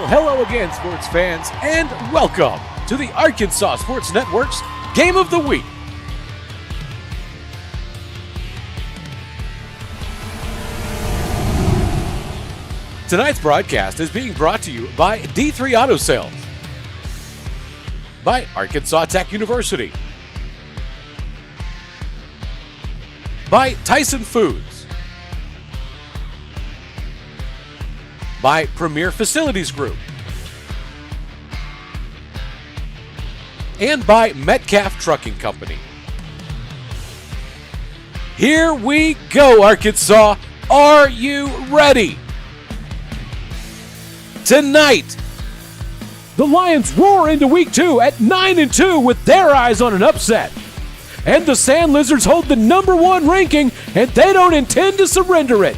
Well, hello again, sports fans, and welcome to the Arkansas Sports Network's Game of the Week. Tonight's broadcast is being brought to you by D3 Auto Sales, by Arkansas Tech University, by Tyson Foods, by Premier Facilities Group, and by Metcalf Trucking Company. Here we go, Arkansas. Are you ready? Tonight, the Lions roar into Week 2 at 9-2 with their eyes on an upset. And the Sandlizards hold the #1 ranking, and they don't intend to surrender it.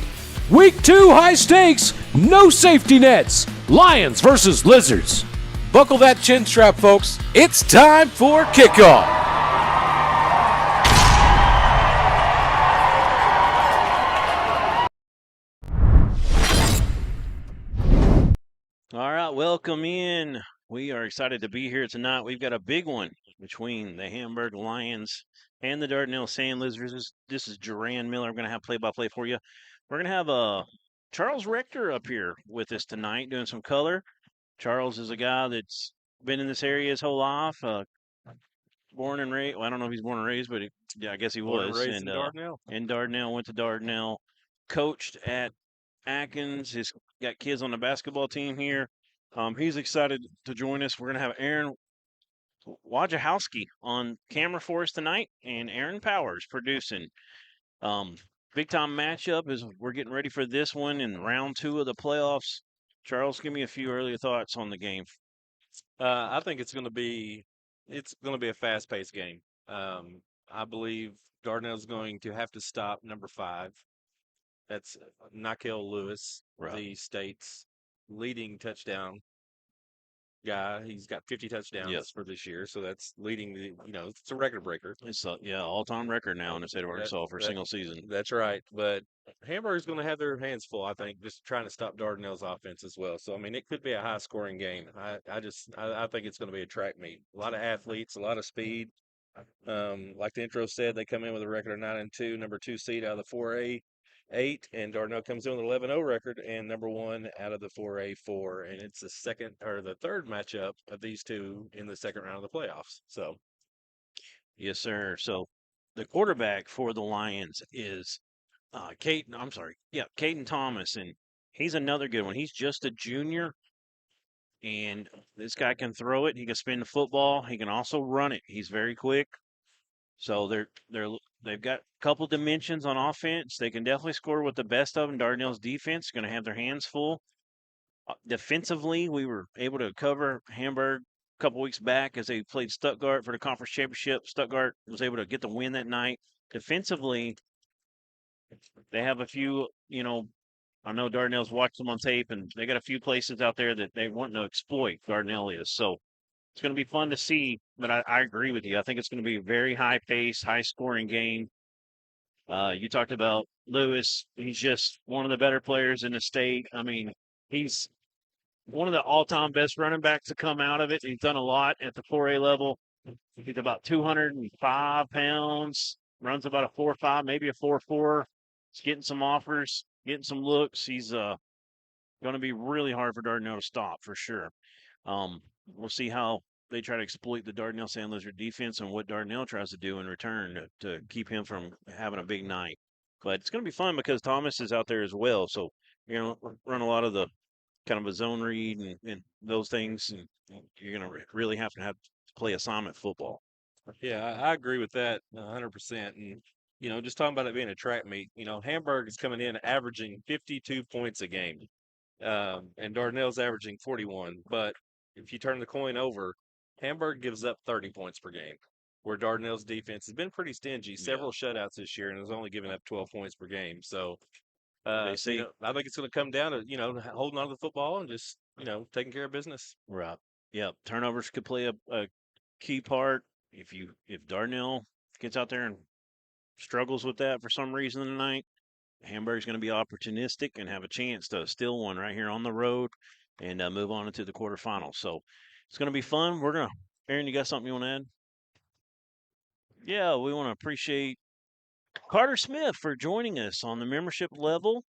Week 2 high stakes, no safety nets. Lions versus Lizards. Buckle that chin strap, folks. It's time for kickoff. All right, welcome in. We are excited to be here tonight. We've got a big one between the Hamburg Lions and the Dardanelle Sandlizards. This is Duran Miller. I'm going to have play-by-play for you. We're going to have Charles Rector up here with us tonight doing some color. Charles is a guy that's been in this area his whole life. Born and raised. Well, I don't know if he's born and raised, but I guess he was. Born and raised in Dardanelle. In Dardanelle, went to Dardanelle, coached at Atkins. He's got kids on the basketball team here. He's excited to join us. We're going to have Aaron Wojciechowski on camera for us tonight, and Aaron Powers producing. Big time matchup as we're getting ready for this one in round 2 of the playoffs. Charles, give me a few earlier thoughts on the game. I think it's going to be a fast-paced game. I believe Dardanelle's going to have to stop number 5. That's Nakel Lewis, Right. the state's leading touchdown guy. He's got 50 touchdowns for this year, so that's leading it's a record breaker. It's all-time record now in the state of Arkansas for a single season. That's right. But Hamburg's going to have their hands full, I think, just trying to stop Dardanelle's offense as well. So, I mean, it could be a high-scoring game. I think it's going to be a track meet. A lot of athletes, a lot of speed. Like the intro said, they come in with a record of 9-2, number 2 seed out of the 4A 8, and Dardanelle comes in with an 11-0 record and number 1 out of the 4A 4. And it's the third matchup of these two in the second round of the playoffs. So, yes, sir. So, the quarterback for the Lions is Caden Thomas, and he's another good one. He's just a junior, and this guy can throw it. He can spin the football. He can also run it. He's very quick. So they've got a couple dimensions on offense. They can definitely score with the best of them. Dardanelle's defense is going to have their hands full. Defensively, we were able to cover Hamburg a couple weeks back as they played Stuttgart for the conference championship. Stuttgart was able to get the win that night. Defensively, they have a few, I know Dardanelle's watched them on tape, and they got a few places out there that they want to exploit, Dardanelle is. So it's going to be fun to see, but I agree with you. I think it's going to be a very high-paced, high-scoring game. You talked about Lewis. He's just one of the better players in the state. I mean, he's one of the all-time best running backs to come out of it. He's done a lot at the 4A level. He's about 205 pounds, runs about a 4.5, maybe a 4.4. He's getting some offers, getting some looks. He's going to be really hard for Dardanelle to stop for sure. We'll see how they try to exploit the Dardanelle Sandlizard defense and what Dardanelle tries to do in return to keep him from having a big night. But it's going to be fun because Thomas is out there as well. So, run a lot of the kind of a zone read and those things. And you're going to really have to play assignment football. Yeah, I agree with that 100%. And, just talking about it being a track meet, Hamburg is coming in averaging 52 points a game. And Dardanelle's averaging 41. But if you turn the coin over, Hamburg gives up 30 points per game, where Dardanelle's defense has been pretty stingy. Several shutouts this year and has only given up 12 points per game. So, I think it's going to come down to, holding on to the football and just, taking care of business. Right. Yeah. Turnovers could play a key part. If Dardanelle gets out there and struggles with that for some reason tonight, Hamburg's going to be opportunistic and have a chance to steal one right here on the road. and move on into the quarterfinals. So it's going to be fun. Aaron, you got something you want to add? Yeah, we want to appreciate Carter Smith for joining us on the membership level.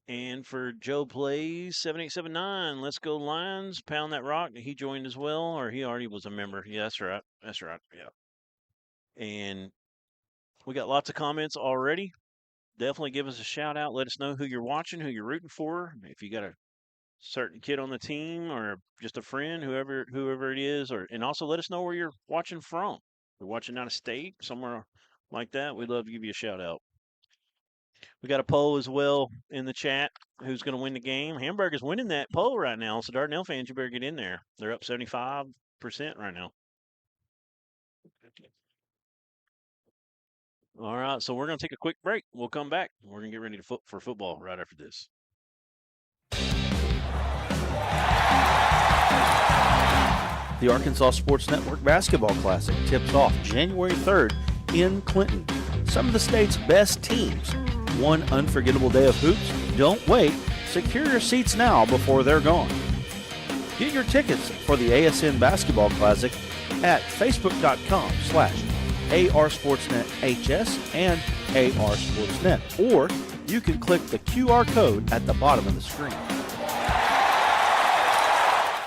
And for Joe Plays 7879, let's go Lions, pound that rock. He joined as well, or he already was a member. Yeah, that's right. That's right. Yeah. And we got lots of comments already. Definitely give us a shout out. Let us know who you're watching, who you're rooting for. If you got a certain kid on the team or just a friend, whoever it is, and also let us know where you're watching from. If you're watching out of state, somewhere like that, we'd love to give you a shout out. We got a poll as well in the chat. Who's going to win the game? Hamburg is winning that poll right now. So Dardanelle fans, you better get in there. They're up 75% right now. All right, so we're going to take a quick break. We'll come back. We're going to get ready for football right after this. The Arkansas Sports Network Basketball Classic tips off January 3rd in Clinton. Some of the state's best teams. One unforgettable day of hoops. Don't wait. Secure your seats now before they're gone. Get your tickets for the ASN Basketball Classic at facebook.com/ARSportsNetHS and ARSportsNet. Or you can click the QR code at the bottom of the screen.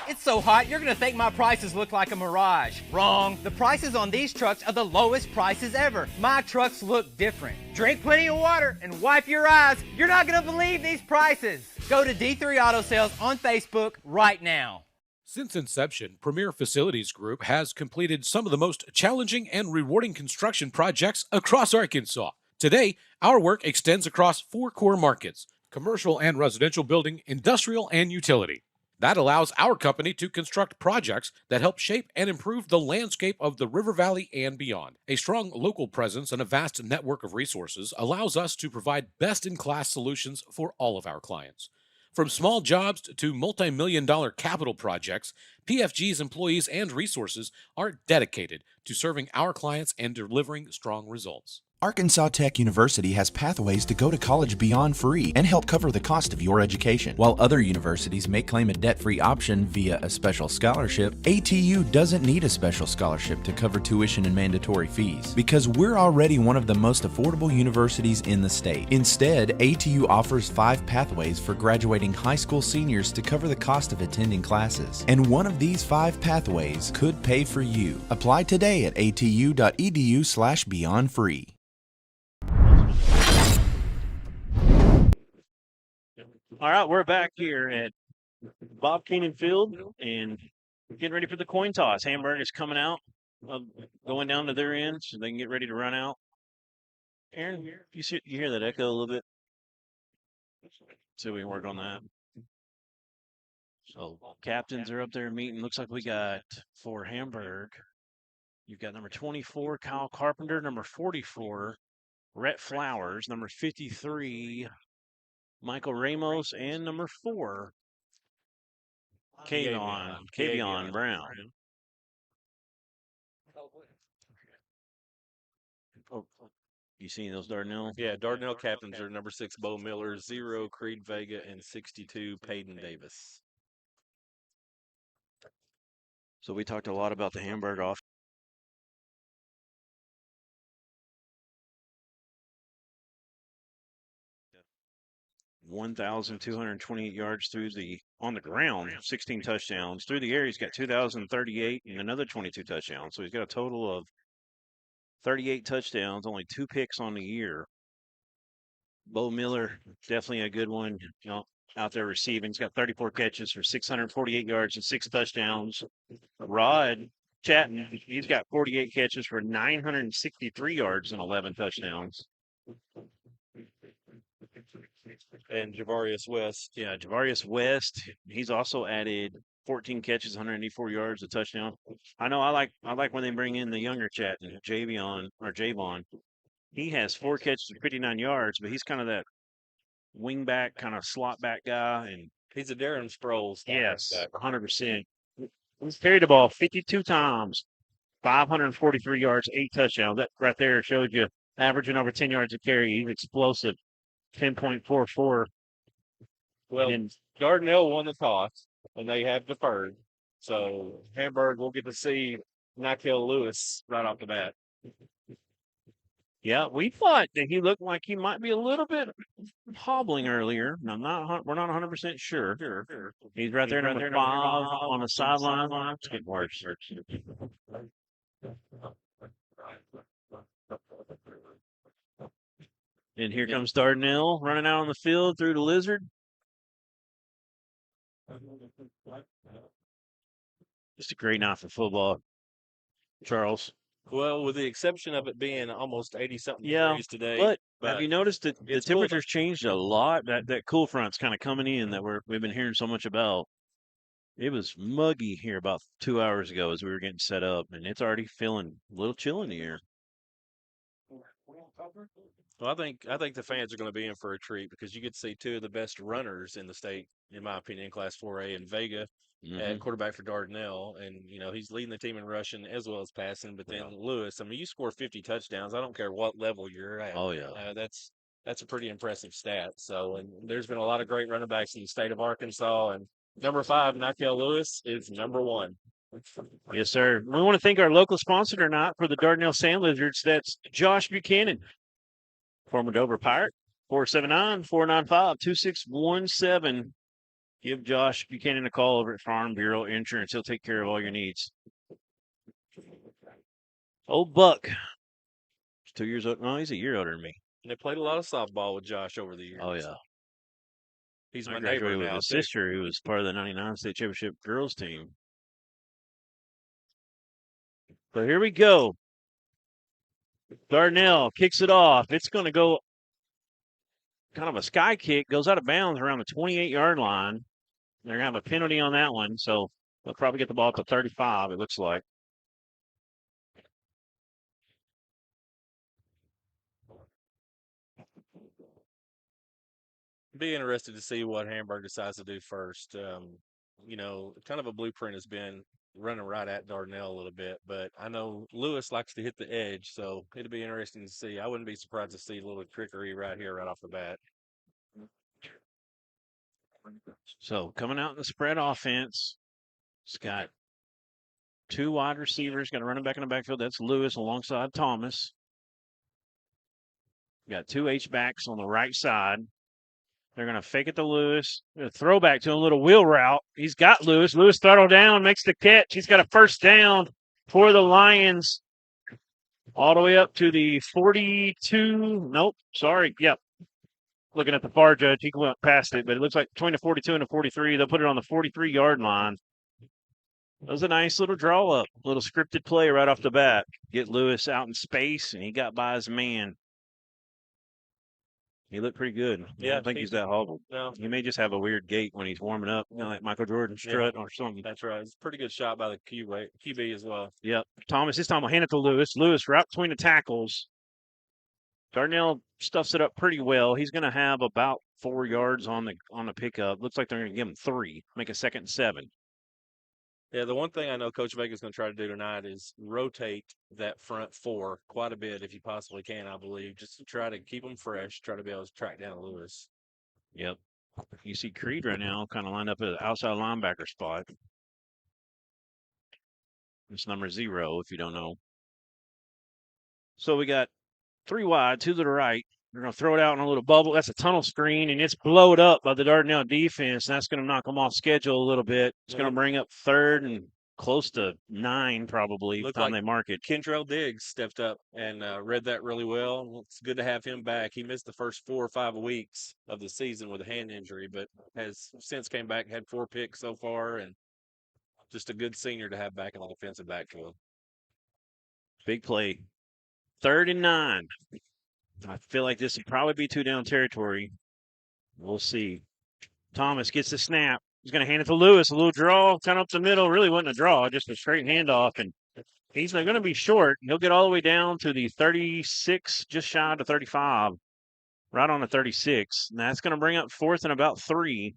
It's so hot, you're going to think my prices look like a mirage. Wrong. The prices on these trucks are the lowest prices ever. My trucks look different. Drink plenty of water and wipe your eyes. You're not going to believe these prices. Go to D3 Auto Sales on Facebook right now. Since inception, Premier Facilities Group has completed some of the most challenging and rewarding construction projects across Arkansas. Today, our work extends across 4 core markets: commercial and residential building, industrial, and utility. That allows our company to construct projects that help shape and improve the landscape of the River Valley and beyond. A strong local presence and a vast network of resources allows us to provide best-in-class solutions for all of our clients. From small jobs to multi-million-dollar capital projects, PFG's employees and resources are dedicated to serving our clients and delivering strong results. Arkansas Tech University has pathways to go to college beyond free and help cover the cost of your education. While other universities may claim a debt-free option via a special scholarship, ATU doesn't need a special scholarship to cover tuition and mandatory fees because we're already one of the most affordable universities in the state. Instead, ATU offers 5 pathways for graduating high school seniors to cover the cost of attending classes. And one of these 5 pathways could pay for you. Apply today at atu.edu/beyondfree. All right, we're back here at Bob Keenan Field and getting ready for the coin toss. Hamburg is coming out, going down to their end so they can get ready to run out. Aaron, you hear that echo a little bit? See if we can work on that. So captains are up there meeting. Looks like we got for Hamburg. You've got number 24, Kyle Carpenter, number 44, Rhett Flowers, number 53, Michael Ramos, and number 4, Kavion Brown. Oh, you seen those Darnell? Yeah, Dardanelle captains are number 6, Bo Miller, 0, Creed Vega, and 62, Peyton Davis. So we talked a lot about the Hamburg off. 1,228 yards on the ground, 16 touchdowns. Through the air, he's got 2,038 and another 22 touchdowns. So he's got a total of 38 touchdowns, only 2 picks on the year. Bo Miller, definitely a good one, out there receiving. He's got 34 catches for 648 yards and 6 touchdowns. Rod Chatton, he's got 48 catches for 963 yards and 11 touchdowns. And Javarius West. Yeah, Javarius West. He's also added 14 catches, 184 yards, a touchdown. I know I like when they bring in the younger Chatton, Javon. He has 4 catches for 59 yards, but he's kind of that wingback, kind of slot back guy, and He's a Darren Sproles. yes, 100%. He's carried the ball 52 times, 543 yards, 8 touchdowns. That right there shows you averaging over 10 yards a carry. He's explosive. 10.44 Well, And Dardanelle won the toss, and they have deferred. So Hamburg will get to see Nykel Lewis right off the bat. yeah, we thought that he looked like he might be a little bit hobbling earlier. Now, we're not 100% sure. He's right there, number 5 on the sideline. It's getting worse. And here comes Dardanelle running out on the field through the Lizard. Just a great night for football, Charles. Well, with the exception of it being almost 80-something Yeah, degrees today. But have you noticed that the it's cool. temperatures changed a lot? That cool front's kind of coming in that we've been hearing so much about. It was muggy here about 2 hours ago as we were getting set up, and it's already feeling a little chill in the air. Well, I think the fans are going to be in for a treat because you get to see two of the best runners in the state, in my opinion, in Class 4A, and Vega at quarterback for Dardanelle, and he's leading the team in rushing as well as passing. But then Lewis, I mean, you score 50 touchdowns. I don't care what level you're at. Oh yeah, that's a pretty impressive stat. So, and there's been a lot of great running backs in the state of Arkansas, and number 5, Nykel Lewis, is number 1. Yes, sir. We want to thank our local sponsor tonight for the Dardanelle Sandlizards. That's Josh Buchanan, former Dover Pirate. 479-495-2617. Give Josh Buchanan a call over at Farm Bureau Insurance. He'll take care of all your needs. Old Buck. He's 2 years old. No, he's a year older than me. And they played a lot of softball with Josh over the years. Oh, yeah. He's I my graduated neighbor with now. his sister, who was part of the 99 state championship girls team. So here we go. Darnell kicks it off. It's going to go kind of a sky kick, goes out of bounds around the 28-yard line. They're going to have a penalty on that one, so they'll probably get the ball up to 35, it looks like. Be interested to see what Hamburg decides to do first. Kind of a blueprint has been running right at Dardanelle a little bit, but I know Lewis likes to hit the edge, so it'll be interesting to see. I wouldn't be surprised to see a little trickery right here, right off the bat. So coming out in the spread offense, it's got 2 wide receivers, got a running back in the backfield. That's Lewis alongside Thomas. Got 2 H-backs on the right side. They're going to fake it to Lewis. A throwback to a little wheel route. He's got Lewis. Lewis throttled down, makes the catch. He's got a first down for the Lions all the way up to the 42. Nope, sorry. Yep. Looking at the far judge, he went past it, but it looks like between the 42 and the 43. They'll put it on the 43-yard line. That was a nice little draw up, little scripted play right off the bat. Get Lewis out in space, and he got by his man. He looked pretty good. Yeah, I don't think he's that hobbled. No, He may just have a weird gait when he's warming up, like Michael Jordan strut or something. that's right. It's a pretty good shot by the QB as well. Yep. Thomas, this time will hand it to Lewis. Lewis right between the tackles. Darnell stuffs it up pretty well. He's going to have about 4 yards on the pickup. Looks like they're going to give him 3, make a 2nd and 7. Yeah, the one thing I know Coach Vega's going to try to do tonight is rotate that front 4 quite a bit if you possibly can, I believe, just to try to keep them fresh, try to be able to track down Lewis. Yep. You see Creed right now kind of lined up at the outside linebacker spot. It's number 0, if you don't know. So we got 3 wide, 2 to the right. They're going to throw it out in a little bubble. That's a tunnel screen, and it's blowed up by the Dardanelle defense. And that's going to knock them off schedule a little bit. It's going to bring up 3rd and close to 9 probably by the time they mark it. Kentrell Diggs stepped up and read that really well. It's good to have him back. He missed the first 4 or 5 weeks of the season with a hand injury, but has since came back, had 4 picks so far, and just a good senior to have back in the defensive backfield. Big play. 3rd and 9. I feel like this would probably be 2-down territory. We'll see. Thomas gets the snap. He's going to hand it to Lewis. A little draw, kind of up the middle. Really wasn't a draw, just a straight handoff. And he's not going to be short. He'll get all the way down to the 36, just shy of the 35, right on the 36. And that's going to bring up 4th and about 3.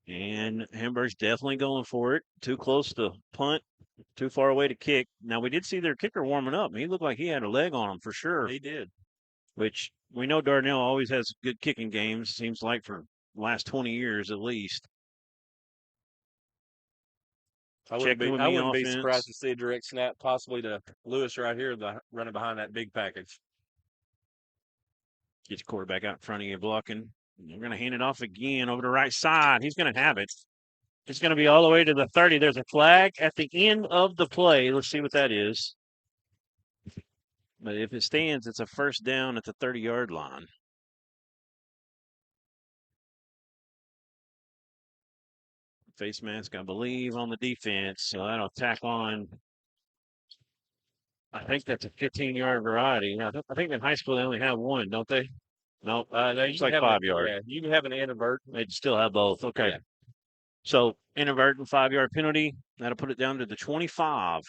And Hamburg's definitely going for it. Too close to punt. Too far away to kick. Now, we did see their kicker warming up. He looked like he had a leg on him for sure. He did. Which we know Dardanelle always has good kicking games, seems like, for last 20 years at least. I wouldn't Checking with be, I me wouldn't be offense. surprised to see a direct snap possibly to Lewis right here, running behind that big package. Get your quarterback out in front of you blocking. We're going to hand it off again over the right side. He's going to have it. It's going to be all the way to the 30. There's a flag at the end of the play. Let's see what that is. But if it stands, it's a first down at the 30-yard line. Face mask, I believe, on the defense. So that'll tack on. I think that's a 15-yard variety. I think in high school they only have one, don't they? No, it's like 5 yards. Yeah, you can have an inadvertent. They'd still have both. Okay. Yeah. So inadvertent 5-yard penalty. That'll put it down to the 25.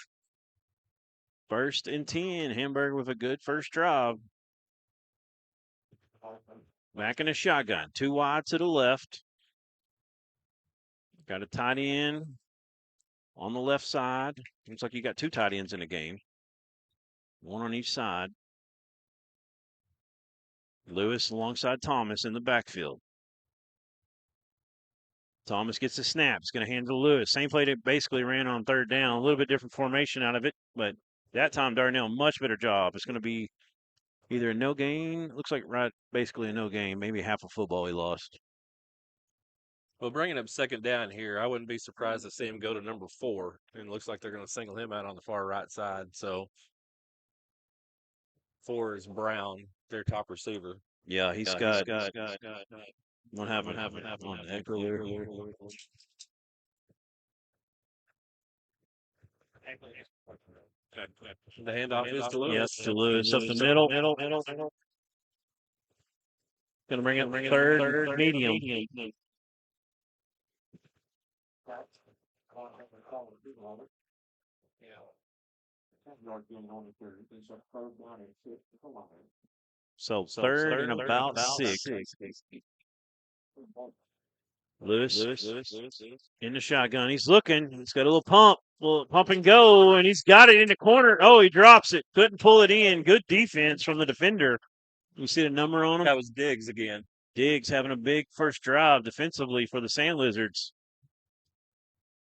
First and 10. Hamburg with a good first drive. Back in the shotgun. 2 wide to the left. Got a tight end on the left side. Looks like you got 2 tight ends in the game. 1 on each side. Lewis alongside Thomas in the backfield. Thomas gets the snap. He's going to hand it to Lewis. Same play that basically ran on 3rd down. A little bit different formation out of it, but that time Darnell, much better job. It's going to be either a no gain. Looks like basically a no gain. Maybe half a football he lost. Well, bringing up 2nd down here, I wouldn't be surprised to see him go to number 4. And it looks like they're going to single him out on the far right side. So 4 is Brown, their top receiver. Yeah, he's got what happened on the heck earlier. The handoff is to Lewis. Yes, to Lewis up the middle. Going to bring it 3rd medium. So 3rd and about 6. Lewis in the shotgun. He's looking. He's got a little pump and go, and he's got it in the corner. Oh, he drops it. Couldn't pull it in. Good defense from the defender. You see the number on him? That was Diggs again. Diggs having a big first drive defensively for the Sandlizards.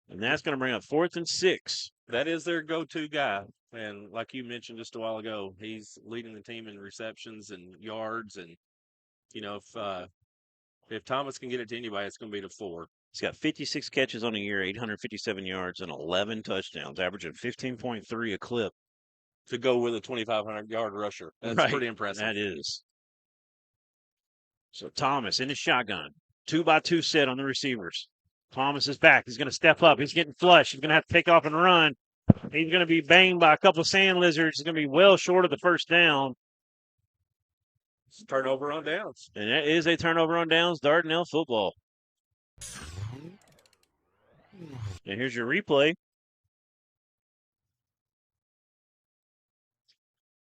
And that's going to bring up 4th and 6. That is their go-to guy. And like you mentioned just a while ago, he's leading the team in receptions and yards. And, you know, if Thomas can get it to anybody, it's going to be to 4. He's got 56 catches on the year, 857 yards, and 11 touchdowns, averaging 15.3 a clip. To go with a 2,500-yard rusher. That's Right. pretty impressive. That is. So Thomas in the shotgun. 2-by-2 set on the receivers. Thomas is back. He's going to step up. He's getting flush. He's going to have to take off and run. He's going to be banged by a couple of Sandlizards. He's going to be well short of the first down. It's a turnover on downs. And that is a turnover on downs. Dardanelle football. And here's your replay.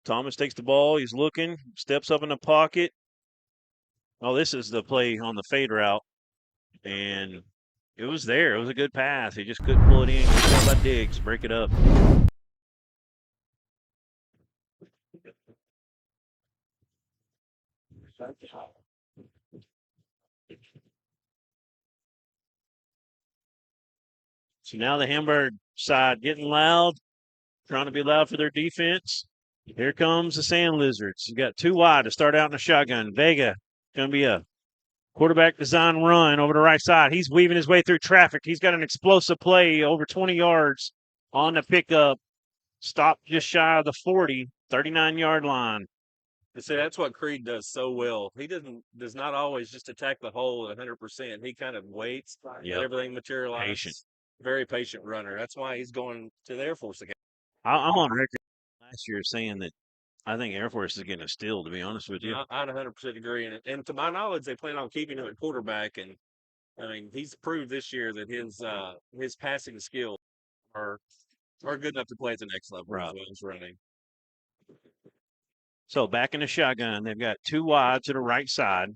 Thomas takes the ball. He's looking. Steps up in the pocket. Oh, this is the play on the fade route. And it was there. It was a good pass. He just couldn't pull it in. Good job by Diggs. Break it up. So now the Hamburg side getting loud, trying to be loud for their defense. Here comes the Sandlizards. You got 2 wide to start out in the shotgun. Vega going to be a quarterback design run over the right side. He's weaving his way through traffic. He's got an explosive play over 20 yards on the pickup. Stopped just shy of the 40, 39-yard line. See, that's what Creed does so well. He does not always just attack the hole at 100%. He kind of waits, let everything materialize. Patient. Very patient runner. That's why he's going to the Air Force again. I'm on record last year saying that I think Air Force is getting a steal, to be honest with you. I 100% agree. And to my knowledge, they plan on keeping him at quarterback. And, I mean, he's proved this year that his passing skills are good enough to play at the next level as well as running. So back in the shotgun, they've got 2 wide to the right side.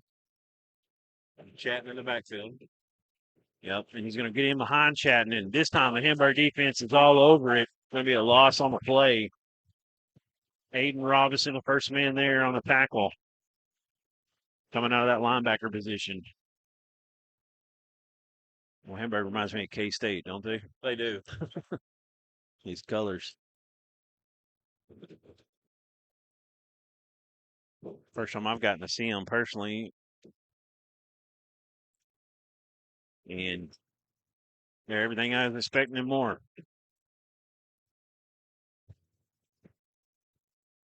Chatting in the backfield. Yep, and he's going to get in behind Chatton. And this time the Hamburg defense is all over it. It's going to be a loss on the play. Aiden Robinson, the first man there on the tackle, coming out of that linebacker position. Well, Hamburg reminds me of K-State, don't they? They do. These colors. First time I've gotten to see them personally. And they're everything I was expecting and more.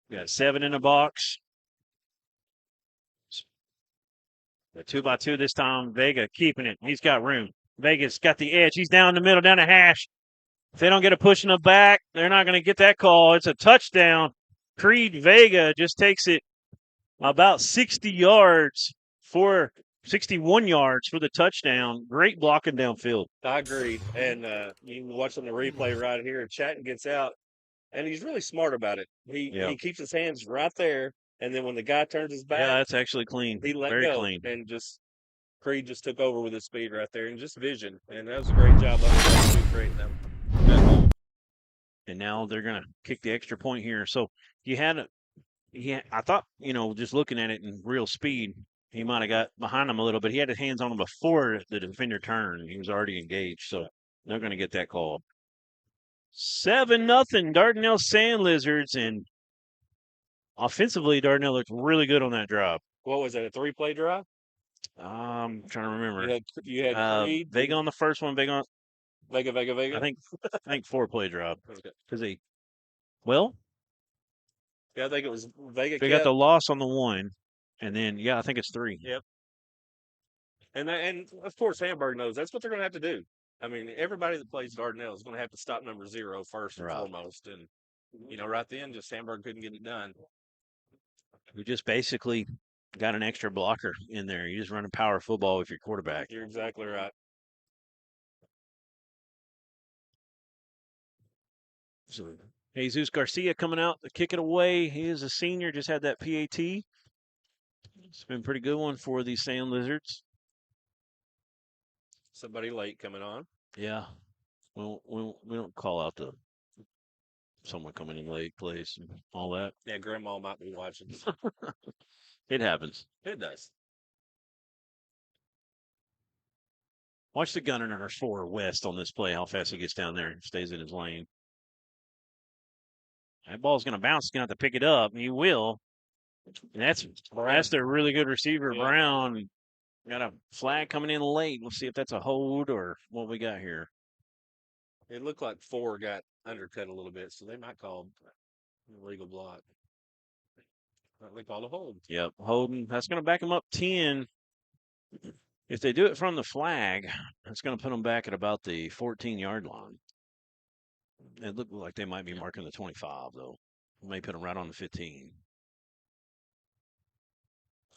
We got 7 in the box. The 2x2 this time. Vega keeping it. He's got room. Vega's got the edge. He's down the middle, down the hash. If they don't get a push in the back, they're not going to get that call. It's a touchdown. Creed Vega just takes it about 60 yards for 61 yards for the touchdown. Great blocking downfield. I agree. And you can watch on the replay right here. Chatton gets out, and he's really smart about it. He keeps his hands right there, and then when the guy turns his back, Yeah, that's actually clean. he let Very go. clean. And just Creed just took over with his speed right there and just vision. And that was a great job of creating them. And now they're going to kick the extra point here. So I thought, just looking at it in real speed, he might have got behind him a little bit. He had his hands on him before the defender turned. He was already engaged. So they're going to get that call. 7-0, Dardanelle Sandlizards. And offensively, Dardanelle looked really good on that drive. What was that, a 3-play drive? I'm trying to remember. You had Creed. Vega on the first one. Vega. Vega. I think 4-play drive. Okay. Because Yeah, I think it was Vega. They got the loss on the one, and then I think it's 3. Yep. And of course Hamburg knows that's what they're going to have to do. I mean, everybody that plays Dardanelle is going to have to stop number 0 first and foremost. And right then, just Hamburg couldn't get it done. We just basically got an extra blocker in there. You just run a power football with your quarterback. You're exactly right. So Jesus Garcia coming out to kick it away. He is a senior, just had that PAT. It's been a pretty good one for the Sandlizards. Somebody late coming on. Yeah. Well, we don't call out to someone coming in late, place, and all that. Yeah, Grandma might be watching. It happens. It does. Watch the gunner number 4 West on this play, how fast he gets down there and stays in his lane. That ball's going to bounce. He's going to have to pick it up. He will. And that's their really good receiver, Yeah. Brown. Got a flag coming in late. Let's see if that's a hold or what we got here. It looked like 4 got undercut a little bit, so they might call an illegal block. They called a hold. Yep, holding. That's going to back them up 10. If they do it from the flag, that's going to put them back at about the 14-yard line. It looked like they might be marking the 25, though. May put them right on the 15.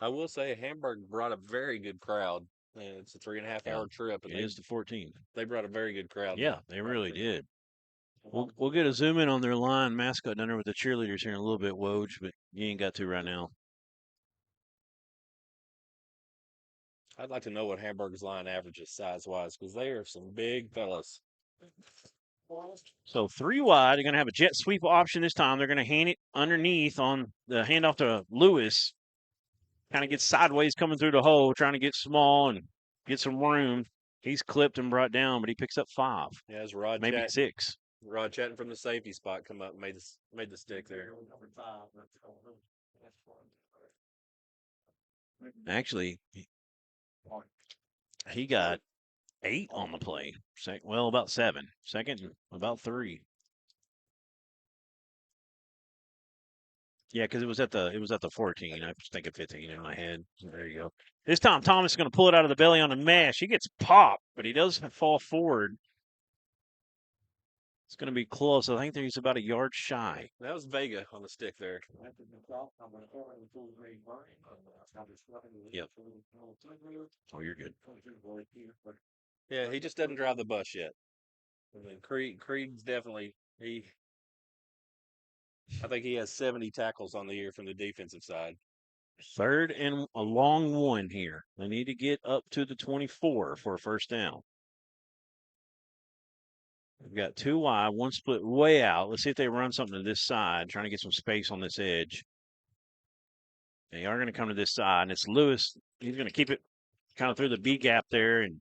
I will say Hamburg brought a very good crowd. And it's a 3.5-hour trip. And it is the 14. They brought a very good crowd. Yeah, they really did. We'll get a zoom in on their line mascot down there with the cheerleaders here in a little bit, Woj, but you ain't got to right now. I'd like to know what Hamburg's line averages size-wise because they are some big fellas. So 3 wide, they're going to have a jet sweep option this time. They're going to hand it underneath on the handoff to Lewis. Kind of gets sideways coming through the hole, trying to get small and get some room. He's clipped and brought down, but he picks up 5. Yeah, as Rod maybe Chatton, 6. Rod Chatton from the safety spot come up and made the stick there. Actually, he got 8 on the play. Well, about 7. Second, about 3. Yeah, because it was at the 14. I was thinking 15 in my head. There you go. This time, Thomas is going to pull it out of the belly on a mesh. He gets popped, but he does fall forward. It's going to be close. I think he's about a yard shy. That was Vega on the stick there. Yep. Oh, you're good. Yeah, he just doesn't drive the bus yet. I mean, Creed's definitely I think he has 70 tackles on the year from the defensive side. 3rd and a long 1 here. They need to get up to the 24 for a first down. We've got 2 wide, 1 split way out. Let's see if they run something to this side, trying to get some space on this edge. They are going to come to this side, and it's Lewis. He's going to keep it kind of through the B gap there, and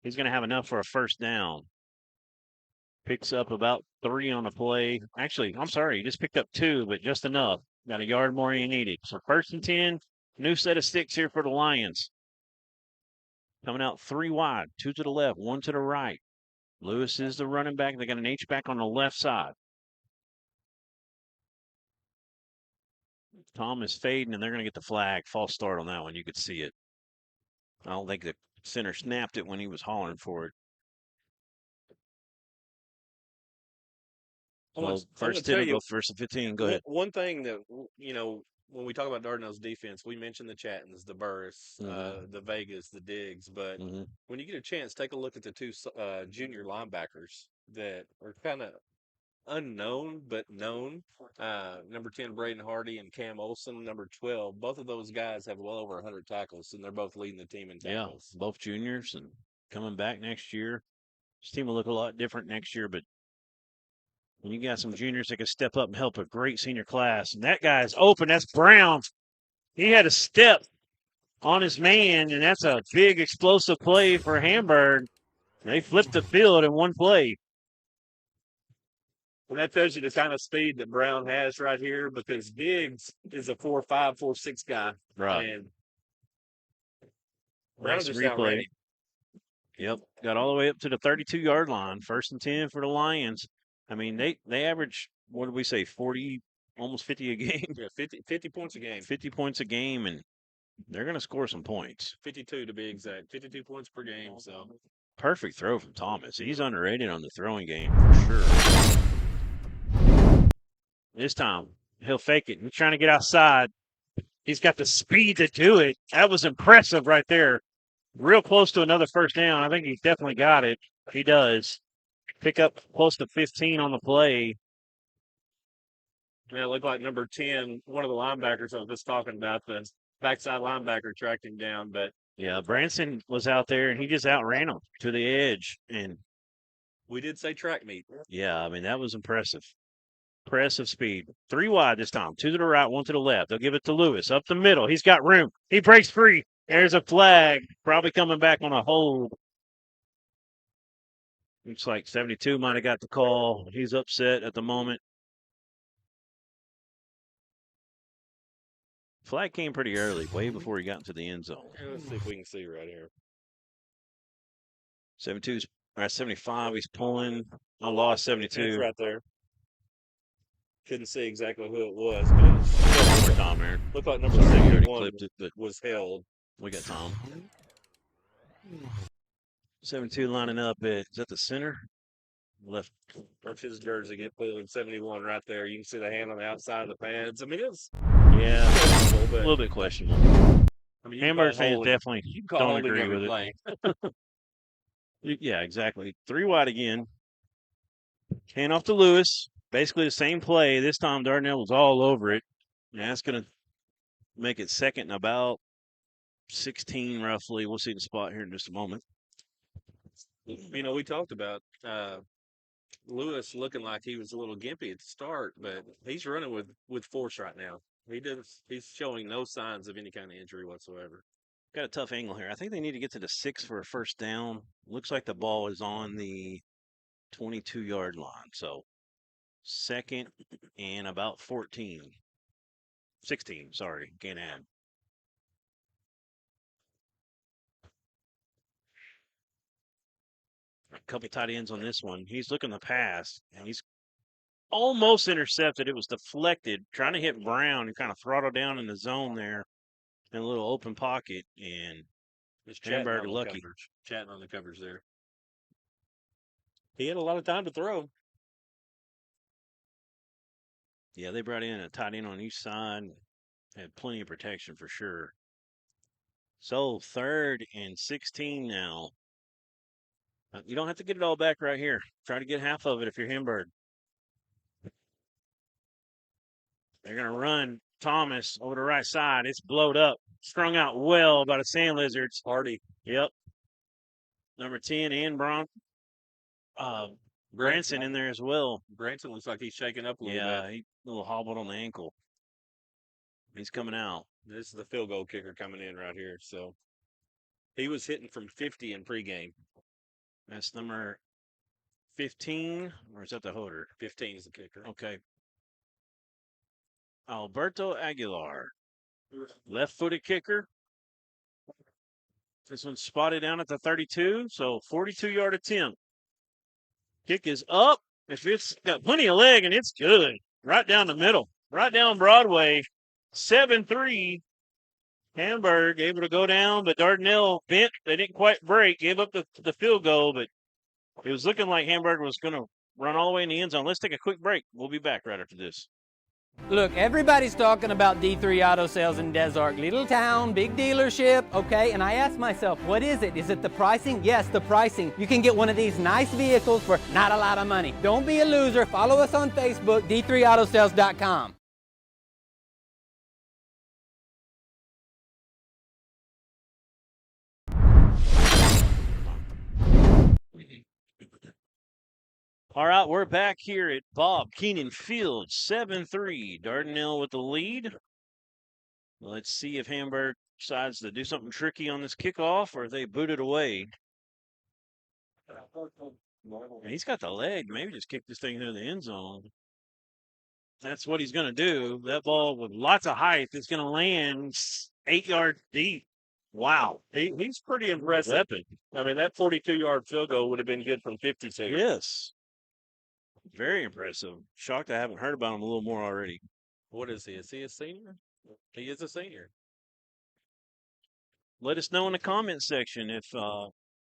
He's going to have enough for a first down. Picks up about 3 on the play. Actually, I'm sorry, he just picked up 2, but just enough. Got a yard more than he needed. So 1st and 10, new set of sticks here for the Lions. Coming out 3 wide, 2 to the left, 1 to the right. Lewis is the running back. They got an H-back on the left side. Tom is fading, and they're going to get the flag. False start on that one. You could see it. I don't think the center snapped it when he was hollering for it. Well, first 10 will go first and 15. Go ahead. One thing that, when we talk about Dardanelle's defense, we mentioned the Chattons, the Burris, the Vegas, the Diggs. But when you get a chance, take a look at the 2 junior linebackers that are kind of unknown but known. Number 10, Braden Hardy, and Cam Olson, number 12. Both of those guys have well over 100 tackles, and they're both leading the team in tackles. Yeah, both juniors and coming back next year. This team will look a lot different next year, but when you got some juniors that can step up and help a great senior class, and that guy's open. That's Brown. He had a step on his man, and that's a big explosive play for Hamburg. They flipped the field in one play. And that tells you the kind of speed that Brown has right here, because Diggs is a 4.5, 4.6 guy. Right. And Nice replay. Yep. Got all the way up to the 32-yard line. 1st and 10 for the Lions. I mean, they average, what did we say, 40, almost 50 a game? Yeah, 50 points a game. 50 points a game, and they're going to score some points. 52 to be exact. 52 points per game. So perfect throw from Thomas. He's underrated on the throwing game for sure. This time, he'll fake it. He's trying to get outside. He's got the speed to do it. That was impressive right there. Real close to another first down. I think he's definitely got it. He does. Pick up close to 15 on the play. Yeah, it looked like number 10, one of the linebackers I was just talking about, the backside linebacker tracked him down. But yeah, Branson was out there, and he just outran him to the edge. And we did say track meet. Yeah, I mean, that was impressive. Impressive speed. 3 wide this time. 2 to the right, 1 to the left. They'll give it to Lewis. Up the middle. He's got room. He breaks free. There's a flag. Probably coming back on a hold. Looks like 72 might have got the call. He's upset at the moment. Flag came pretty early, way before he got into the end zone. Let's see if we can see right here. 75, he's pulling. I lost 72. It's right there. Couldn't see exactly who it was, but for Tom there. Looked like number 71 clipped it, but was held. We got Tom. 72 lining up at, is that the center? Left. That's his jersey. Get put in 71 right there. You can see the hand on the outside of the pads. I mean, it's a little bit questionable. I mean, Hamburg fans definitely don't agree with it. Yeah, exactly. 3 wide again. Hand off to Lewis. Basically the same play. This time Darnell was all over it. And that's going to make it 2nd and about 16 roughly. We'll see the spot here in just a moment. We talked about Lewis looking like he was a little gimpy at the start, but he's running with force right now. He's showing no signs of any kind of injury whatsoever. Got a tough angle here. I think they need to get to the 6 for a first down. Looks like the ball is on the 22-yard line. So 2nd and about 14. 16, sorry. Can't add. A couple tight ends on this one. He's looking to pass, and he's almost intercepted. It was deflected, trying to hit Brown and kind of throttle down in the zone there in a little open pocket, and Hamburg lucky. Chatting on the coverage there. He had a lot of time to throw. Yeah, they brought in a tight end on each side. Had plenty of protection for sure. So 3rd and 16 now. You don't have to get it all back right here. Try to get half of it if you're Hamburg. They're going to run Thomas over the right side. It's blowed up. Strung out well by the Sandlizards. Hardy. Yep. Number 10 and Branson in there as well. Branson looks like he's shaking up a little bit. Yeah, he a little hobbled on the ankle. He's coming out. This is the field goal kicker coming in right here. So he was hitting from 50 in pregame. That's number 15, or is that the holder? 15 is the kicker. Okay. Alberto Aguilar, left-footed kicker. This one's spotted down at the 32, so 42-yard attempt. Kick is up. If it's got plenty of leg, and it's good. Right down the middle. Right down Broadway. 7-3. Hamburg able to go down, but Dardanelle bent. They didn't quite break. Gave up the field goal, but it was looking like Hamburg was going to run all the way in the end zone. Let's take a quick break. We'll be back right after this. Look, everybody's talking about D3 Auto Sales in Des Arc. Little town, big dealership, okay? And I asked myself, what is it? Is it the pricing? Yes, the pricing. You can get one of these nice vehicles for not a lot of money. Don't be a loser. Follow us on Facebook, d3autosales.com. All right, we're back here at Bob Keenan Field, 7-3. Dardanelle with the lead. Let's see if Hamburg decides to do something tricky on this kickoff or if they boot it away. And he's got the leg. Maybe just kick this thing into the end zone. That's what he's going to do. That ball with lots of height is going to land 8 yards deep. Wow. He's pretty impressive. Weapon. I mean, that 42-yard field goal would have been good from 52. Yes. Very impressive. Shocked I haven't heard about him a little more already. What is he? Is he a senior? He is a senior. Let us know in the comment section if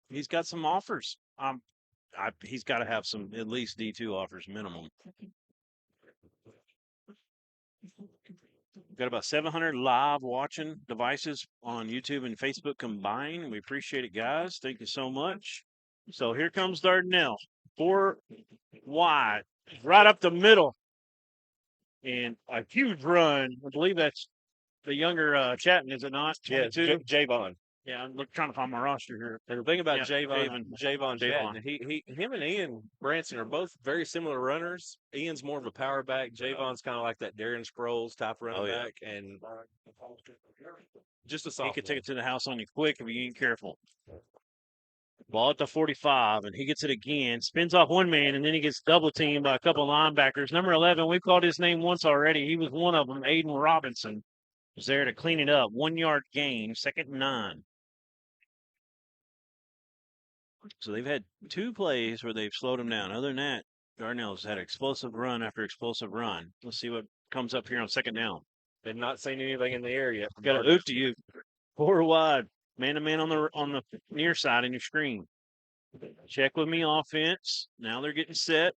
he's got some offers. He's got to have some at least D2 offers minimum. We've got about 700 live watching devices on YouTube and Facebook combined. We appreciate it, guys. Thank you so much. So here comes Dardanelle. 4 wide, right up the middle. And a huge run. I believe that's the younger Chatton, is it not? Yeah, Javon. Yeah, I'm trying to find my roster here. And the thing about Yeah, Javon Chatton, him and Ian Branson are both very similar runners. Ian's more of a power back. Javon's kind of like that Darren Sproles type running back, and just a sophomore. He could take it to the house on you quick if you ain't careful. Ball at the 45, and he gets it again. Spins off one man, and then he gets double teamed by a couple linebackers. Number 11, we've called his name once already. He was one of them. Aiden Robinson was there to clean it up. 1 yard gain, 2nd and 9. So they've had 2 plays where they've slowed him down. Other than that, Dardanelle's had explosive run after explosive run. Let's see what comes up here on 2nd down. They've not seen anything in the air yet. Got a oop to you. 4 wide. Man-to-man on the near side in your screen. Check with me offense. Now they're getting set.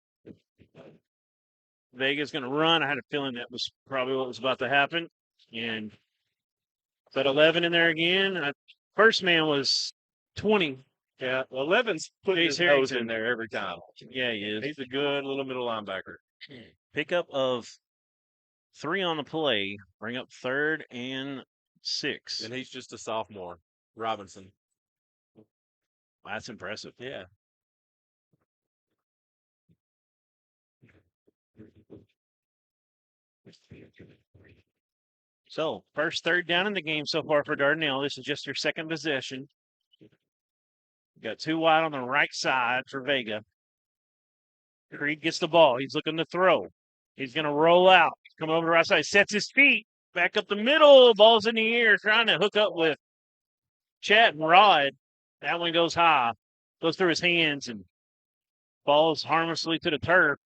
Vega's going to run. I had a feeling that was probably what was about to happen. And but 11 in there again. First man was 20. Yeah, 11's putting his nose in there every time. Yeah, he is. He's a good little middle linebacker. Pickup of 3 on the play. Bring up 3rd and 6. And he's just a sophomore. Robinson. That's impressive. Yeah. So, first 3rd down in the game so far for Dardanelle. This is just your 2nd possession. Got 2 wide on the right side for Vega. Creed gets the ball. He's looking to throw. He's going to roll out. Coming over the right side. Sets his feet. Back up the middle. Ball's in the air. Trying to hook up with Chat and Rod. That one goes high. Goes through his hands and falls harmlessly to the turf.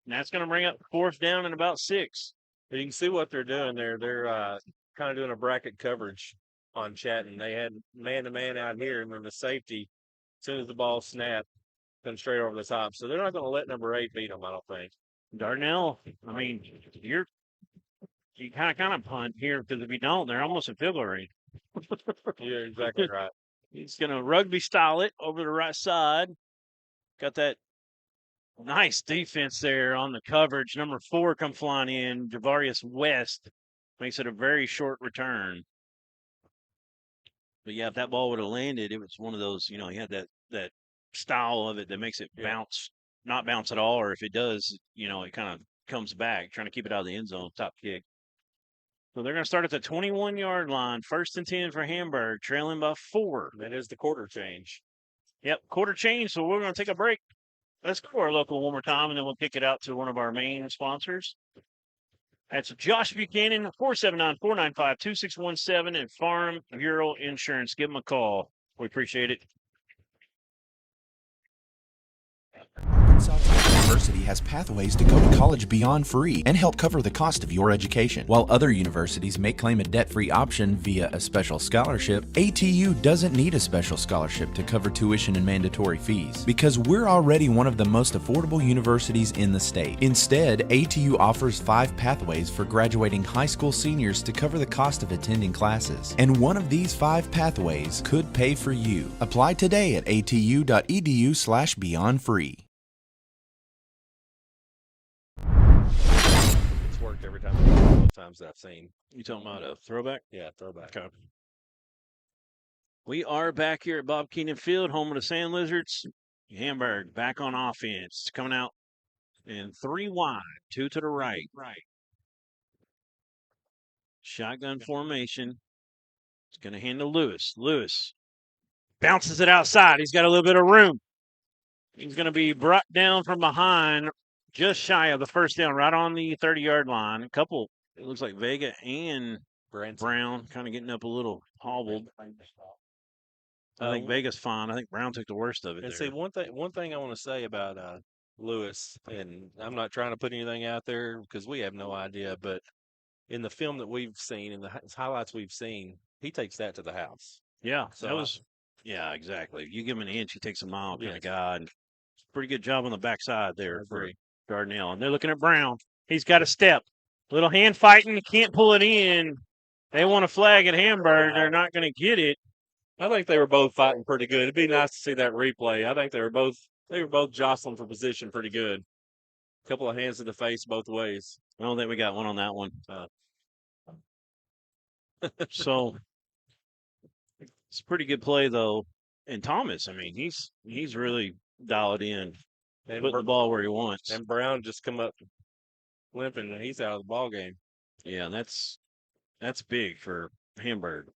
And that's going to bring up 4th down and about 6. But you can see what they're doing there. They're kind of doing a bracket coverage on Chatton. They had man-to-man out here, and then the safety, as soon as the ball snapped, comes straight over the top. So they're not going to let number 8 beat them, I don't think. Dardanelle, I mean, you kind of punt here, because if you don't, they're almost at field goal range. You're exactly right. He's going to rugby style it over the right side. Got that nice defense there on the coverage. Number 4 come flying in. Javarius West makes it a very short return. But, yeah, if that ball would have landed, it was one of those, he had that style of it that makes it bounce, not bounce at all. Or if it does, it kind of comes back, trying to keep it out of the end zone, top kick. So they're going to start at the 21-yard line. 1st and 10 for Hamburg, trailing by 4. That is the quarter change. Yep, quarter change, so we're going to take a break. Let's go to our local one more time, and then we'll kick it out to one of our main sponsors. That's Josh Buchanan, 479-495-2617, and Farm Bureau Insurance. Give them a call. We appreciate it. Arkansas University has pathways to go to college beyond free and help cover the cost of your education. While other universities may claim a debt-free option via a special scholarship, ATU doesn't need a special scholarship to cover tuition and mandatory fees because we're already one of the most affordable universities in the state. Instead, ATU offers 5 pathways for graduating high school seniors to cover the cost of attending classes. And one of these 5 pathways could pay for you. Apply today at atu.edu/beyondfree. It's worked every time. Both times that I've seen. You talking about a throwback? Yeah, throwback. Okay. We are back here at Bob Keenan Field, home of the Sandlizards. Hamburg back on offense, coming out in 3 wide, 2 to the right. Shotgun formation. It's going to hand to Lewis. Lewis bounces it outside. He's got a little bit of room. He's going to be brought down from behind, just shy of the first down, right on the 30-yard line. A couple, it looks like Vega and Brown kind of getting up a little hobbled. I think Vega's fine. I think Brown took the worst of it. And there. see, one thing I want to say about Lewis, and I'm not trying to put anything out there because we have no idea, but in the film that we've seen, in the highlights we've seen, he takes that to the house. Yeah, So that was, yeah, exactly. You give him an inch, he takes a mile kind of Yes. guy. And pretty good job on the backside there I for agree. Darnell. And they're looking at Brown. He's got a step. Little hand fighting. He can't pull it in. They want a flag at Hamburg. They're not going to get it. I think they were both fighting pretty good. It'd be nice to see that replay. I think they were both jostling for position pretty good. A couple of hands to the face both ways. I don't think we got one on that one. So it's a pretty good play, though. And Thomas, I mean, he's really dialed in, And putting the ball where he wants. And Brown just come up limping, and he's out of the ball game. Yeah, that's big for Hamburg.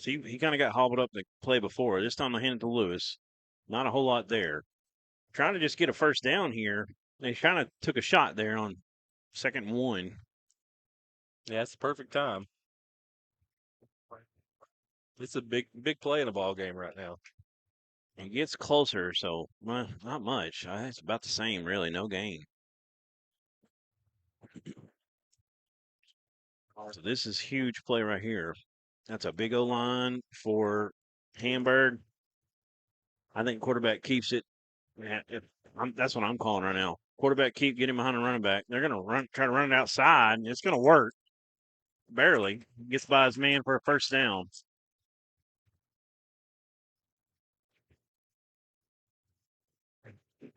He kind of got hobbled up the play before. This time they handed it to Lewis. Not a whole lot there. Trying to just get a first down here. They kind of took a shot there on 2nd and 1. Yeah, it's the perfect time. It's a big play in a ball game right now. It gets closer, so not much. It's about the same, really. No gain. So this is huge play right here. That's a big O-line for Hamburg. I think quarterback keeps it. That's what I'm calling right now. Quarterback keep getting behind the running back. They're going to try to run it outside, and it's going to work. Barely. Gets by his man for a first down.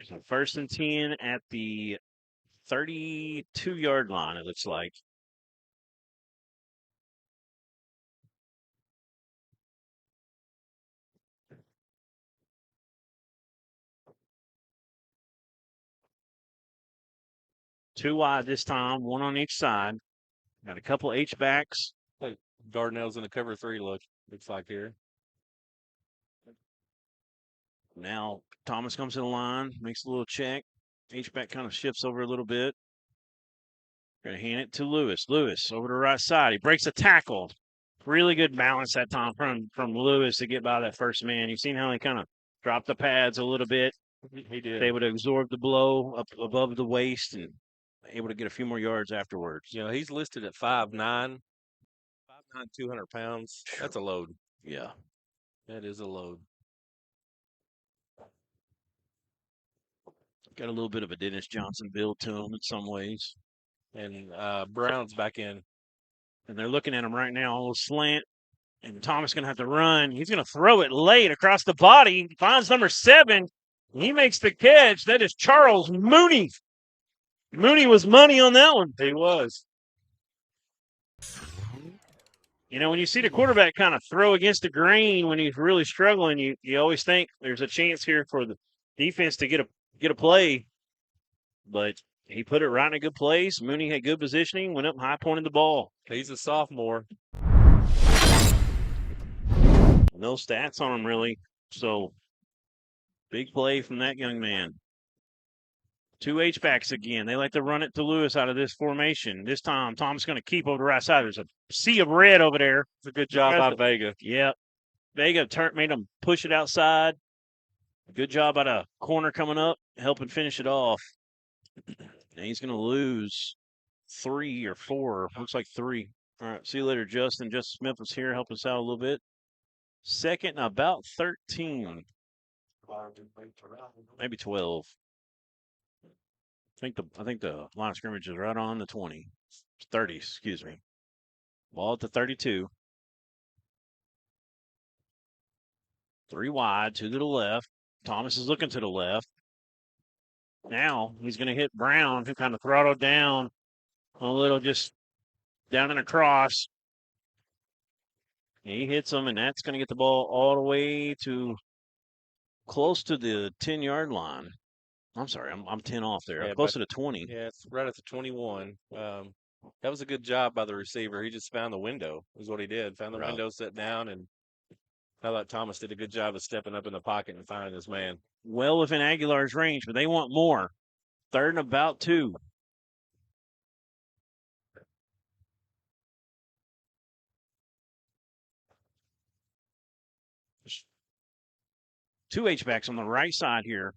So 1st and 10 at the 32-yard line, it looks like. Two wide this time, one on each side. Got a couple H-backs. Dardanelle's in the cover 3 look, looks like here. Now Thomas comes to the line, makes a little check. H-back kind of shifts over a little bit. Going to hand it to Lewis. Lewis over the right side. He breaks a tackle. Really good balance that time from Lewis to get by that first man. You've seen how he kind of dropped the pads a little bit. He did. Able to absorb the blow up above the waist and able to get a few more yards afterwards. You know, he's listed at 5'9", 200 pounds. That's a load. Yeah. That is a load. Got a little bit of a Dennis Johnson build to him in some ways. And Brown's back in. And they're looking at him right now, a little slant. And Thomas going to have to run. He's going to throw it late across the body. Finds number 7. He makes the catch. That is Charles Mooney. Mooney was money on that one. He was. You know, when you see the quarterback kind of throw against the grain when he's really struggling, you always think there's a chance here for the defense to get a play. But he put it right in a good place. Mooney had good positioning, went up and high pointed the ball. He's a sophomore. No stats on him, really. So Big play from that young man. 2 H-backs again. They like to run it to Lewis out of this formation. This time, Tom's going to keep over the right side. There's a sea of red over there. It's a good job by Vega. Yep. Vega made him push it outside. Good job at a corner coming up, helping finish it off. And he's going to lose 3 or 4. Looks like 3. All right, see you later, Justin. Justin Smith was here, help us out a little bit. Second and about 13. Maybe 12. I think the line of scrimmage is right on the 20. 30, excuse me. Ball at the 32. 3 wide, 2 to the left. Thomas is looking to the left. Now he's going to hit Brown, who kind of throttled down a little, just down and across. He hits him, and that's going to get the ball all the way to close to the 10-yard line. I'm sorry, I'm 10 off there. Yeah, close to the 20. Yeah, it's right at the 21. That was a good job by the receiver. He just found the window, is what he did. Found the window, sat down, and I thought Thomas did a good job of stepping up in the pocket and finding his man. Well within Aguilar's range, but they want more. 3rd and about 2. Two H-backs on the right side here.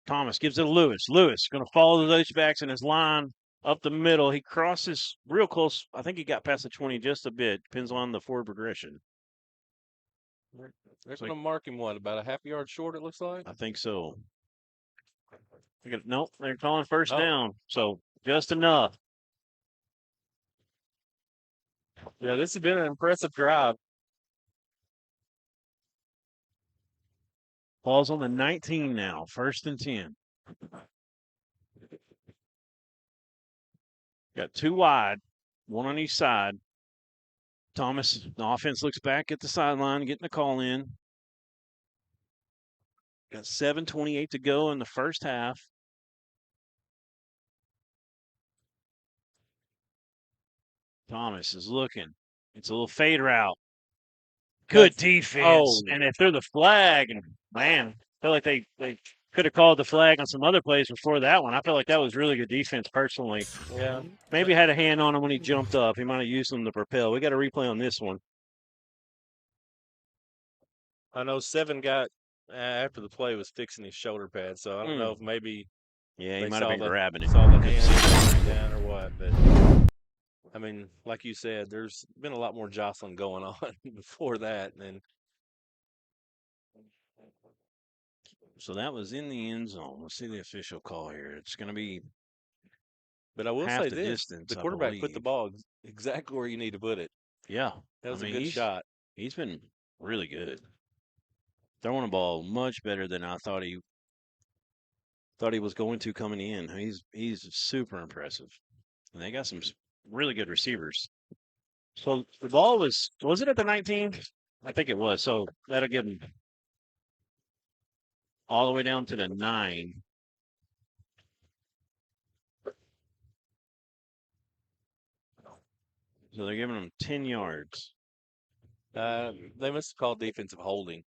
Thomas gives it to Lewis. Lewis going to follow the H-backs in his line up the middle. He crosses real close. I think he got past the 20 just a bit. Depends on the forward progression. They're going to mark him, about a half yard short, it looks like? I think so. Nope, they're calling first down. So just enough. Yeah, this has been an impressive drive. Ball's on the 19 now, 1st and 10. Got 2 wide, 1 on each side. Thomas, the offense looks back at the sideline, getting the call in. Got 7:28 to go in the first half. Thomas is looking. It's a little fade route. Good defense. And they threw the flag, and man, I feel like they could have called the flag on some other plays before that one. I feel like that was really good defense personally. Yeah. Maybe had a hand on him when he jumped up. He might have used him to propel. We got a replay on this one. I know 7 got, after the play, was fixing his shoulder pad, so I don't know if maybe he might have been grabbing it. Saw the hand down or what, but I mean, like you said, there's been a lot more jostling going on before that. And so that was in the end zone. Let's see the official call here. It's going to be but I will half say the this, distance, the quarterback put the ball exactly where you need to put it. Yeah. That was a good shot. He's been really good. Throwing the ball much better than I thought he was going to coming in. He's super impressive. And they got some really good receivers. So the ball was it at the 19? I think it was. So that'll give him all the way down to the 9. So they're giving him 10 yards. They must have called defensive holding.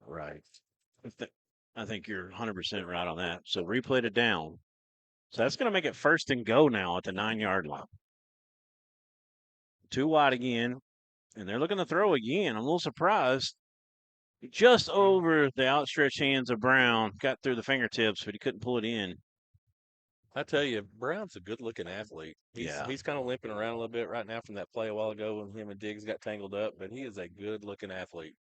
Right. I think you're 100% right on that. So replayed it down. So that's going to make it 1st and go now at the 9-yard line. 2 wide again, and they're looking to throw again. I'm a little surprised. Just over the outstretched hands of Brown, got through the fingertips, but he couldn't pull it in. I tell you, Brown's a good-looking athlete. He's kind of limping around a little bit right now from that play a while ago when him and Diggs got tangled up, but he is a good-looking athlete.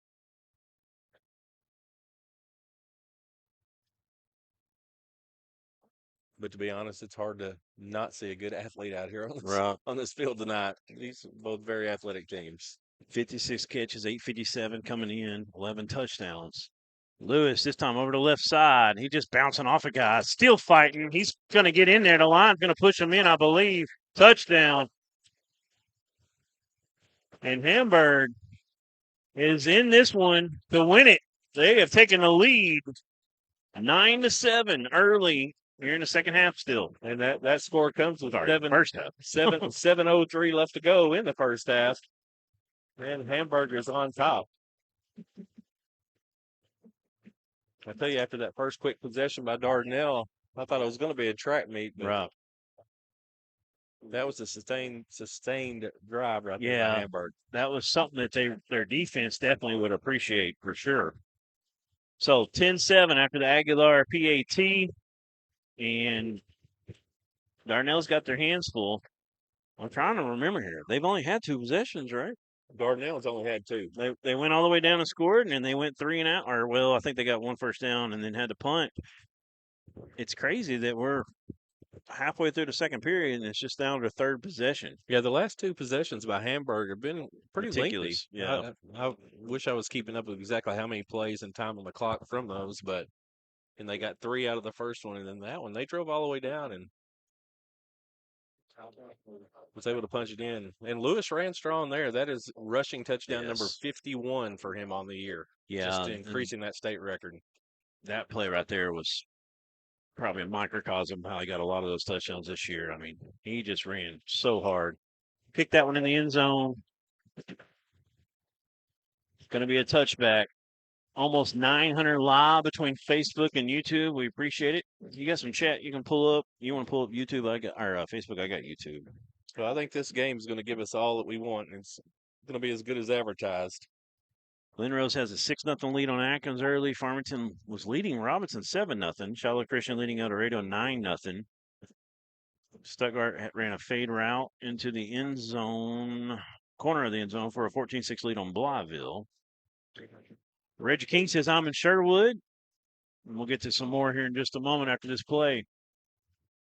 But to be honest, it's hard to not see a good athlete out here on this field tonight. These are both very athletic teams. 56 catches, 857 coming in, 11 touchdowns. Lewis this time over the left side. He just bouncing off a guy. Still fighting. He's going to get in there. The line's going to push him in, I believe. Touchdown. And Hamburg is in this one to win it. They have taken the lead 9-7 early. Here in the second half still. And that score comes with first half. 7:03 left to go in the first half. And Hamburg is on top. I tell you, after that first quick possession by Dardanelle, I thought it was going to be a track meet, but Right. that was a sustained drive right there Yeah. by Hamburg. That was something that their defense definitely would appreciate for sure. So 10-7 after the Aguilar PAT, and Darnell's got their hands full. I'm trying to remember here. They've only had 2 possessions, right? Dardanelle's only had 2. They went all the way down and scored, and then they went 3 and out. Or, well, I think they got 1 first down and then had to punt. It's crazy that we're halfway through the second period, and it's just down to 3rd possession. Yeah, the last 2 possessions by Hamburg have been pretty lengthy. Ridiculous, yeah. I wish I was keeping up with exactly how many plays and time on the clock from those, and they got 3 out of the first one, and then that one, they drove all the way down and was able to punch it in. And Lewis ran strong there. That is rushing touchdown number 51 for him on the year. Yeah. Just increasing that state record. That play right there was probably a microcosm of how he got a lot of those touchdowns this year. I mean, he just ran so hard. Picked that one in the end zone. It's going to be a touchback. Almost 900 live between Facebook and YouTube. We appreciate it. You got some chat you can pull up. You want to pull up YouTube? I got or Facebook. I got YouTube. Well, I think this game is going to give us all that we want. It's going to be as good as advertised. Glen Rose has a 6-0 lead on Atkins early. Farmington was leading Robinson 7-0. Charlotte Christian leading El Dorado 9-0. Stuttgart ran a fade route into the end zone, corner of the end zone for a 14-6 lead on Blytheville. Reggie King says, I'm in Sherwood. And we'll get to some more here in just a moment after this play.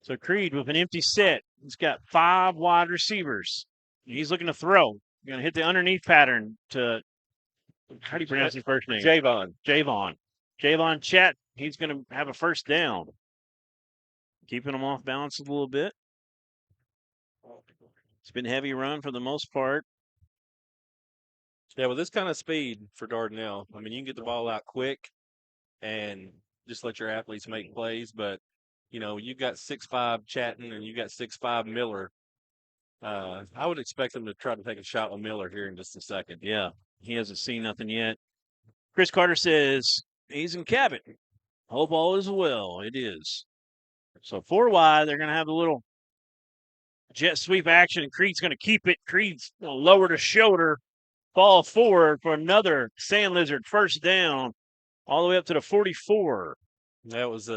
So Creed with an empty set. He's got 5 wide receivers. He's looking to throw. Going to hit the underneath pattern to, how do you pronounce his first name? Javon. Javon Chat. He's going to have a first down. Keeping him off balance a little bit. It's been heavy run for the most part. Yeah, with this kind of speed for Dardanelle, I mean, you can get the ball out quick and just let your athletes make plays. But, you know, you got 6'5" Chatton and you got 6'5" Miller. I would expect them to try to take a shot with Miller here in just a second. Yeah, he hasn't seen nothing yet. Chris Carter says he's in Cabot. Hope all is well. It is. So 4 wide, they're going to have a little jet sweep action, and Creed's going to keep it. Creed's going to lower the shoulder, fall forward for another Sandlizard first down, all the way up to the 44. That was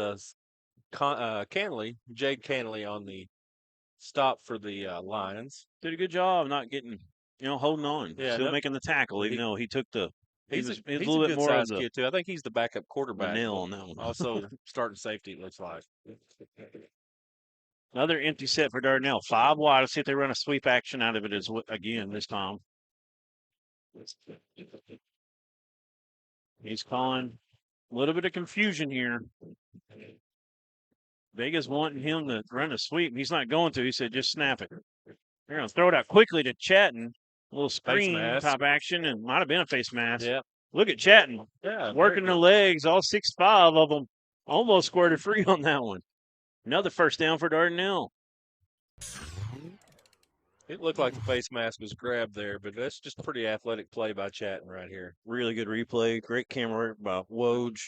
Canley, Jade Canley on the stop for the Lions. Did a good job not getting, holding on. Yeah, Still making the tackle, even though he took the. He's a a little bit good more size of the kid too. I think he's the backup quarterback. nail on that one. Also starting safety, it looks like. Another empty set for Dardanelle. 5 wide. Let's see if they run a sweep action out of it again this time. He's calling a little bit of confusion here. Vega's wanting him to run a sweep. He's not going to. He said, just snap it. They're going to throw it out quickly to Chatton. A little screen type action, and might have been a face mask. Yeah. Look at Chatton. Yeah. Working the legs, all 6'5" of them. Almost squirted free on that one. Another first down for Dardanelle. It looked like the face mask was grabbed there, but that's just pretty athletic play by Chatton right here. Really good replay. Great camera work by Woj.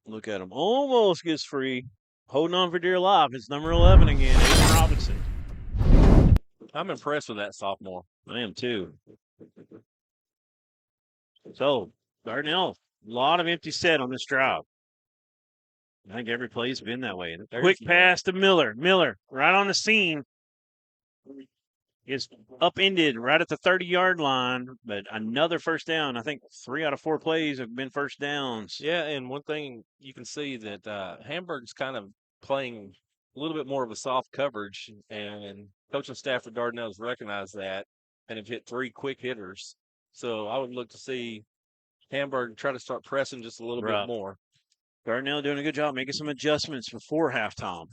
Look at him. Almost gets free. Holding on for dear life. It's number 11 again, Aiden Robinson. I'm impressed with that sophomore. I am too. So, Dardanelle, a lot of empty set on this drive. I think every play's been that way. Quick pass to Miller. Miller, right on the scene. Is upended right at the 30-yard line, but another first down. I think 3 out of 4 plays have been first downs. Yeah, and one thing you can see that Hamburg's kind of playing a little bit more of a soft coverage, and coaching staff for Dardanelle has recognized that and have hit 3 quick hitters. So I would look to see Hamburg try to start pressing just a little bit more. Dardanelle doing a good job making some adjustments before halftime.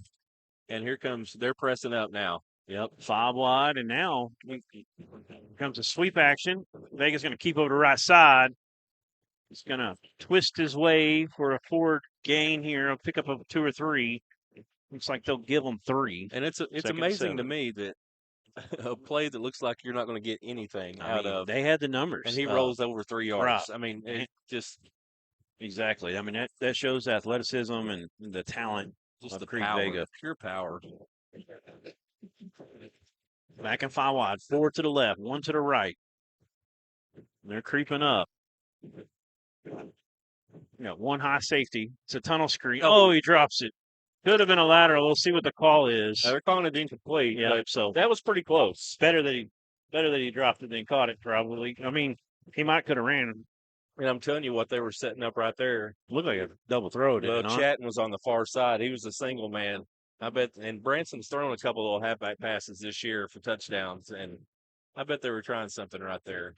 And here they're pressing up now. Yep, 5 wide, and now comes a sweep action. Vega's going to keep over the right side. He's going to twist his way for a forward gain here. I'll pick up a 2 or 3. Looks like they'll give them 3. And it's amazing to me that a play that looks like you're not going to get anything out of. They had the numbers. And he rolls over 3 yards. Right. I mean, it just Exactly. I mean, that shows the athleticism and the talent Just of the Creed power, Vega. pure power. Back and 5 wide, 4 to the left, 1 to the right. They're creeping up. One high safety. It's a tunnel screen. Oh, he drops it. Could have been a lateral. We'll see what the call is. They're calling it incomplete. Yeah, so that was pretty close. better that he dropped it than caught it. Probably. I mean, he might could have ran. And I'm telling you what they were setting up right there. Looked like a double throw. Did Well, it not? Chatton was on the far side. He was a single man. I bet. And Branson's thrown a couple little halfback passes this year for touchdowns, and I bet they were trying something right there.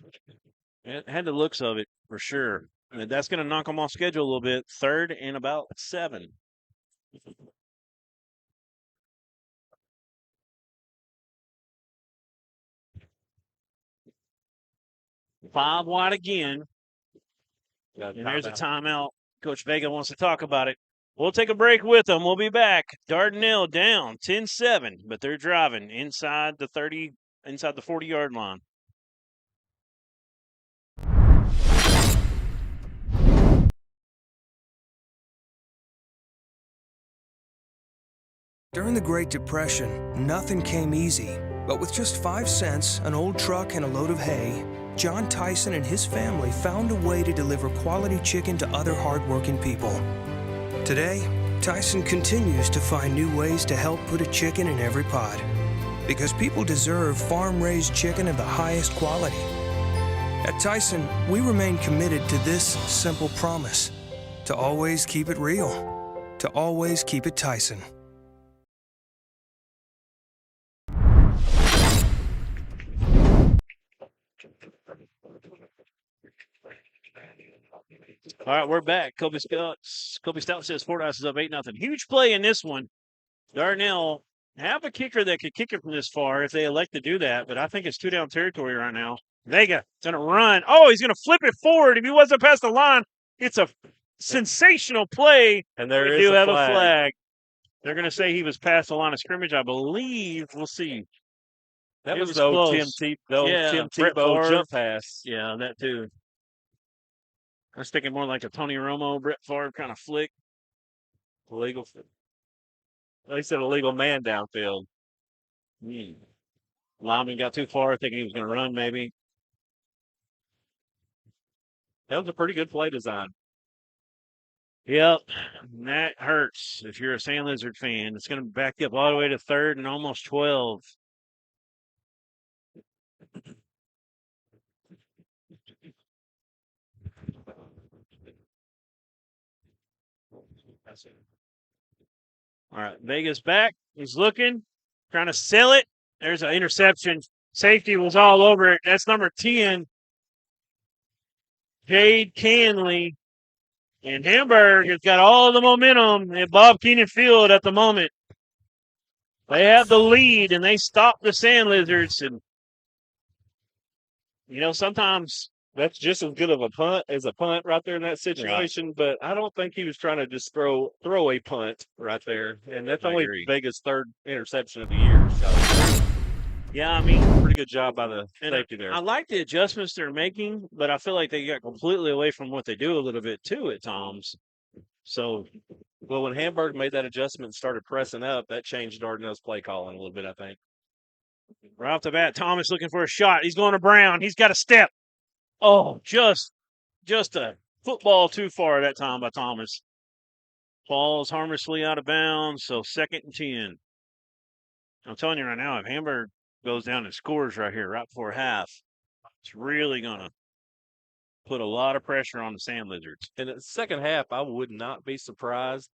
It had the looks of it for sure. And that's going to knock them off schedule a little bit. 3rd and about 7. Five wide again. And there's a timeout. Coach Vega wants to talk about it. We'll take a break with them. We'll be back. Dardanelle down 10-7, but they're driving inside the 40-yard line. During the Great Depression, nothing came easy. But with just 5 cents, an old truck, and a load of hay, John Tyson and his family found a way to deliver quality chicken to other hardworking people. Today, Tyson continues to find new ways to help put a chicken in every pot. Because people deserve farm-raised chicken of the highest quality. At Tyson, we remain committed to this simple promise: to always keep it real, to always keep it Tyson. All right, we're back. Kobe Stout says Fordyce is up 8-0. Huge play in this one. Darnell have a kicker that could kick it from this far if they elect to do that, but I think it's 2-down territory right now. Vega going to run. Oh, he's going to flip it forward. If he wasn't past the line, it's a sensational play. And there we is do a have flag. a flag. They're going to say he was past the line of scrimmage, I bleave. We'll see. That It was was the old close. Tim Yeah, Brett Tebow Favre. jump pass. Yeah, that too. I was thinking more like a Tony Romo, Brett Favre kind of flick. Illegal. They said illegal man downfield. Lyman got too far, thinking he was going to run maybe. That was a pretty good play design. Yep, and that hurts if you're a Sandlizard fan. It's going to back you up all the way to 3rd and almost 12. All right, Vega's back. He's looking, trying to sell it. There's an interception. Safety was all over it. That's number 10, Jade Canley. And Hamburg has got all the momentum at Bob Keenan Field at the moment. They have the lead, and they stop the Sandlizards. And, sometimes That's just as good of a punt as a punt right there in that situation. But I don't think he was trying to just throw a punt right there. And that's I only agree. Vega's 3rd interception of the year. So yeah, I mean, pretty good job by the and safety there. I like the adjustments they're making, but I feel like they got completely away from what they do a little bit, too, at times. So, Well, when Hamburg made that adjustment and started pressing up, that changed Dardanelle's play calling a little bit, I think. right off the bat, Thomas looking for a shot. He's going to Brown. He's got a step. Oh, just a football too far that time by Thomas. Falls harmlessly out of bounds, so 2nd and 10. I'm telling you right now, if Hamburg goes down and scores right here, right before half, it's really going to put a lot of pressure on the Sandlizards. In the second half, I would not be surprised.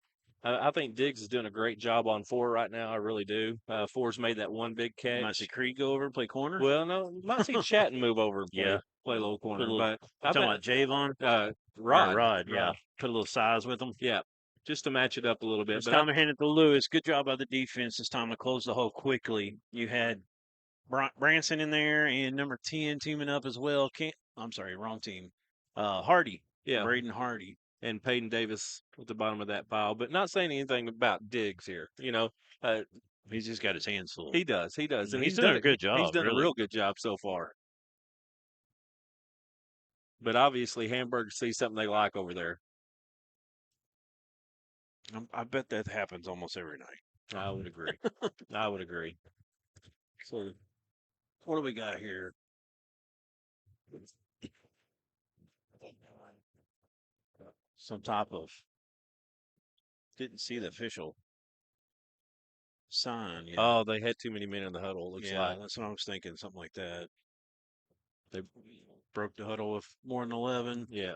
I think Diggs is doing a great job on 4 right now. I really do. 4's made that one big catch. Might see Creed go over and play corner. Well, no, might see Chatton move over and Yeah. play a little corner. Put a little- But I talking about Javon? Rod. Rod, yeah. Put a little size with them. Yeah, just to match it up a little bit. It's But time to hand it to Lewis. Good job by the defense this time to close the hole quickly. You had Branson in there and number 10 teaming up as well. I'm sorry, wrong team. Hardy. yeah, Braden Hardy. and Peyton Davis at the bottom of that pile. But not saying anything about Diggs here. He's just got his hands full. He does. And He's doing done a good job. He's done really. a real good job so far. But obviously, Hamburg sees something they like over there. I bet that happens almost every night. I would agree. I would agree. So, what do we got here? Some type of. Didn't see the official sign yet. Oh, they had too many men in the huddle. Looks yeah, like that's what I was thinking. Something like that. They broke the huddle with more than 11. yeah.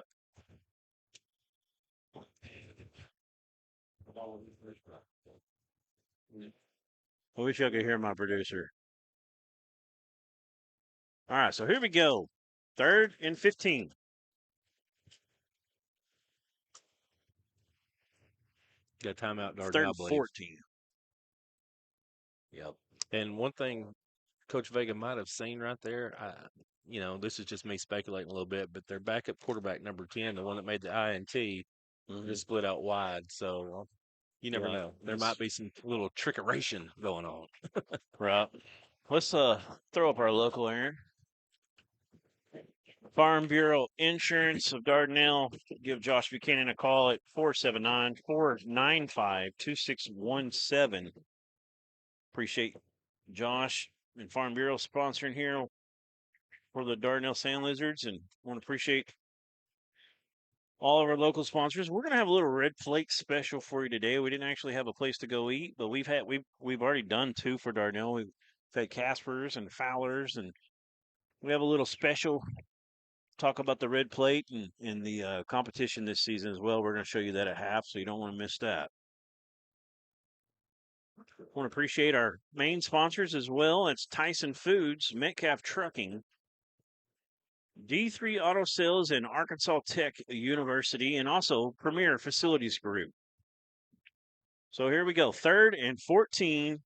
I wish I could hear my producer. All right, so here we go. 3rd and 15. Got timeout. 3rd Darnell, I and believe. 14. Yep. And one thing Coach Vega might have seen right there, this is just me speculating a little bit, but their backup quarterback, number 10, the one that made the INT, just split out wide. So you never know. There might be some little trickeration going on. Right. Let's throw up our local, Aaron. Farm Bureau Insurance of Dardanelle. Give Josh Buchanan a call at 479-495-2617. Appreciate Josh and Farm Bureau sponsoring here for the Dardanelle Sandlizards, and want to appreciate all of our local sponsors. We're going to have a little red plate special for you today. We didn't actually have a place to go eat, but we've already done 2 for Dardanelle. We've had Casper's and Fowler's, and we have a little special talk about the red plate and the competition this season as well. We're going to show you that at half, so you don't want to miss that. I want to appreciate our main sponsors as well. It's Tyson Foods, Metcalf Trucking, D3 Auto Sales, and Arkansas Tech University, and also Premier Facilities Group. So here we go. 3rd and 14.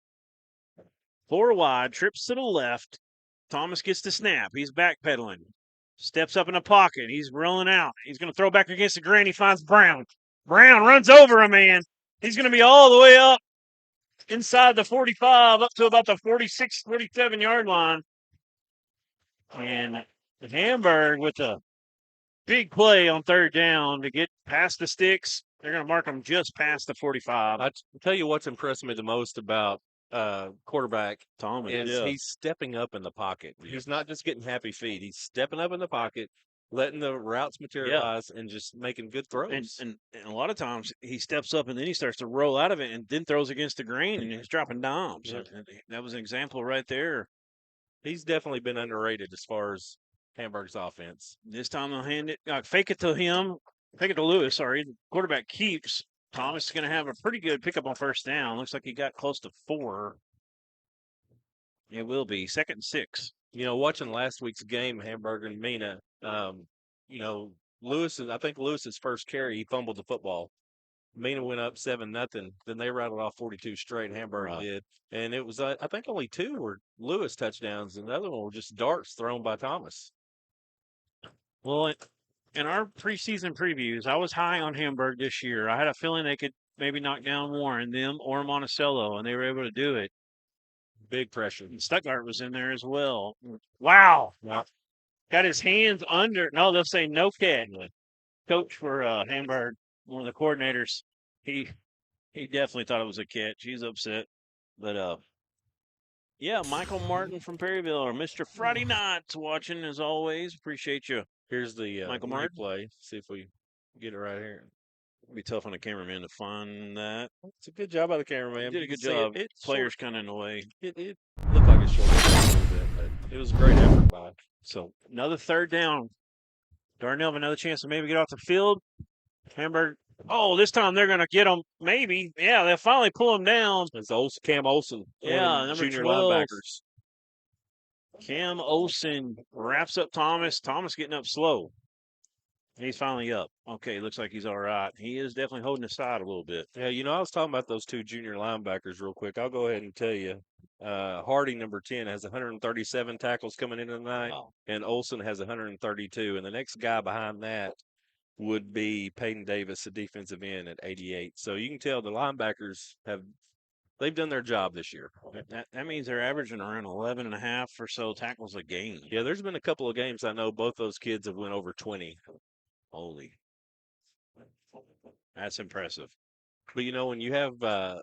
4 wide, trips to the left. Thomas gets the snap. He's backpedaling. Steps up in the pocket. He's rolling out. He's going to throw back against the grain. He finds Brown. Brown runs over a man. He's going to be all the way up inside the 45, up to about the 46, 47-yard line. And Hamburg with a big play on 3rd down to get past the sticks. They're going to mark them just past the 45. I'll tell you what's impressed me the most about quarterback Thomas is he's stepping up in the pocket. He's not just getting happy feet. He's stepping up in the pocket, letting the routes materialize, and just making good throws. And a lot of times he steps up and then he starts to roll out of it and then throws against the grain and he's dropping dimes. Yeah. That was an example right there. He's definitely been underrated as far as Hamburg's offense. This time they'll hand it, fake it to Lewis. Sorry, the quarterback keeps. Thomas is going to have a pretty good pickup on 1st down. Looks like he got close to 4. It will be 2nd and 6. Watching last week's game, Hamburg and Mina, Lewis's first carry, he fumbled the football. Mina went up 7-0. Then they rattled off 42 straight. Hamburg did. And it was, I think only 2 were Lewis touchdowns, and the other one were just darts thrown by Thomas. Well, in our preseason previews, I was high on Hamburg this year. I had a feeling they could maybe knock down Warren, them, or Monticello, and they were able to do it. Big pressure. And Stuttgart was in there as well. Wow. Yeah. Got his hands under. No, they'll say no catch. Coach for Hamburg, one of the coordinators, he definitely thought it was a catch. He's upset. But, Michael Martin from Perryville, or Mr. Friday Nights, watching as always. Appreciate you. Here's the Michael Martin replay. See if we get it right here. It'd be tough on the cameraman to find that. It's a good job by the cameraman. Did a good job. Players kind of in the way. It looked like it showed a little bit, but it was a great effort by. So another 3rd down. Darnell have another chance to maybe get off the field. Hamburg. Oh, this time they're going to get them. Maybe. Yeah, they'll finally pull them down. It's Cam Olsen. Yeah, number junior 12. linebackers. Cam Olsen wraps up Thomas. Thomas getting up slow. He's finally up. Okay, looks like he's all right. He is definitely holding his side a little bit. Yeah, I was talking about those 2 junior linebackers real quick. I'll go ahead and tell you. Hardy, number 10, has 137 tackles coming in tonight, and Olsen has 132. And the next guy behind that would be Peyton Davis, the defensive end, at 88. So you can tell the linebackers they've done their job this year. That means they're averaging around 11.5 or so tackles a game. Yeah, there's been a couple of games I know both those kids have went over 20. Holy. That's impressive. But, when you have a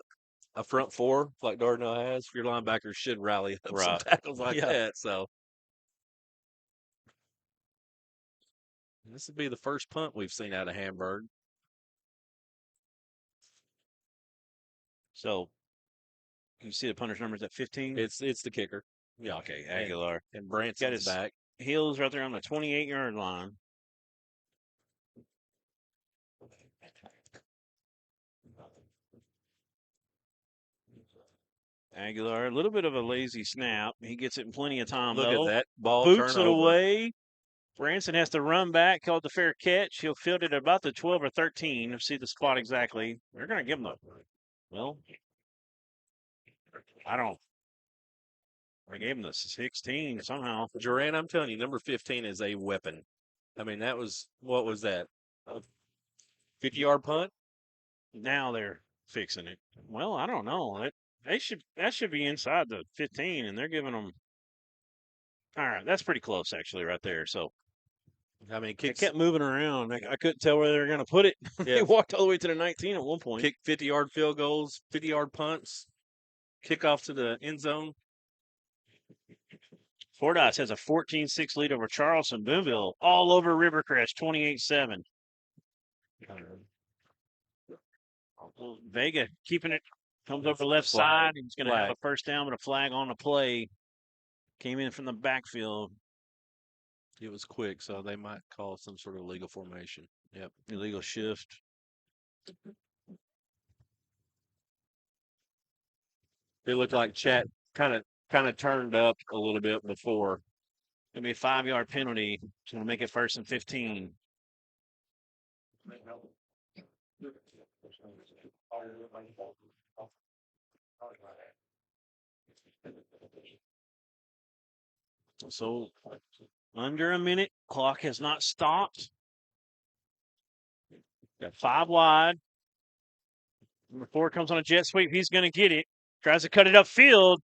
front four like Darnell has, your linebackers should rally up some Right. tackles like Yeah. that. So this would be the first punt we've seen out of Hamburg. So you see the punter's numbers at 15? It's the kicker. Yeah. Okay, Aguilar. And Got Branson's his back. heels right there on the 28-yard line. Aguilar, a little bit of a lazy snap. He gets it in plenty of time, Look though. at that ball Boots it turnover. away. Branson has to run back, called the fair catch. He'll field it at about the 12 or 13. See the spot exactly. They're going to give him well, I gave him the 16 somehow. Duran, I'm telling you, number 15 is a weapon. I mean, what was that? A 50-yard punt? Now they're fixing it. Well, I don't know. That should be inside the 15, and they're giving them. All right, that's pretty close actually, right there. So, I mean, it kept moving around. I couldn't tell where they were going to put it. They Yeah. walked all the way to the 19 at one point. Kick 50-yard field goals, 50-yard punts, kickoff to the end zone. Fordyce has a 14-6 lead over Charleston. Boonville all over Rivercrest, 28-7. Vega keeping it, comes over left side. He's going to have a first down, but a flag on the play. Came in from the backfield. It was quick, so they might call some sort of illegal formation. Yep. Illegal shift. It looked like Chat kind of turned up a little bit before. Going to be a 5-yard penalty. It's going to make it 1st and 15. So, under a minute. Clock has not stopped. Got 5 wide. Number 4 comes on a jet sweep. He's going to get it. Tries to cut it upfield.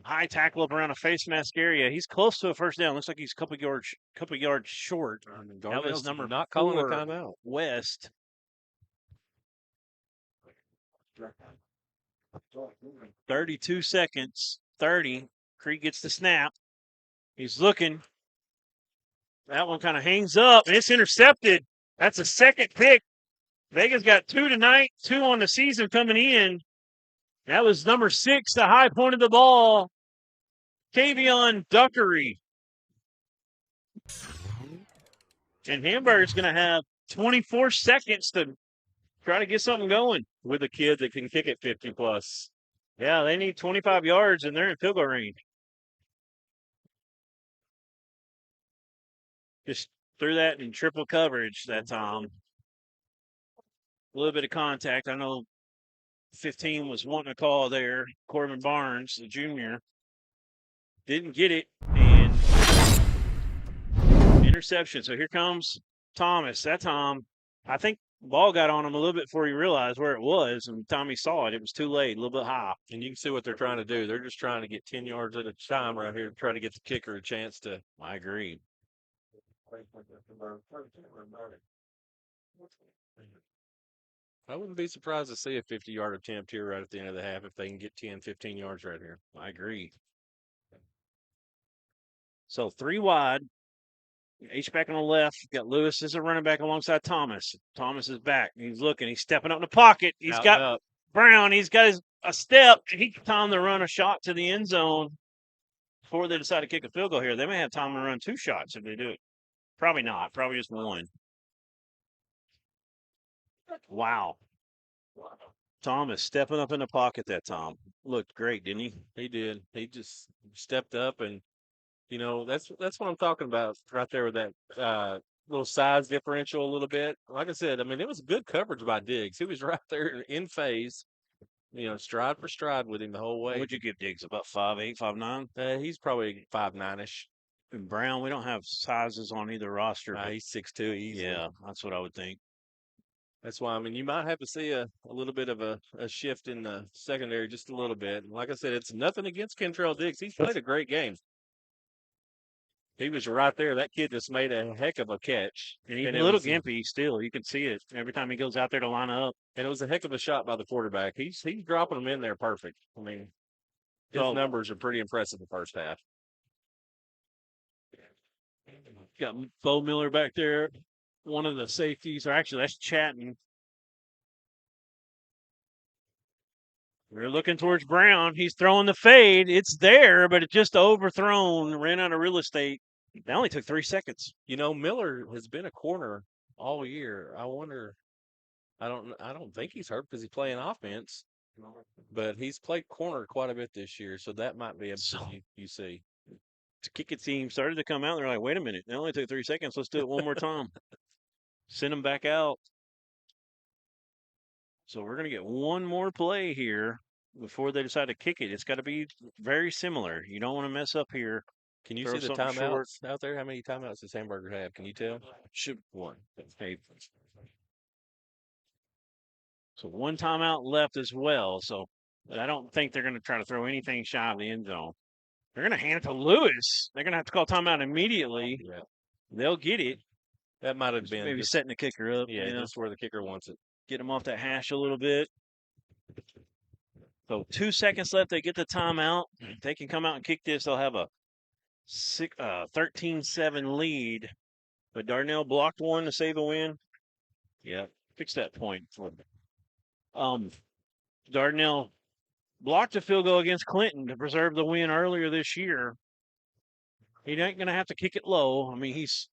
High tackle up around a face mask area. He's close to a first down. Looks like he's a couple yards short. That was number not calling a 4, timeout. West. 32 seconds. 30. Creek gets the snap. He's looking. That one kind of hangs up, and it's intercepted. That's a second pick. Vega's got 2 tonight, 2 on the season coming in. That was number 6, the high point of the ball. Tavion Duckery. And Hamburg's going to have 24 seconds to try to get something going. With a kid that can kick it 50+. Yeah, they need 25 yards, and they're in field goal range. Just threw that in triple coverage that time. A little bit of contact. I know 15 was wanting a call there. Corbin Barnes, the junior, didn't get it, and interception. So here comes Thomas. That time, I think the ball got on him a little bit before he realized where it was, and the time he saw it, it was too late, a little bit high. And you can see what they're trying to do. They're just trying to get 10 yards at a time right here to try to get the kicker a chance to. I agree. I wouldn't be surprised to see a 50-yard attempt here right at the end of the half if they can get 10, 15 yards right here. I agree. So 3 wide. H-back on the left. Got Lewis as a running back alongside Thomas. Thomas is back. He's looking. He's stepping up in the pocket. He's got Brown. He's got a step. He can time to run a shot to the end zone before they decide to kick a field goal here. They may have time to run 2 shots if they do it. Probably not. Probably just 1. Wow. Thomas stepping up in the pocket that time. Looked great, didn't he? He did. He just stepped up, and that's what I'm talking about right there with that little size differential a little bit. Like I said, I mean, it was good coverage by Diggs. He was right there in phase, stride for stride with him the whole way. What'd you give Diggs? About 5'8", 5'9"? He's probably 5'9"-ish. And Brown, we don't have sizes on either roster. He's 6'2". Easily. Yeah, that's what I would think. That's why, you might have to see a little bit of a shift in the secondary just a little bit. And like I said, it's nothing against Kentrell Diggs. He's played a great game. He was right there. That kid just made a heck of a catch. And he's And a it little was gimpy still. You can see it every time he goes out there to line up. And it was a heck of a shot by the quarterback. He's dropping them in there perfect. I mean, his numbers are pretty impressive the first half. Got Bo Miller back there, one of the safeties, or actually that's Chatton. We're looking towards Brown. He's throwing the fade. It's there, but it just overthrown, ran out of real estate. That only took 3 seconds. You know, Miller has been a corner all year. I wonder. I don't think he's hurt because he's playing offense, but he's played corner quite a bit this year, so that might be a you see. The kick team started to come out. They're like, wait a minute. That only took 3 seconds. Let's do it one more time. Send them back out. So we're going to get one more play here before they decide to kick it. It's got to be very similar. You don't want to mess up here. Can you see the timeouts out there? How many timeouts does Hamburger have? Can you tell? Should one. Hey. So one timeout left as well. So I don't think they're going to try to throw anything shy of the end zone. They're going to hand it to Lewis. They're going to have to call timeout immediately. Yeah. They'll get it. That might have been maybe setting the kicker up. Yeah, that's where the kicker wants it. Get him off that hash a little bit. So 2 seconds left. They get the timeout. If they can come out and kick this, they'll have a 13-7 lead. But Darnell blocked one to save a win. Yeah, fix that point. Dardanelle blocked a field goal against Clinton to preserve the win earlier this year. He ain't going to have to kick it low. I mean, he's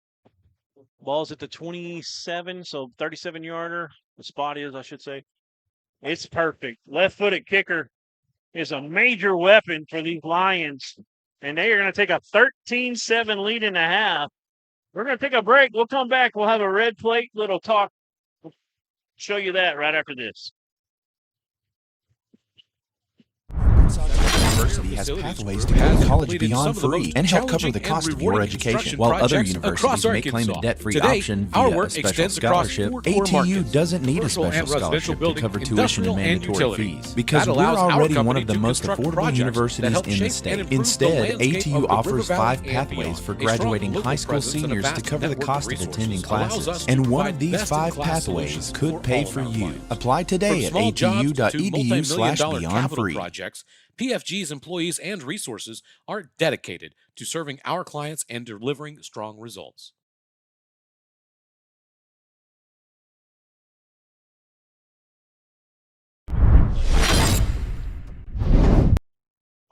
ball's at the 27, so 37-yarder. The spot is, I should say. It's perfect. Left-footed kicker is a major weapon for these Lions, and they are going to take a 13-7 lead in the half. We're going to take a break. We'll come back. We'll have a red plate little talk. We'll show you that right after this. University has pathways to go to college beyond free and help cover the cost of your education, while other universities may claim a debt-free option via a special scholarship. ATU doesn't need a special scholarship to cover tuition and mandatory fees because we're already one of the most affordable universities in the state. Instead, ATU offers 5 pathways for graduating high school seniors to cover the cost of attending classes, and one of these 5 pathways could pay for you. Apply today at atu.edu/beyondfree. PFG's employees and resources are dedicated to serving our clients and delivering strong results.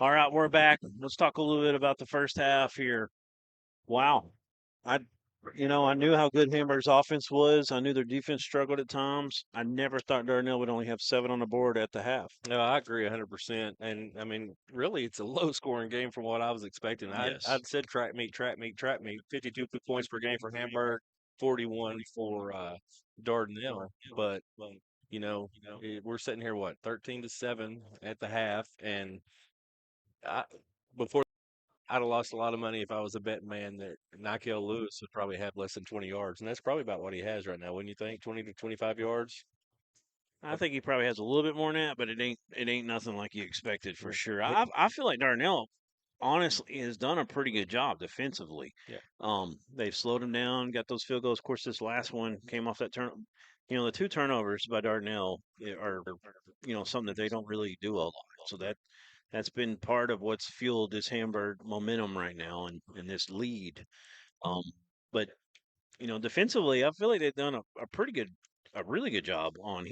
All right, we're back. Let's talk a little bit about the first half here. Wow. I knew how good Hamburg's offense was. I knew their defense struggled at times. I never thought Darnell would only have 7 on the board at the half. No, I agree 100%. And, I mean, really, it's a low-scoring game from what I was expecting. Yes. I'd said track meet. 52 points per game for Hamburg, 41 for Dardanelle. But, we're sitting here, 13-7 at the half. And before I'd have lost a lot of money if I was a betting man that Nykel Lewis would probably have less than 20 yards. And that's probably about what he has right now, wouldn't you think? 20 to 25 yards? I think he probably has a little bit more than that, but it ain't nothing like you expected for sure. I feel like Darnell, honestly, has done a pretty good job defensively. Yeah. They've slowed him down, got those field goals. Of course, this last one came off that turn. The 2 turnovers by Darnell are something that they don't really do a lot. So that's been part of what's fueled this Hamburg momentum right now and this lead. But defensively, I feel like they've done a really good job on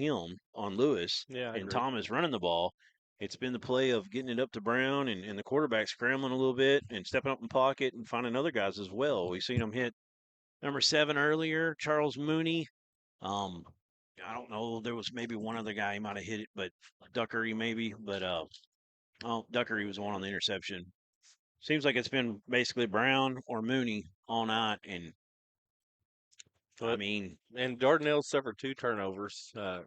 Lewis. Yeah, I and agree. Thomas running the ball. It's been the play of getting it up to Brown and the quarterback scrambling a little bit and stepping up in the pocket and finding other guys as well. We've seen him hit number 7 earlier, Charles Mooney. I don't know. There was maybe one other guy he might have hit it, but Duckery maybe. But Duckery was the one on the interception. Seems like it's been basically Brown or Mooney all night, and and Dardanelle suffered 2 turnovers. 2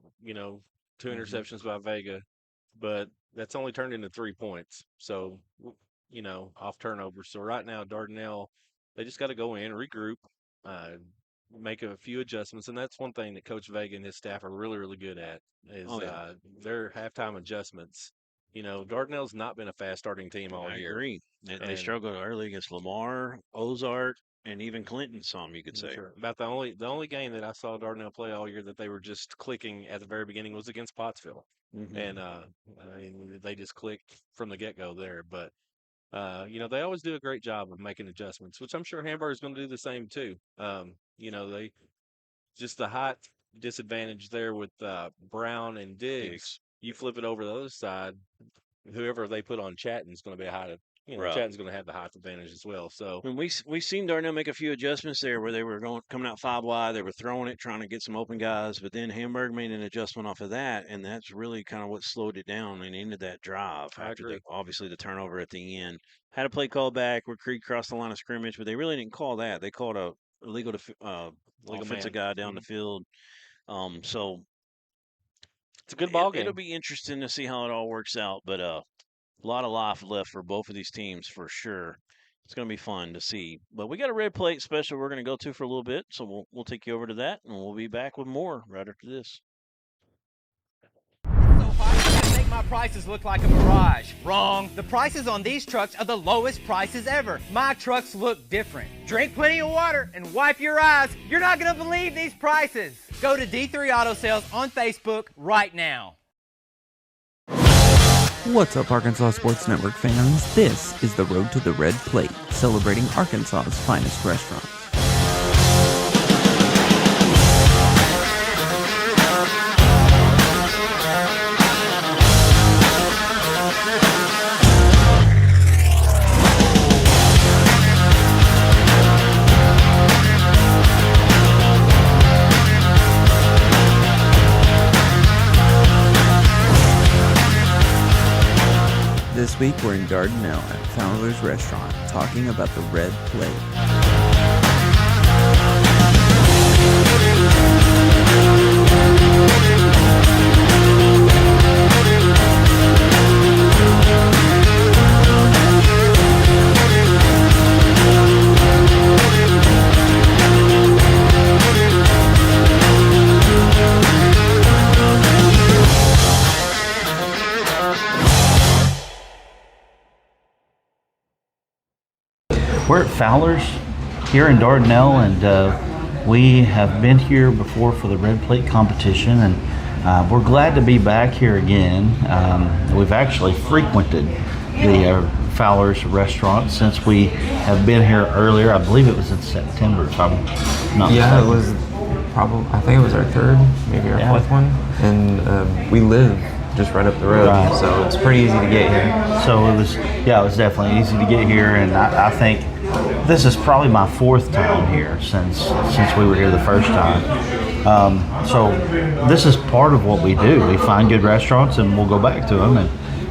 interceptions by Vega, but that's only turned into 3 points. So, off turnovers. So right now, Dardanelle, they just got to go in, regroup, make a few adjustments, and that's one thing that Coach Vega and his staff are really, really good at is their halftime adjustments. Dardanelle's not been a fast starting team all I year. agree. They And- struggled early against Lamar, Ozark, and even Clinton. Some you could say. Sure. About the only game that I saw Dardanelle play all year that they were just clicking at the very beginning was against Pottsville, and they just clicked from the get go there. But they always do a great job of making adjustments, which I'm sure Hamburg's going to do the same too. They just the height disadvantage there with Brown and Diggs. You flip it over the other side, whoever they put on Chatton is going to be a height. Right. Chatton's going to have the height advantage as well. So And we seen Darnell make a few adjustments there where they were coming out 5 wide. They were throwing it, trying to get some open guys. But then Hamburg made an adjustment off of that, and that's really kind of what slowed it down and ended that drive. I After agree. obviously the turnover at the end, had a play call back where Creed crossed the line of scrimmage, but they really didn't call that. They called a illegal offensive guy down the field. So it's a good ball game. It'll be interesting to see how it all works out, but a lot of life left for both of these teams for sure. It's going to be fun to see. But we got a red plate special we're going to go to for a little bit, so we'll take you over to that, and we'll be back with more right after this. So hot, you're gonna make my prices look like a mirage. Wrong. The prices on these trucks are the lowest prices ever. My trucks look different. Drink plenty of water and wipe your eyes. You're not gonna believe these prices. Go to D3 Auto Sales on Facebook right now. What's up, Arkansas Sports Network fans? This is the Road to the Red Plate, celebrating Arkansas's finest restaurants. This week we're in Dardanelle at Fowler's Restaurant talking about the Red Plate. We're at Fowler's here in Dardanelle, and we have been here before for the Red Plate competition, and we're glad to be back here again. We've actually frequented the Fowler's restaurant since we have been here earlier. I believe it was in September, if I'm not Yeah, mistaken. it was probably, I think it was our third, maybe our fourth one. And we live just right up the road, Right. so it's pretty easy to get here. So it was definitely easy to get here, and I think this is probably my fourth time here since we were here the first time. So this is part of what we do. We find good restaurants and we'll go back to them, and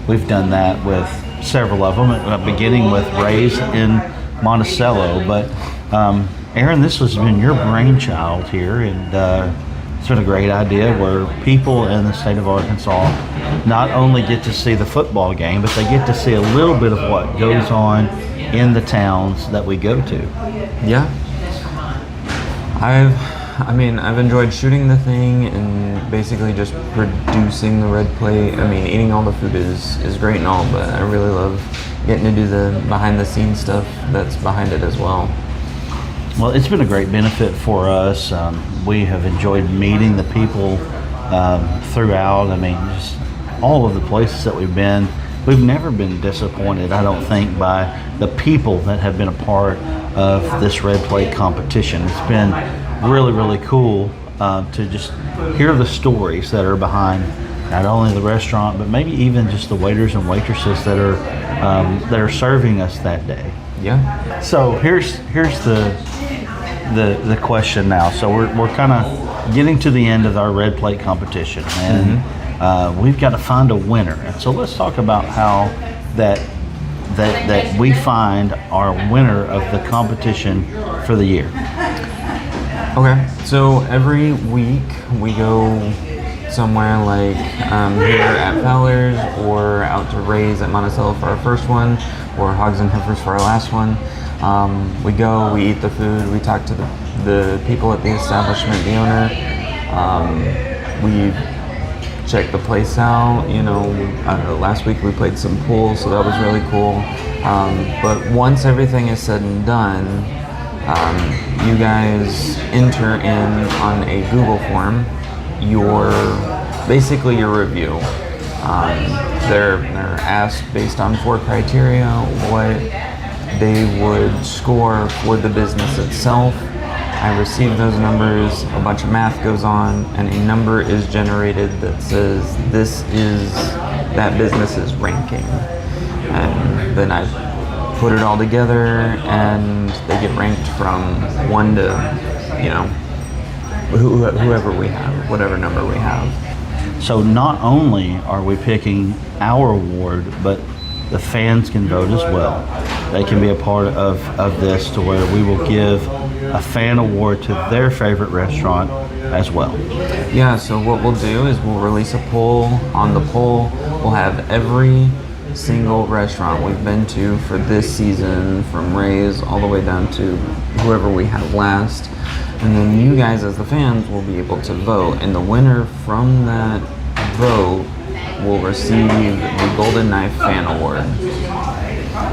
we've done that with several of them, beginning with Ray's in Monticello. But Aaron, this has been your brainchild here, and it's been a great idea where people in the state of Arkansas not only get to see the football game, but they get to see a little bit of what goes on in the towns that we go to. Yeah. I've enjoyed shooting the thing and basically just producing the Red Plate. I mean, eating all the food is great and all, but I really love getting to do the behind the scenes stuff that's behind it as well. Well, it's been a great benefit for us. We have enjoyed meeting the people throughout. I mean, just all of the places that we've been. We've never been disappointed, I don't think, by the people that have been a part of this Red Plate competition. It's been really, really cool to just hear the stories that are behind not only the restaurant, but maybe even just the waiters and waitresses that are serving us that day. Yeah. So here's the question now. So we're kind of getting to the end of our Red Plate competition, and we've got to find a winner. And so let's talk about how that we find our winner of the competition for the year. Okay, so every week we go somewhere like here at Fowler's, or out to Ray's at Monticello for our first one, or Hogs and Heifers for our last one. We go, we eat the food, we talk to the people at the establishment, the owner. We check the place out. Last week we played some pool, so that was really cool. But once everything is said and done, you guys enter in on a Google form basically your review. They're asked based on 4 criteria what they would score for the business itself. I receive those numbers, a bunch of math goes on, and a number is generated that says this is that business's ranking. And then I put it all together and they get ranked from 1 to, whoever we have, whatever number we have. So not only are we picking our award, but the fans can vote as well. They can be a part of this to where we will give a fan award to their favorite restaurant as well. Yeah, so what we'll do is we'll release a poll. On the poll, we'll have every single restaurant we've been to for this season, from Ray's all the way down to whoever we have last. And then you guys as the fans will be able to vote, and the winner from that vote will receive the Golden Knife Fan Award.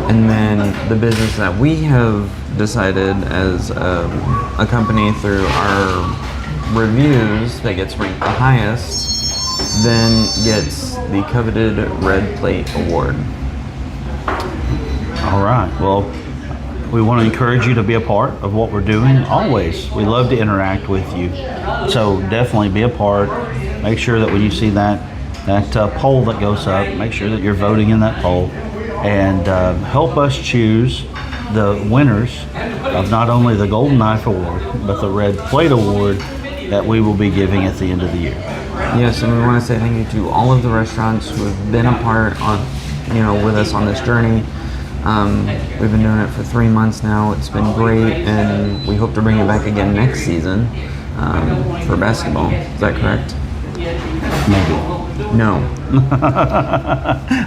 And then the business that we have decided as a company through our reviews that gets ranked the highest then gets the coveted Red Plate Award. All right. Well, we want to encourage you to be a part of what we're doing. Always. We love to interact with you. So definitely be a part. Make sure that when you see that poll that goes up, make sure that you're voting in that poll, and help us choose the winners of not only the Golden Knife Award, but the Red Plate Award that we will be giving at the end of the year. Yes, and we want to say thank you to all of the restaurants who have been a part with us on this journey. We've been doing it for 3 months now. It's been great, and we hope to bring it back again next season for basketball. Is that correct? Maybe. No.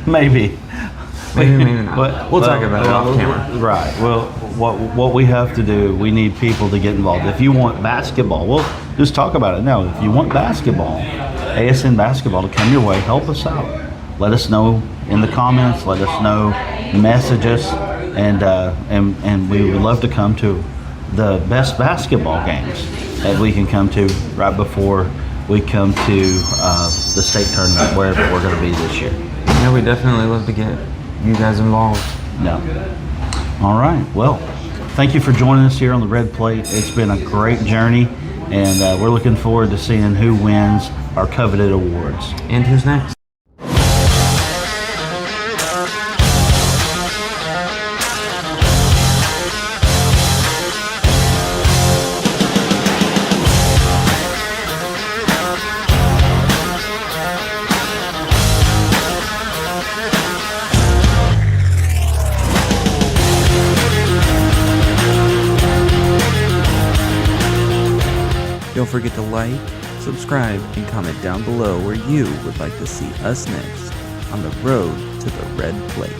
Maybe. Maybe not. We'll talk about it off camera. Right. Well, what we have to do, we need people to get involved. If you want basketball, we'll just talk about it now. If you want basketball, ASN basketball to come your way, help us out. Let us know in the comments. Let us know. Message us, and we would love to come to the best basketball games that we can come to right before we come to the state tournament, wherever we're going to be this year. Yeah, we definitely love to get you guys involved. Yeah. All right. Well, thank you for joining us here on the Red Plate. It's been a great journey, and we're looking forward to seeing who wins our coveted awards. And who's next? Don't forget to like, subscribe, and comment down below where you would like to see us next on the road to the Red Plate.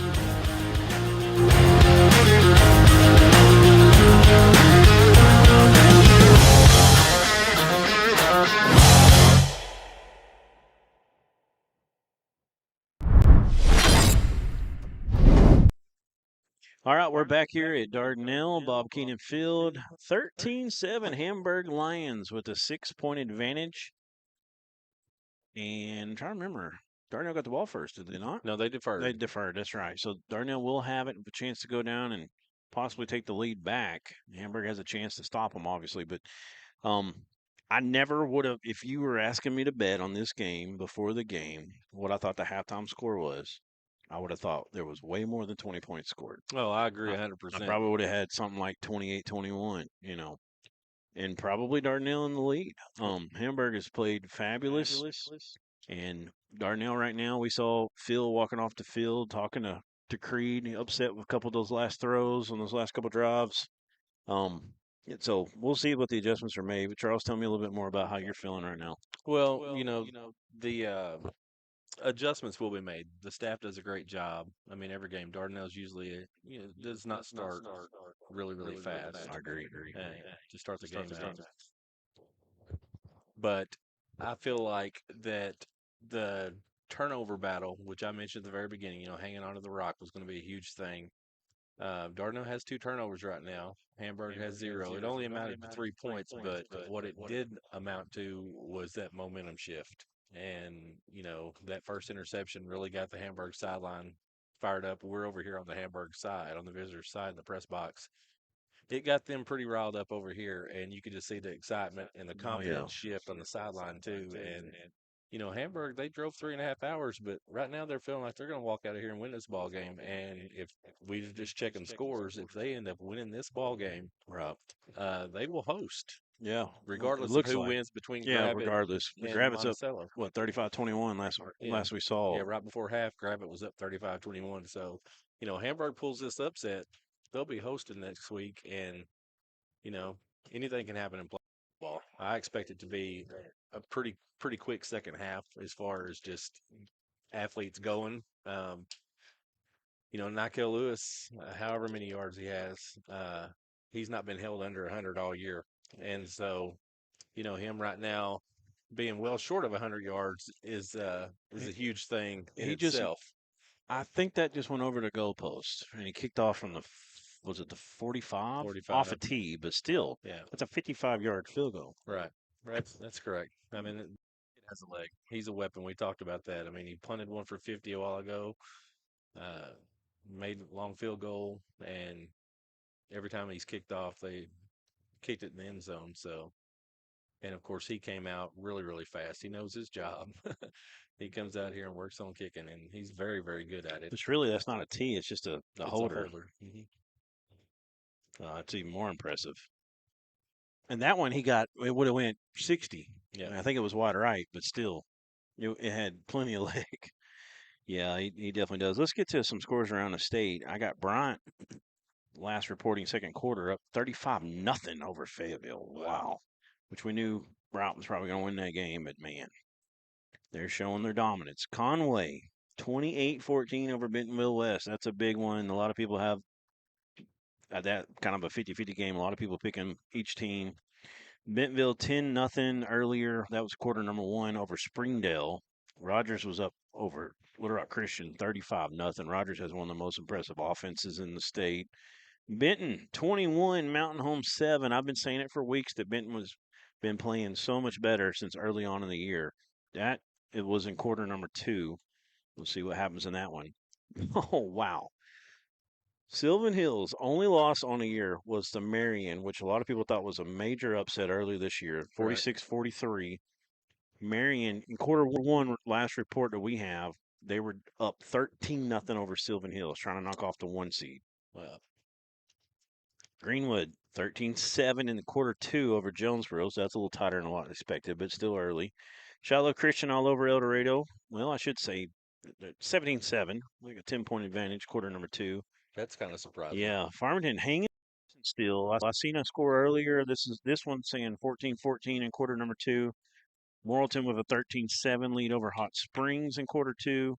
All right, we're back here at Dardanelle, Bob Keenan Field, 13-7 Hamburg Lions with a 6-point advantage. And I'm trying to remember, Darnell got the ball first, did they not? No, they deferred. They deferred, that's right. So Darnell will have it, a chance to go down and possibly take the lead back. Hamburg has a chance to stop them, obviously. But I never would have, if you were asking me to bet on this game before the game, what I thought the halftime score was, I would have thought there was way more than 20 points scored. Oh, I agree 100%. I probably would have had something like 28-21, and probably Darnell in the lead. Hamburg has played fabulous. And Darnell right now, we saw Phil walking off the field talking to Creed, upset with a couple of those last throws on those last couple of drives. So we'll see what the adjustments are made. But Charles, tell me a little bit more about how you're feeling right now. Well, the adjustments will be made. The staff does a great job. I mean, every game, Dardanelle's usually does not start really, really fast. I agree. To start the game out. But I feel like that the turnover battle, which I mentioned at the very beginning, hanging onto the rock was going to be a huge thing. Darnell has 2 turnovers right now. Hamburg has 0. It only amounted to 3 points, but what it did amount to was that momentum shift. And, that first interception really got the Hamburg sideline fired up. We're over here on the Hamburg side, on the visitor's side in the press box. It got them pretty riled up over here, and you could just see the excitement and the confidence shift on the sideline, too. And, Hamburg, they drove 3.5 hours, but right now they're feeling like they're going to walk out of here and win this ball game. And if we just checking scores, if they end up winning this ball game, they will host. Yeah, Regardless looks of who like. wins between Yeah, Gravitt regardless. and Gravitt's up, Monticello. 35-21 last we saw. Yeah, right before half, Gravitt was up 35-21. So, Hamburg pulls this upset. They'll be hosting next week, and, anything can happen in ball. I expect it to be a pretty quick second half as far as just athletes going. Nykel Lewis, however many yards he has, he's not been held under 100 all year. And so, him right now being well short of 100 yards is a huge thing in itself. I think that just went over the goalpost, and he kicked off from was it the 45? 45. Off a tee, but still, Yeah, that's a 55-yard field goal. right. That's correct. I mean, it has a leg. He's a weapon. We talked about that. I mean, he punted one for 50 a while ago, made a long field goal, and every time he's kicked off, they kicked it in the end zone. So, and of course, he came out really, really fast. He knows his job. He comes out here and works on kicking, and he's very, very good at it. Which really, that's not a tee; it's just a holder. Mm-hmm. It's even more impressive. And that one, it would have went 60. Yeah, I think it was wide right, but still, it had plenty of leg. Yeah, he definitely does. Let's get to some scores around the state. I got Bryant last reporting second quarter up 35-0 over Fayetteville. Wow. Which we knew Bryant was probably going to win that game, but man, they're showing their dominance. Conway 28-14 over Bentonville West. That's a big one. A lot of people have that kind of a 50-50 game. A lot of people picking each team. Bentonville 10-0 earlier. That was quarter number 1 over Springdale. Rogers was up over Little Rock Christian 35-0. Rogers has one of the most impressive offenses in the state. Benton 21, Mountain Home 7. I've been saying it for weeks that Benton been playing so much better since early on in the year. It was in quarter number 2. We'll see what happens in that one. Oh, wow. Sylvan Hills' only loss on the year was to Marion, which a lot of people thought was a major upset early this year, 46-43. Marion, in quarter 1, last report that we have, they were up 13-0 over Sylvan Hills, trying to knock off the 1 seed. Well, Greenwood, 13-7 in quarter 2 over Jonesboro, so that's a little tighter than a lot expected, but still early. Shiloh Christian all over El Dorado. Well, I should say 17-7, like a 10-point advantage, quarter number 2. that's kind of surprising. Yeah, Farmington hanging still. I seen a score earlier. This one's saying 14-14 in quarter number 2. Morrilton with a 13-7 lead over Hot Springs in quarter 2.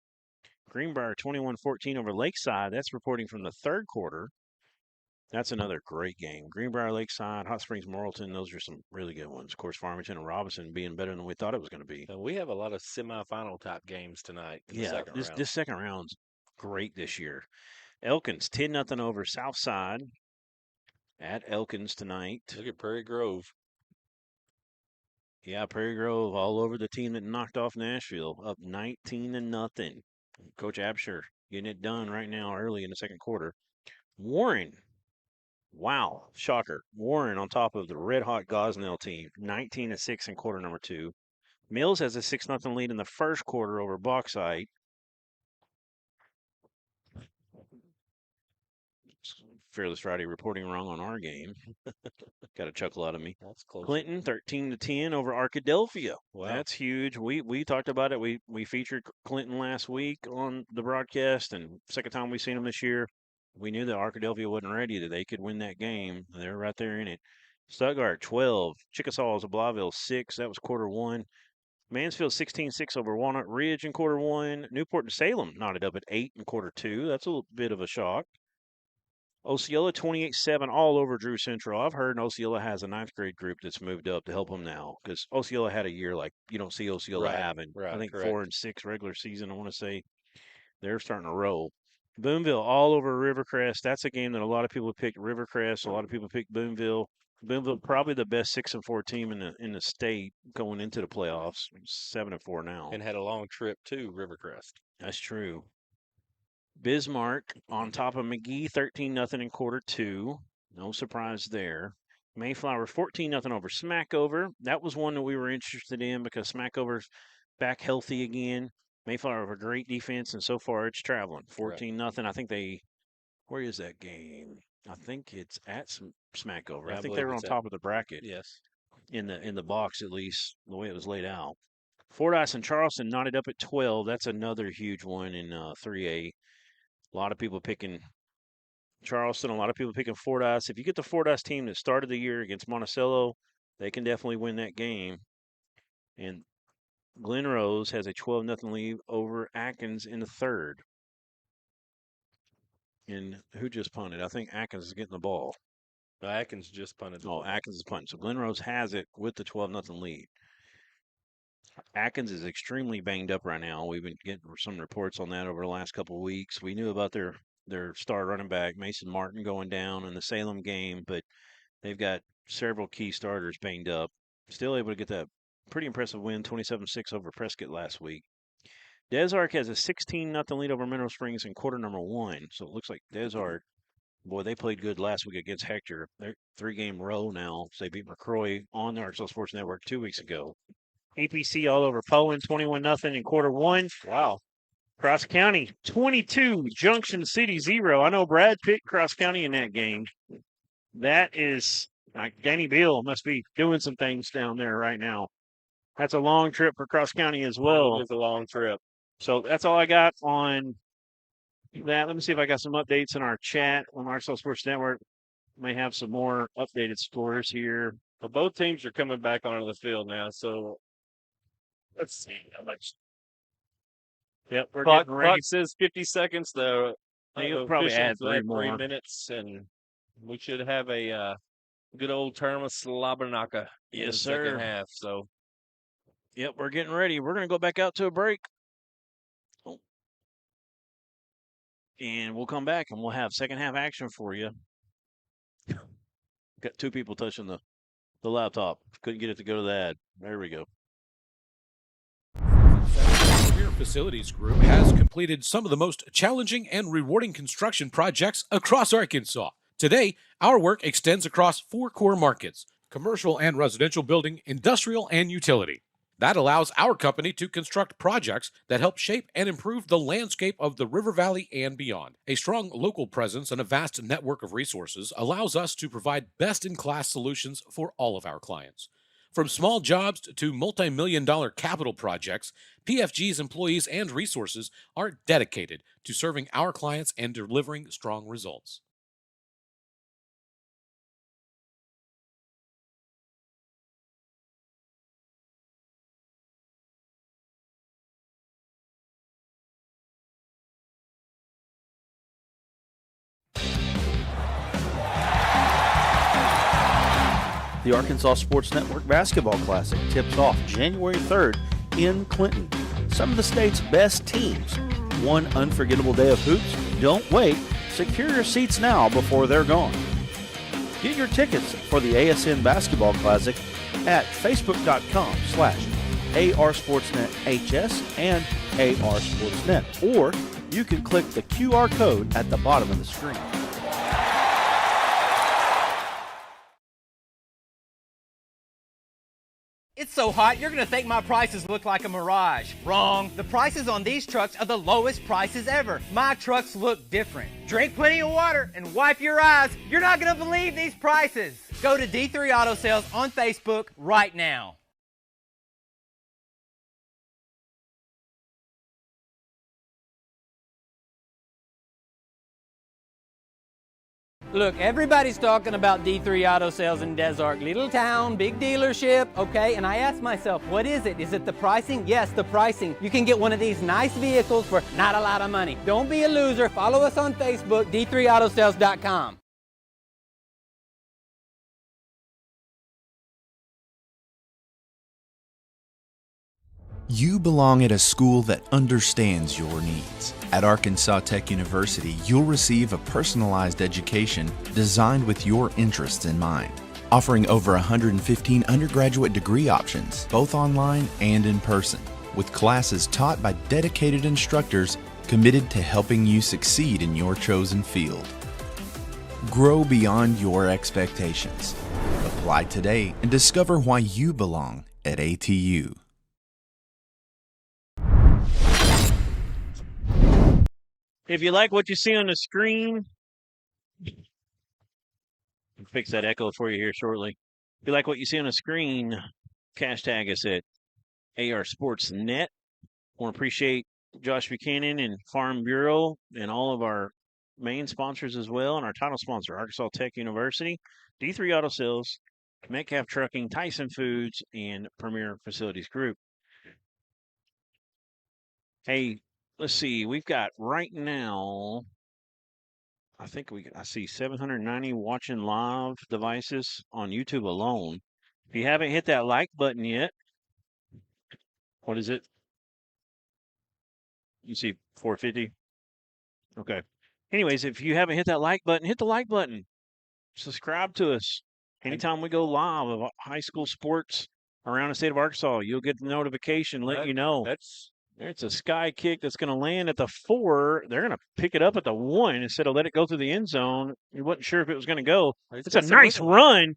Greenbrier 21-14 over Lakeside. That's reporting from the third quarter. That's another great game. Greenbrier, Lakeside, Hot Springs, Morrilton, those are some really good ones. Of course, Farmington and Robinson being better than we thought it was going to be. We have a lot of semifinal type games tonight. Yeah, this second round's great this year. Elkins 10-0 over Southside at Elkins tonight. Look at Prairie Grove. Yeah, Prairie Grove all over the team that knocked off Nashville, up 19-0. Coach Absher getting it done right now early in the second quarter. Warren, wow, shocker. Warren on top of the red-hot Gosnell team, 19-6 in quarter number 2. Mills has a 6-0 lead in the first quarter over Bauxite. Fearless Friday reporting wrong on our game. Got a chuckle out of me. That's close. Clinton 13-10 over Arkadelphia. Wow. That's huge. We talked about it. We featured Clinton last week on the broadcast, and second time we've seen them this year. We knew that Arkadelphia wasn't ready, that they could win that game. They're right there in it. Stuttgart 12, Chickasaw of Blytheville 6. That was quarter 1. Mansfield 16-6 over Walnut Ridge in quarter 1. Newport and Salem knotted up at 8 in quarter 2. That's a little bit of a shock. Osceola 28-7 all over Drew Central. I've heard Osceola has a ninth grade group that's moved up to help them now because Osceola had a year like you don't see Osceola having. I think correct. 4-6 regular season. I want to say they're starting to roll. Boonville all over Rivercrest. That's a game that a lot of people picked Rivercrest. A lot of people picked Boonville. Boonville probably the best 6-4 team in the state going into the playoffs. 7-4 now. And had a long trip to Rivercrest. That's true. Bismarck on top of McGee, 13-0 in quarter two. No surprise there. Mayflower 14-0 over Smackover. That was one that we were interested in because Smackover's back healthy again. Mayflower have a great defense, and so far it's traveling. 14-0. I think where is that game? I think it's at Smackover. Yeah, I think they were on top of the bracket. Yes. In the box, at least, the way it was laid out. Fordyce and Charleston knotted up at 12. That's another huge one in 3A. A lot of people picking Charleston, a lot of people picking Fordyce. If you get the Fordyce team that started the year against Monticello, they can definitely win that game. And Glen Rose has a 12-0 lead over Atkins in the third. And who just punted? I think Atkins is getting the ball. Atkins just punted the ball. Atkins is punting. So Glen Rose has it with the 12-0 lead. Atkins is extremely banged up right now. We've been getting some reports on that over the last couple of weeks. We knew about their star running back, Mason Martin, going down in the Salem game, but they've got several key starters banged up. Still able to get that pretty impressive win, 27-6 over Prescott last week. Des Arc has a 16-0 lead over Mineral Springs in quarter number one. So it looks like Des Arc, boy, they played good last week against Hector. They're 3-game row now. So they beat McCroy on the Arkansas Sports Network 2 weeks ago. APC all over Poland, 21-0 in quarter one. Wow. Cross County, 22, Junction City 0. I know Brad picked Cross County in that game. That is, like, Danny Beal must be doing some things down there right now. That's a long trip for Cross County as well. It's a long trip. So that's all I got on that. Let me see if I got some updates in our chat on Arkansas Sports Network. May have some more updated scores here. Well, both teams are coming back onto the field now, so let's see how much. Yep, we're Clock getting ready. says 50 seconds, though. You'll probably add three 3 more. minutes, and we should have a good old term of Slobberknocker in the Yes, sir. second half. So, Yep, we're getting ready. We're going to go back out to a break. And we'll come back and we'll have second half action for you. Got two people touching the laptop. Couldn't get it to go to the ad. There we go. Premier Facilities Group has completed some of the most challenging and rewarding construction projects across Arkansas. Today, our work extends across 4 core markets: commercial and residential building, industrial, and utility. That allows our company to construct projects that help shape and improve the landscape of the River Valley and beyond. A strong local presence and a vast network of resources allows us to provide best-in-class solutions for all of our clients. From small jobs to multi-million-dollar capital projects, PFG's employees and resources are dedicated to serving our clients and delivering strong results. The Arkansas Sports Network Basketball Classic tips off January 3rd in Clinton. Some of the state's best teams. One unforgettable day of hoops. Don't wait. Secure your seats now before they're gone. Get your tickets for the ASN Basketball Classic at facebook.com/ARSportsNetHS and ARSportsNet, or you can click the QR code at the bottom of the screen. It's so hot, you're going to think my prices look like a mirage. Wrong. The prices on these trucks are the lowest prices ever. My trucks look different. Drink plenty of water and wipe your eyes. You're not going to believe these prices. Go to D3 Auto Sales on Facebook right now. Look, everybody's talking about D3 Auto Sales in Des Arc. Little town, big dealership, okay? And I asked myself, what is it? Is it the pricing? Yes, the pricing. You can get one of these nice vehicles for not a lot of money. Don't be a loser. Follow us on Facebook, d3autosales.com. You belong at a school that understands your needs. At Arkansas Tech University, you'll receive a personalized education designed with your interests in mind, offering over 115 undergraduate degree options, both online and in person, with classes taught by dedicated instructors committed to helping you succeed in your chosen field. Grow beyond your expectations. Apply today and discover why you belong at ATU. If you like what you see on the screen, I'll fix that echo for you here shortly. If you like what you see on the screen, hashtag us at AR Sports Net. I want to appreciate Josh Buchanan and Farm Bureau and all of our main sponsors as well, and our title sponsor, Arkansas Tech University, D3 Auto Sales, Metcalf Trucking, Tyson Foods, and Premier Facilities Group. Hey, let's see. We've got right now, I see 790 watching live devices on YouTube alone. If you haven't hit that like button yet, what is it? You see 450? Okay. Anyways, if you haven't hit that like button, hit the like button. Subscribe to us. Anytime we go live of high school sports around the state of Arkansas, you'll get the notification letting you know. It's a sky kick that's going to land at the 4. They're going to pick it up at the 1 instead of let it go through the end zone. You wasn't sure if it was going to go. It's a nice run.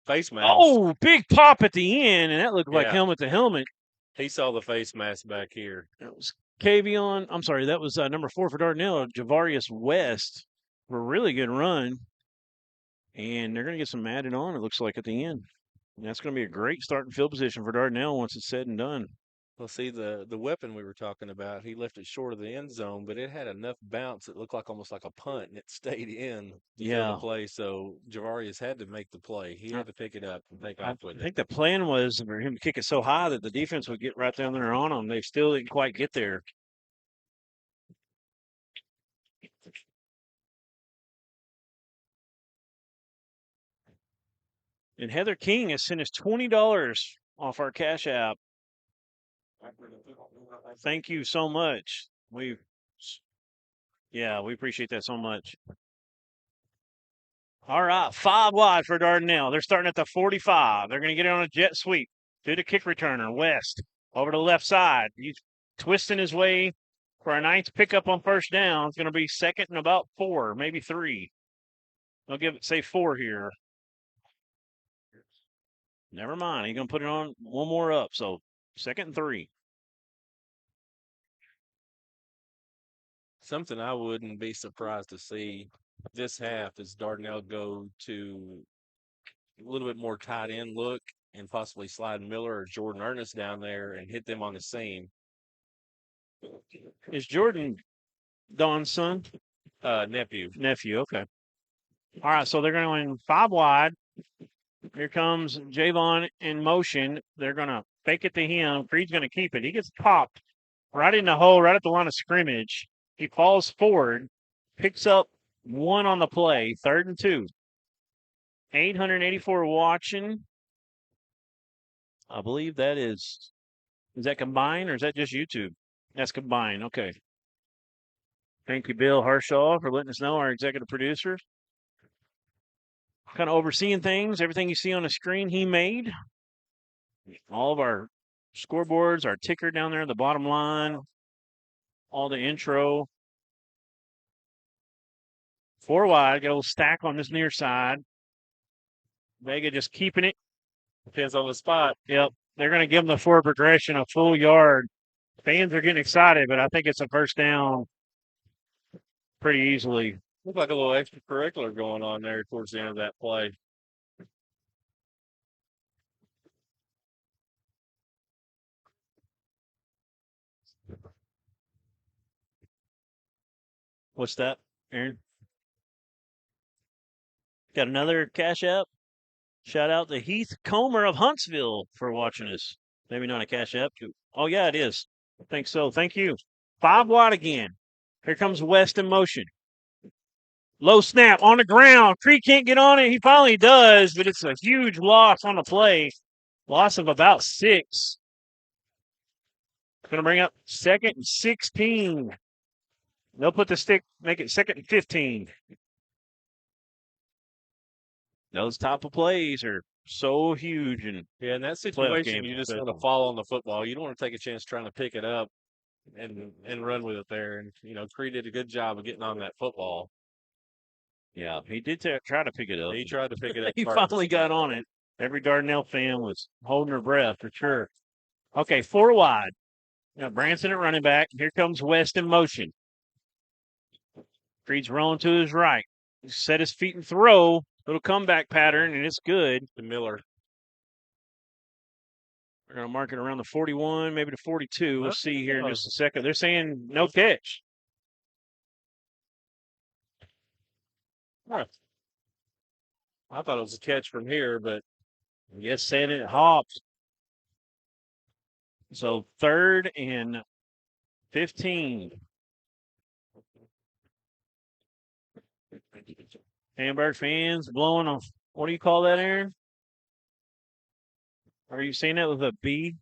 Face mask. Oh, big pop at the end, and that looked like helmet to helmet. He saw the face mask back here. That was Kavion. I'm sorry, that was number 4 for Dardanelle, Javarius West, for a really good run. And they're going to get some added on, it looks like, at the end. And that's going to be a great starting field position for Dardanelle once it's said and done. Well, see, the weapon we were talking about, he left it short of the end zone, but it had enough bounce. It looked like almost like a punt, and it stayed in to fill the play. So Javarius had to make the play. He had to pick it up and take off with it. I think the plan was for him to kick it so high that the defense would get right down there on him. They still didn't quite get there. And Heather King has sent us $20 off our Cash App. Thank you so much. We appreciate that so much. All right, 5 wide for Dardanelle. They're starting at the 45. They're going to get it on a jet sweep to the kick returner, West, over to the left side. He's twisting his way for a nice pickup on first down. It's going to be second and about 4, maybe 3. They'll say 4 here. Never mind. He's going to put it on one more up. So second and 3. Something I wouldn't be surprised to see this half is Dardanelle go to a little bit more tight end look and possibly slide Miller or Jordan Ernest down there and hit them on the seam. Is Jordan Don's son? Nephew. Nephew, okay. All right, so they're going 5 wide. Here comes Javon in motion. They're going to fake it to him. Creed's going to keep it. He gets popped right in the hole, right at the line of scrimmage. He falls forward, picks up 1 on the play, 3rd and 2. 884 watching. I believe that is that combined or is that just YouTube? That's combined. Okay. Thank you, Bill Harshaw, for letting us know, our executive producer. Kind of overseeing things. Everything you see on the screen, he made. All of our scoreboards, our ticker down there, the bottom line, all the intro. 4 wide, got a little stack on this near side. Vega just keeping it. Depends on the spot. Yep. They're going to give them the forward progression, a full yard. Fans are getting excited, but I think it's a first down pretty easily. Looks like a little extracurricular going on there towards the end of that play. What's that, Aaron? Got another Cash App. Shout out to Heath Comer of Huntsville for watching us. Maybe not a Cash App. Oh, yeah, it is. I think so. Thank you. 5 wide again. Here comes West in motion. Low snap on the ground. Creed can't get on it. He finally does, but it's a huge loss on the play. Loss of about 6. Going to bring up 2nd and 16. They'll put the stick, make it 2nd and 15. Those type of plays are so huge. And Yeah, in that playoff situation, game. you just want to fall on the football. You don't want to take a chance trying to pick it up and run with it there. And, Creed did a good job of getting on that football. Yeah, he did try to pick it up. He tried to pick it up. He first. finally got on it. Every Dardanelle fan was holding their breath for sure. Okay, 4 wide. Now Branson at running back. Here comes West in motion. Creed's rolling to his right. He set his feet and throw. Little comeback pattern, and it's good. To Miller. We're going to mark it around the 41, maybe the 42. We'll see here in just a second. They're saying no catch. Huh. I thought it was a catch from here, but I guess saying it hops. So 3rd and 15. Hamburg fans blowing off. What do you call that, Aaron? Are you saying that with a B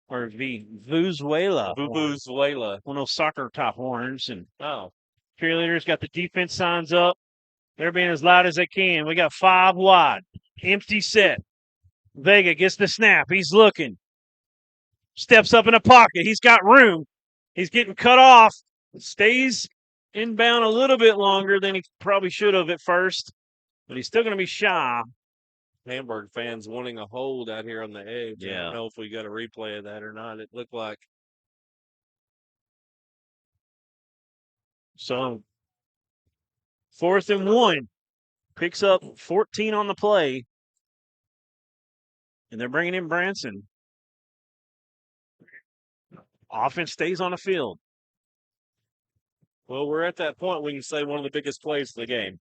or a V? Vuzuela. Vuvuzuela. One of those soccer top horns. And Oh. cheerleaders got the defense signs up. They're being as loud as they can. We got 5 wide. Empty set. Vega gets the snap. He's looking. Steps up in the pocket. He's got room. He's getting cut off. Stays inbound a little bit longer than he probably should have at first, but he's still going to be shy. Hamburg fans wanting a hold out here on the edge. I Yeah. don't know if we got a replay of that or not. It looked like So 4th and 1. Picks up 14 on the play. And they're bringing in Branson. Offense stays on the field. well, we're at that point we can say one of the biggest plays of the game,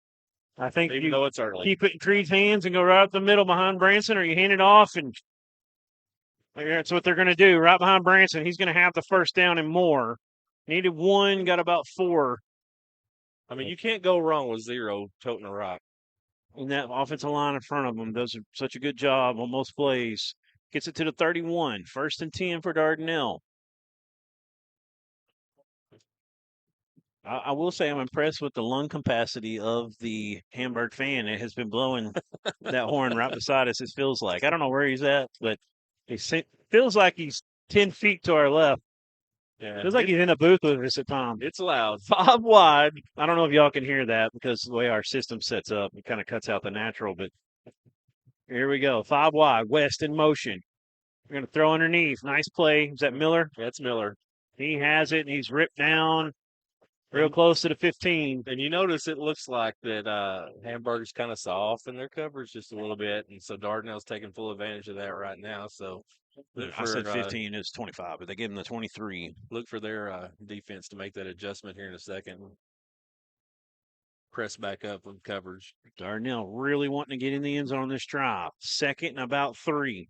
I think even you though it's early. keep it in Creed's hands and go right up the middle behind Branson, or you hand it off, and that's what they're going to do. Right behind Branson, he's going to have the first down and more. Needed 1, got about 4. I mean, you can't go wrong with 0 toting a rock. And that offensive line in front of them does such a good job on most plays. Gets it to the 31. 1st and 10 for Dardanelle. I will say I'm impressed with the lung capacity of the Hamburg fan. It has been blowing that horn right beside us, it feels like. I don't know where he's at, but it feels like he's 10 feet to our left. Yeah, Feels like he's in a booth with us at times. it's loud. 5 wide. I don't know if y'all can hear that because the way our system sets up, it kind of cuts out the natural, but here we go. 5 wide. West in motion. We're going to throw underneath. Nice play. Is that Miller? That's Miller. He has it, and he's ripped down real close to the 15. And you notice it looks like that Hamburg's kind of soft in their coverage just a little bit, and so Dardanelle's taking full advantage of that right now. So look I for, said 15 is 25, but they gave him the 23. look for their defense to make that adjustment here in a second. Press back up with coverage. Darnell really wanting to get in the end zone on this drive. 2nd and about 3.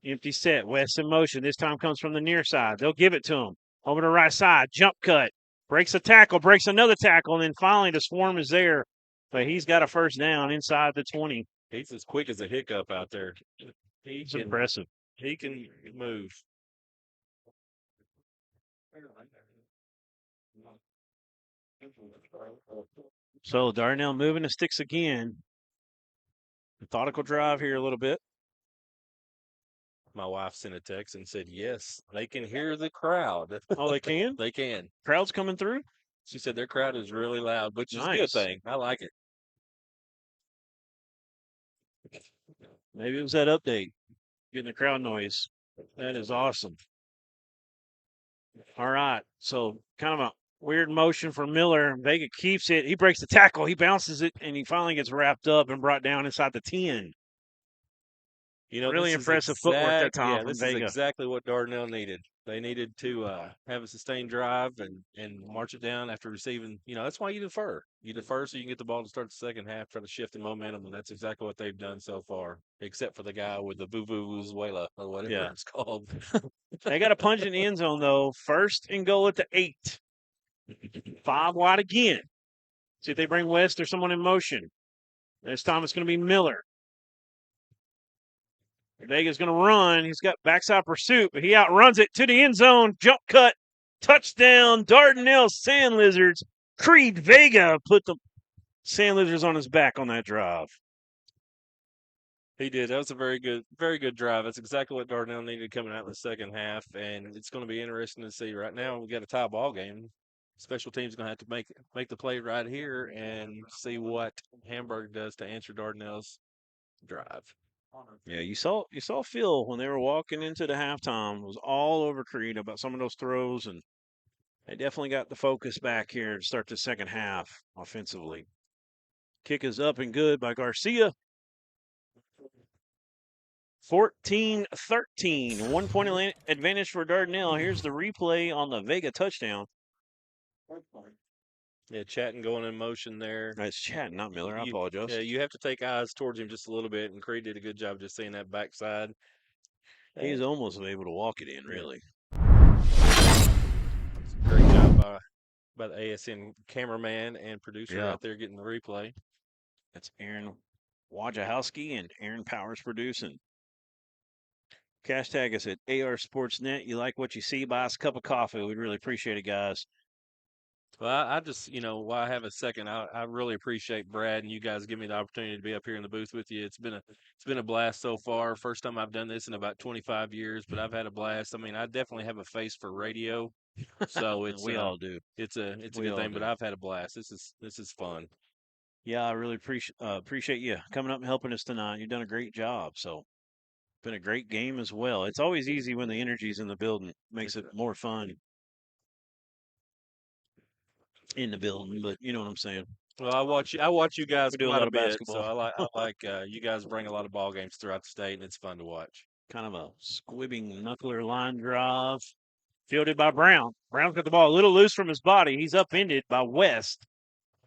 Empty set. West in motion. This time comes from the near side. They'll give it to him. Over the right side. Jump cut. Breaks a tackle. Breaks another tackle. And then finally the swarm is there. But he's got a first down inside the 20. He's as quick as a hiccup out there. It's impressive. He can move. So Darnell moving the sticks again. Methodical drive here a little bit. My wife sent a text and said, yes, they can hear the crowd. Oh, they can? They can. Crowd's coming through? She said their crowd is really loud, which is a Nice. good thing. I like it. Maybe it was that update. Getting the crowd noise. That is awesome. All right. So kind of a weird motion for Miller. Vega keeps it. He breaks the tackle. He bounces it, and he finally gets wrapped up and brought down inside the 10. You know, Really this is impressive footwork that time Yeah, from this Vega. is exactly what Dardanelle needed. They needed to have a sustained drive and march it down after receiving. That's why you defer. You defer so you can get the ball to start the second half, try to shift the momentum, and that's exactly what they've done so far, except for the guy with the Vuvuzuela or whatever it's called. They got a punch in the end zone, though. 1st and goal at the 8. 5 wide again. See if they bring West or someone in motion. This time it's going to be Miller. Vega's going to run. He's got backside pursuit, but he outruns it to the end zone. Jump cut. Touchdown, Dardanelle Sandlizards. Creed Vega put the Sandlizards on his back on that drive. He did. That was a very good drive. That's exactly what Darnell needed coming out in the second half, and it's going to be interesting to see. Right now, we got a tie ball game. Special teams is going to have to make the play right here and see what Hamburg does to answer Dardanelle's drive. Yeah, you saw Phil when they were walking into the halftime. It was all over Creed about some of those throws, and they definitely got the focus back here to start the second half offensively. Kick is up and good by Garcia. 14-13, 1-point advantage for Dardanelle. Here's the replay on the Vega touchdown. Yeah, Chatton going in motion there. That's Chatton, not Miller. I apologize. Yeah, you have to take eyes towards him just a little bit, and Creed did a good job just seeing that backside. He's almost able to walk it in, really. Great job by the ASN cameraman and producer out there getting the replay. That's Aaron Wojciechowski and Aaron Powers producing. Cash tag us at AR Sportsnet. You like what you see, buy us a cup of coffee. We'd really appreciate it, guys. Well, I just, while I have a second, I really appreciate Brad and you guys giving me the opportunity to be up here in the booth with you. It's been a blast so far. First time I've done this in about 25 years, but I've had a blast. I mean, I definitely have a face for radio, so it's we all do. It's a good thing, but I've had a blast. This is fun. Yeah, I really appreciate you coming up and helping us tonight. You've done a great job. So, been a great game as well. It's always easy when the energy's in the building. Makes it more fun in the building, but you know what I'm saying. Well, I watch you guys We do a quite lot of bit, basketball. so I like you guys bring a lot of ball games throughout the state, and it's fun to watch. Kind of a squibbing knuckler line drive. Fielded by Brown. Brown's got the ball a little loose from his body. He's upended by West.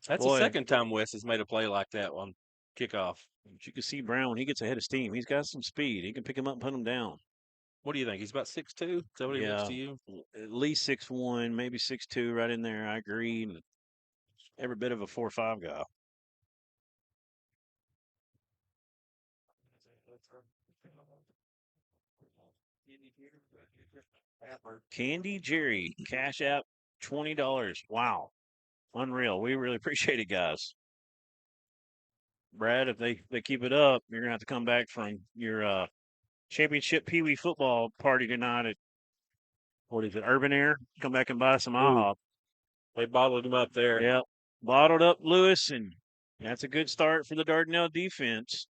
That's the second time West has made a play like that on kickoff. But you can see Brown when he gets ahead of steam. He's got some speed. He can pick him up and put him down. What do you think? He's about 6'2"? Is that what he looks to you? At least 6'1", maybe 6'2", right in there. I agree. And every bit of a 4'5" guy. Candy Jerry, Cash App, $20. Wow. Unreal. We really appreciate it, guys. Brad, if they keep it up, you're going to have to come back from your championship Pee Wee football party tonight at, what is it, Urban Air? Come back and buy some IHOP. They bottled him up there. Yep. Bottled up Lewis, and that's a good start for the Dardanelle defense.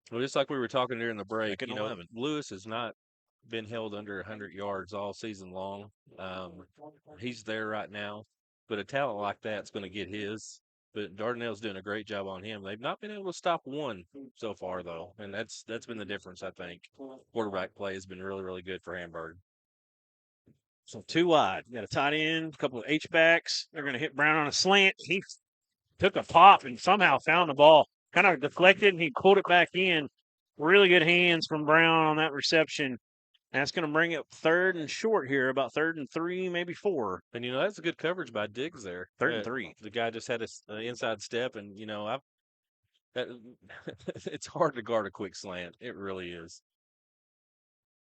Well, just like we were talking during the break, Second 11. Lewis has not been held under 100 yards all season long. He's there right now, but a talent like that's going to get his. But Dardanelle's doing a great job on him. They've not been able to stop one so far, though, and that's been the difference, I think. Quarterback play has been really, really good for Hamburg. So 2 wide. You got a tight end, a couple of H-backs. They're going to hit Brown on a slant. He took a pop and somehow found the ball. Kind of deflected, and he pulled it back in. Really good hands from Brown on that reception. That's going to bring it 3rd and short here, about 3rd and 3, maybe 4. And, that's a good coverage by Diggs there. 3rd and 3. The guy just had an inside step, and, it's hard to guard a quick slant. It really is.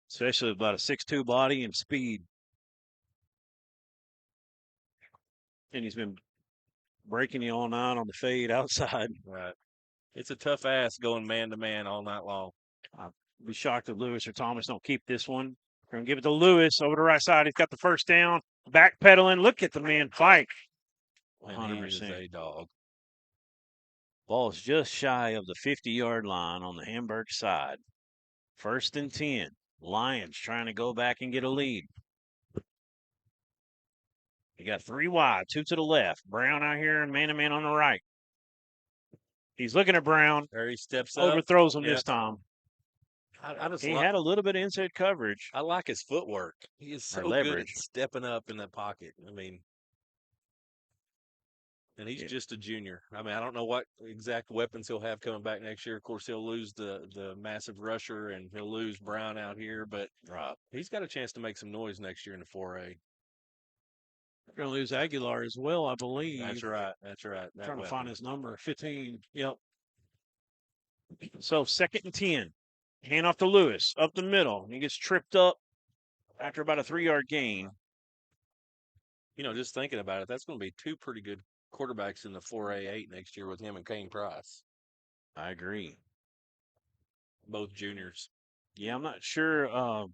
Especially with about a 6'2" body and speed. And he's been breaking you all night on the fade outside. Right. It's a tough ass going man-to-man all night long. I'd be shocked if Lewis or Thomas don't keep this one. We're going to give it to Lewis over the right side. He's got the first down. Backpedaling. Look at the man fight. 100%. He is a dog. Ball's just shy of the 50-yard line on the Hamburg side. 1st and 10. Lions trying to go back and get a lead. You got 3 wide, 2 to the left. Brown out here and man-to-man on the right. He's looking at Brown. There he steps up. Overthrows him this time. I just He had a little bit of inside coverage. I like his footwork. He is Or so good at leverage. stepping up in that pocket. I mean, and he's just a junior. I mean, I don't know what exact weapons he'll have coming back next year. Of course, he'll lose the massive rusher and he'll lose Brown out here, but he's got a chance to make some noise next year in the 4A. We're going to lose Aguilar as well, I believe. That's right. That's right. I'm trying to find his number, 15. Yep. So 2nd and 10. Hand off to Lewis, up the middle. He gets tripped up after about a 3-yard gain. You know, just thinking about it, that's going to be 2 pretty good quarterbacks in the 4A8 next year with him and Kane Price. I agree. Both juniors. Yeah, I'm not sure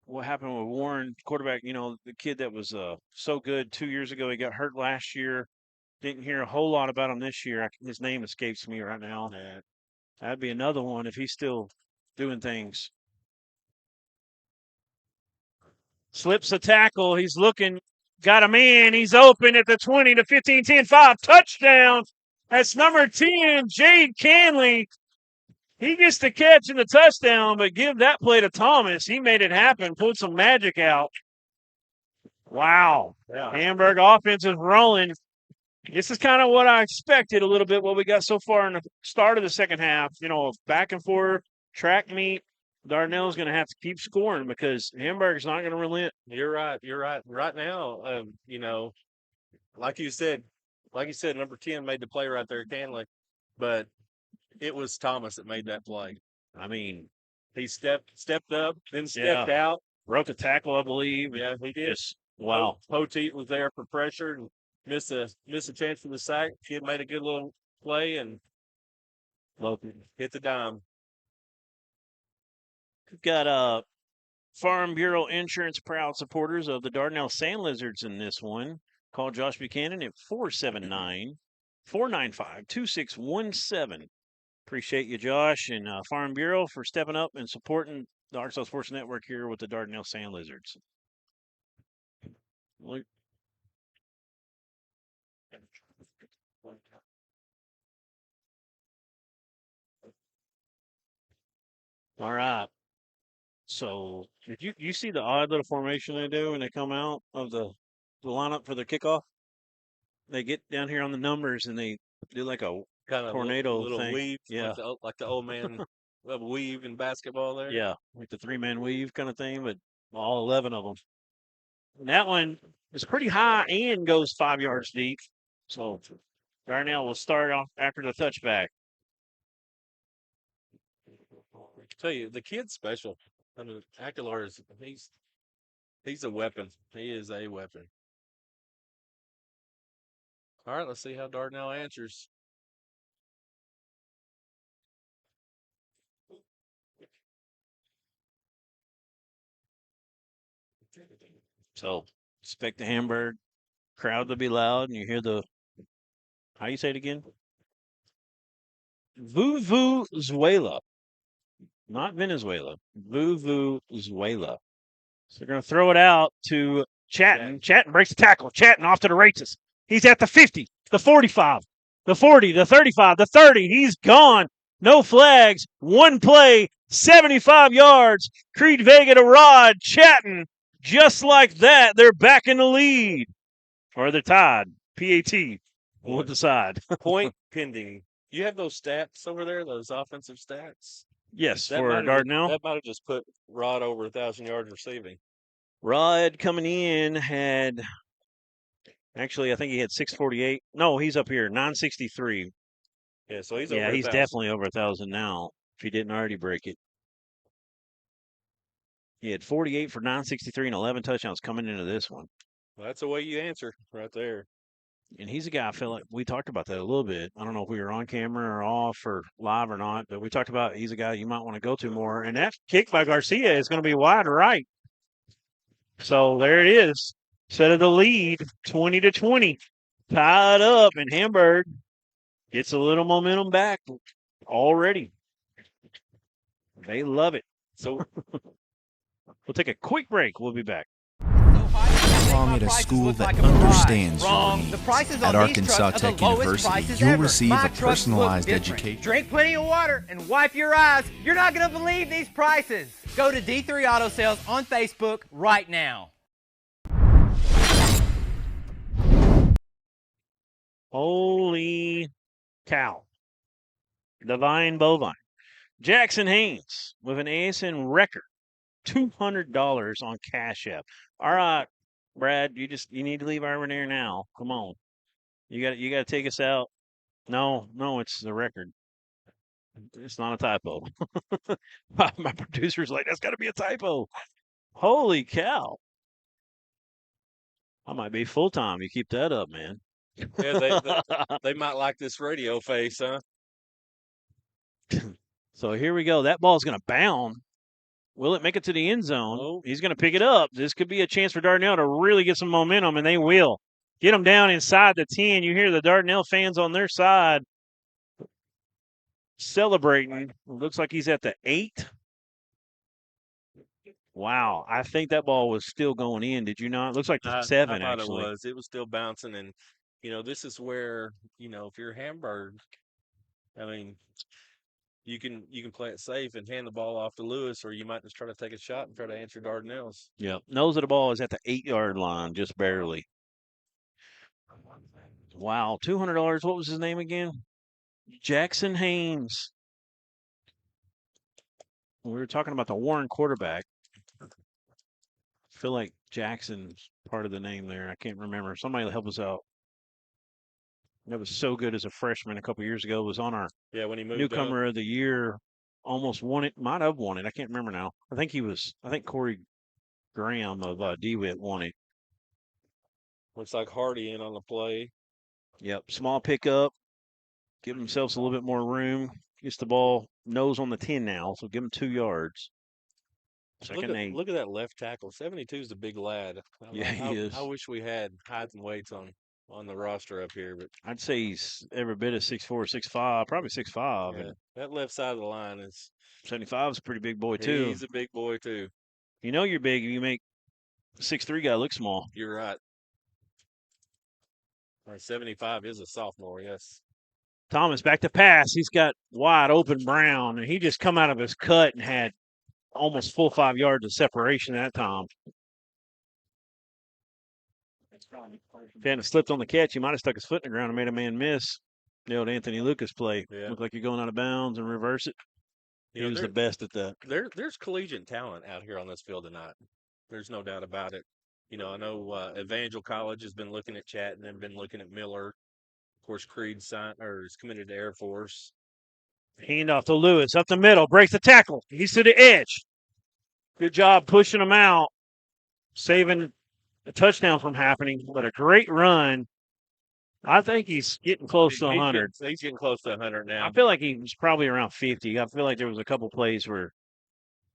what happened with Warren, quarterback. You know, the kid that was so good 2 years ago. He got hurt last year. Didn't hear a whole lot about him this year. His name escapes me right now. That'd be another one if he's still doing things. Slips a tackle. He's looking. Got a man. He's open at the 20 to 15, 10, 5. Touchdown. That's number 10, Jade Canley. He gets the catch and the touchdown, but give that play to Thomas. He made it happen, pulled some magic out. Wow. Yeah. Hamburg offense is rolling. This is kind of what I expected a little bit, what we got so far in the start of the second half. You know, back and forth, track meet. Dardanelle's going to have to keep scoring because Hamburg's not going to relent. You're right. You're right. Right now, you know, like you said, number 10 made the play right there, Canley, but it was Thomas that made that play. I mean, he stepped up, then stepped out. Broke a tackle, I believe. Yeah, he did. Wow. Poteet was there for pressure and missed a chance for the sack. Kid made a good little play and hit the dime. We've got Farm Bureau Insurance proud supporters of the Dardanelle Sandlizards in this one. Call Josh Buchanan at 479-495-2617. Appreciate you, Josh, and Farm Bureau for stepping up and supporting the Arkansas Sports Network here with the Dardanelle Sandlizards. All right. So, did you see the odd little formation they do when they come out of the lineup for the kickoff? They get down here on the numbers and they do like a Kind of tornado little thing. weave, Yeah. like the old man weave in basketball there. Yeah, like the 3-man weave kind of thing, but all 11 of them. And that one is pretty high and goes 5 yards deep. So Darnell will start off after the touchback. I tell you, the kid's special. I mean, Aguilar is he's a weapon. He is a weapon. All right, let's see how Dardanelle answers. So expect the Hamburg crowd to be loud, and you hear the, how you say it again? Vuvuzuela. Not Venezuela. Vuvuzuela. So they're going to throw it out to Chatton. Chatton breaks the tackle. Chatton off to the races. He's at the 50, the 45, the 40, the 35, the 30. He's gone. No flags. One play, 75 yards. Creed Vega to Rod. Chatton. Just like that, they're back in the lead. Or they're tied. PAT will decide. Point pending. You have those stats over there, those offensive stats? Yes, That for might have- Dardanelle. That might have just put Rod over 1,000 yards receiving. Rod coming in had, actually, I think he had 648. No, he's up here, 963. Yeah, so he's Yeah, over he's 1,000. definitely over 1,000 now, if he didn't already break it. He had 48 for 963 and 11 touchdowns coming into this one. Well, that's the way you answer right there. And he's a guy, I feel like we talked about that a little bit. I don't know if we were on camera or off or live or not, but we talked about he's a guy you might want to go to more. And that kick by Garcia is going to be wide right. So there it is. Set of the lead, 20-20. Tied up, and Hamburg gets a little momentum back already. They love it. So we'll take a quick break. We'll be back. So hot, you're gonna belong my at a prices school look that like a mirage. understands your Wrong. needs. The prices At on these Arkansas trucks are Tech the lowest University, prices you'll ever. receive My a trucks look personalized different. education. Drink plenty of water and wipe your eyes. You're not going to believe these prices. Go to D3 Auto Sales on Facebook right now. Holy cow. Divine Bovine. Jackson Haynes with an ASN record. $200 on Cash App. All right, Brad, you need to leave over there now. Come on. You got to take us out. No, it's the record. It's not a typo. My producer's like, that's got to be a typo. Holy cow. I might be full time. You keep that up, man. Yeah, they might like this radio face, huh? So here we go. That ball's going to bound. Will it make it to the end zone? Oh. He's going to pick it up. This could be a chance for Dardanelle to really get some momentum, and they will. Get them down inside the 10. You hear the Dardanelle fans on their side celebrating. Looks like he's at the 8. Wow. I think that ball was still going in. Did you not? Looks like the 7, I thought actually. it was. It was still bouncing, and this is where if you're Hamburg, I mean, you can play it safe and hand the ball off to Lewis, or you might just try to take a shot and try to answer Dardanelle's. Yep. Nose of the ball is at the 8-yard line, just barely. Wow. $200. What was his name again? Jackson Haynes. We were talking about the Warren quarterback. I feel like Jackson's part of the name there. I can't remember. Somebody help us out. That was so good as a freshman a couple years ago. Was on our when he moved newcomer up. of the year. Almost won it. Might have won it. I can't remember now. I think Corey Graham of DeWitt won it. Looks like Hardy in on the play. Yep. Small pickup. Give themselves a little bit more room. Gets the ball nose on the 10 now, so give him 2 yards. Look at that left tackle. 72 is a big lad. Yeah, he is. I wish we had height and weights on the roster up here, but I'd say he's every bit of 6'4", 6'5", probably 6'5". yeah, that left side of the line is 75 is a pretty big boy too. He's a big boy too. You know you're big if you make 6'3" guy look small. You're right. 75 is a sophomore, yes. Thomas back to pass. He's got wide open Brown, and he just come out of his cut and had almost full 5 yards of separation that time. If he hadn't slipped on the catch, he might have stuck his foot in the ground and made a man miss. The old Anthony Lucas play. Yeah. Looked like you're going out of bounds and reverse it. He was the best at that. There's collegiate talent out here on this field tonight. There's no doubt about it. I know Evangel College has been looking at Chatton and been looking at Miller. Of course, Creed is committed to Air Force. Handoff to Lewis up the middle, breaks the tackle. He's to the edge. Good job pushing him out, saving a touchdown from happening, but a great run. I think he's getting close to 100. He's getting close to 100 now. I feel like he was probably around 50. I feel like there was a couple plays where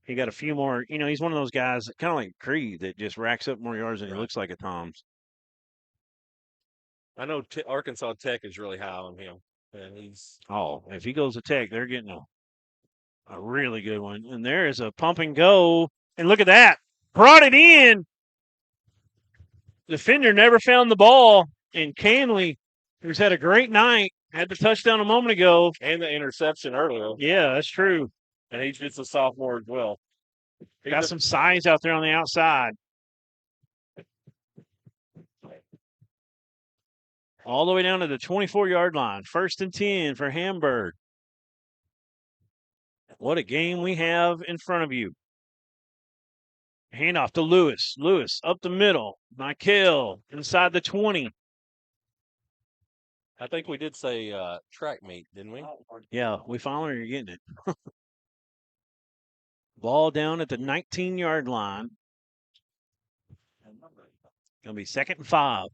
he got a few more. He's one of those guys, kind of like Creed, that just racks up more yards than he looks like at times. I know Arkansas Tech is really high on him. And if he goes to Tech, they're getting a really good one. And there is a pump and go. And look at that. Brought it in. Defender never found the ball. And Canley, who's had a great night, had the touchdown a moment ago. And the interception earlier. Yeah, that's true. And he's just a sophomore as well. Got some size out there on the outside. All the way down to the 24-yard line. 1st and 10 for Hamburg. What a game we have in front of you. Handoff to Lewis. Lewis up the middle. Michael inside the 20. I think we did say track meet, didn't we? Yeah, we finally are getting it. Ball down at the 19-yard line. Going to be 2nd and 5.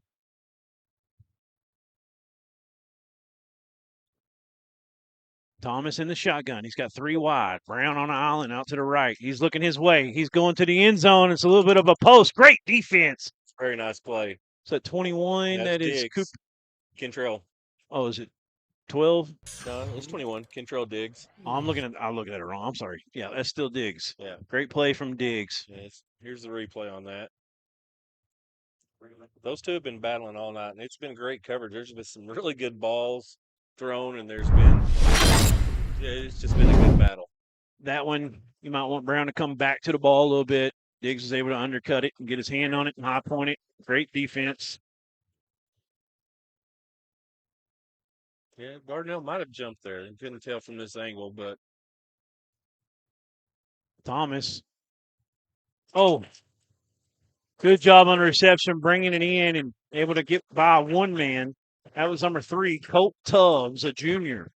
Thomas in the shotgun. He's got 3 wide. Brown on the island out to the right. He's looking his way. He's going to the end zone. It's a little bit of a post. Great defense. Very nice play. It's at 21. That is Diggs. Kentrell. Oh, is it 12? No, it's 21. Kentrell Diggs. Oh, I'm looking at it wrong. I'm sorry. Yeah, that's still Diggs. Yeah. Great play from Diggs. Yes. Here's the replay on that. Those two have been battling all night, and it's been great coverage. There's been some really good balls thrown, and it's just been a good battle. That one, you might want Brown to come back to the ball a little bit. Diggs was able to undercut it and get his hand on it and high point it. Great defense. Yeah, Dardanelle might have jumped there. You couldn't tell from this angle, but Thomas. Oh, good job on the reception, bringing it in and able to get by one man. That was number 3, Colt Tubbs, a junior.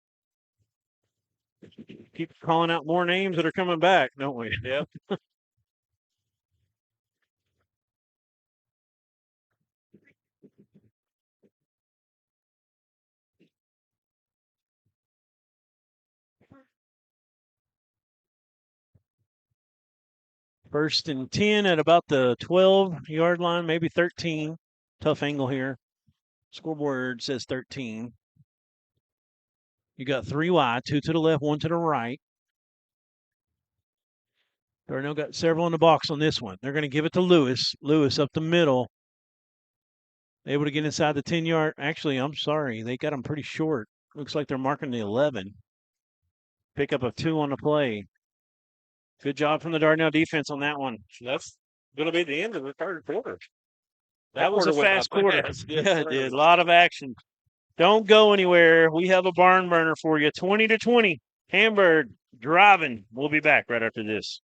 Keep calling out more names that are coming back, don't we? yep. First and 10 at about the 12-yard line, maybe 13. Tough angle here. Scoreboard says 13. You got 3 wide, 2 to the left, 1 to the right. Darnell got several in the box on this one. They're going to give it to Lewis. Lewis up the middle. Able to get inside the 10-yard. Actually, I'm sorry. They got him pretty short. Looks like they're marking the 11. Pickup of 2 on the play. Good job from the Dardanelle defense on that one. That's going to be the end of the third quarter. That was a quarter went fast by quarter. fast. Yeah, it did. A lot of action. Don't go anywhere. We have a barn burner for you. 20-20. Hamburg driving. We'll be back right after this.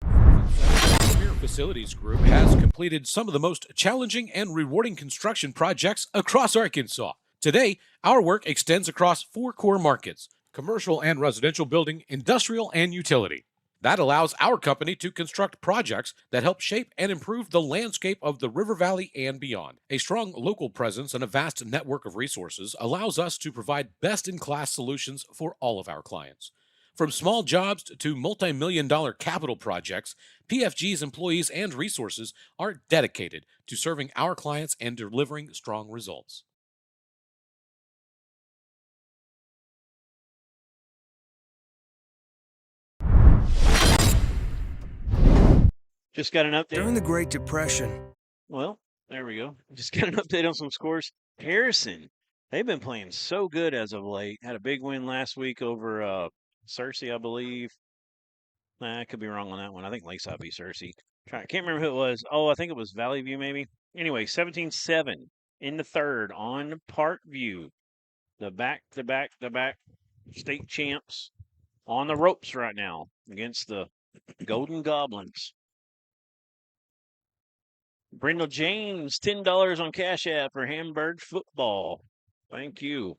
Premier Facilities Group has completed some of the most challenging and rewarding construction projects across Arkansas. Today, our work extends across 4 core markets: commercial and residential building, industrial, and utility. That allows our company to construct projects that help shape and improve the landscape of the River Valley and beyond. A strong local presence and a vast network of resources allows us to provide best-in-class solutions for all of our clients. From small jobs to multi-million-dollar capital projects, PFG's employees and resources are dedicated to serving our clients and delivering strong results. Just got an update. During the Great Depression, Well, there we go. Just got an update on some scores. Harrison, they've been playing so good as of late. Had a big win last week over Searcy, I believe. Nah, I could be wrong on that one. I think Lakeside beat Searcy. I can't remember who it was. Oh, I think it was Valley View, maybe. Anyway, 17-7 in the third on Parkview. The back state champs on the ropes right now against the Golden Goblins. Brindle James, $10 on Cash App for Hamburg football. Thank you.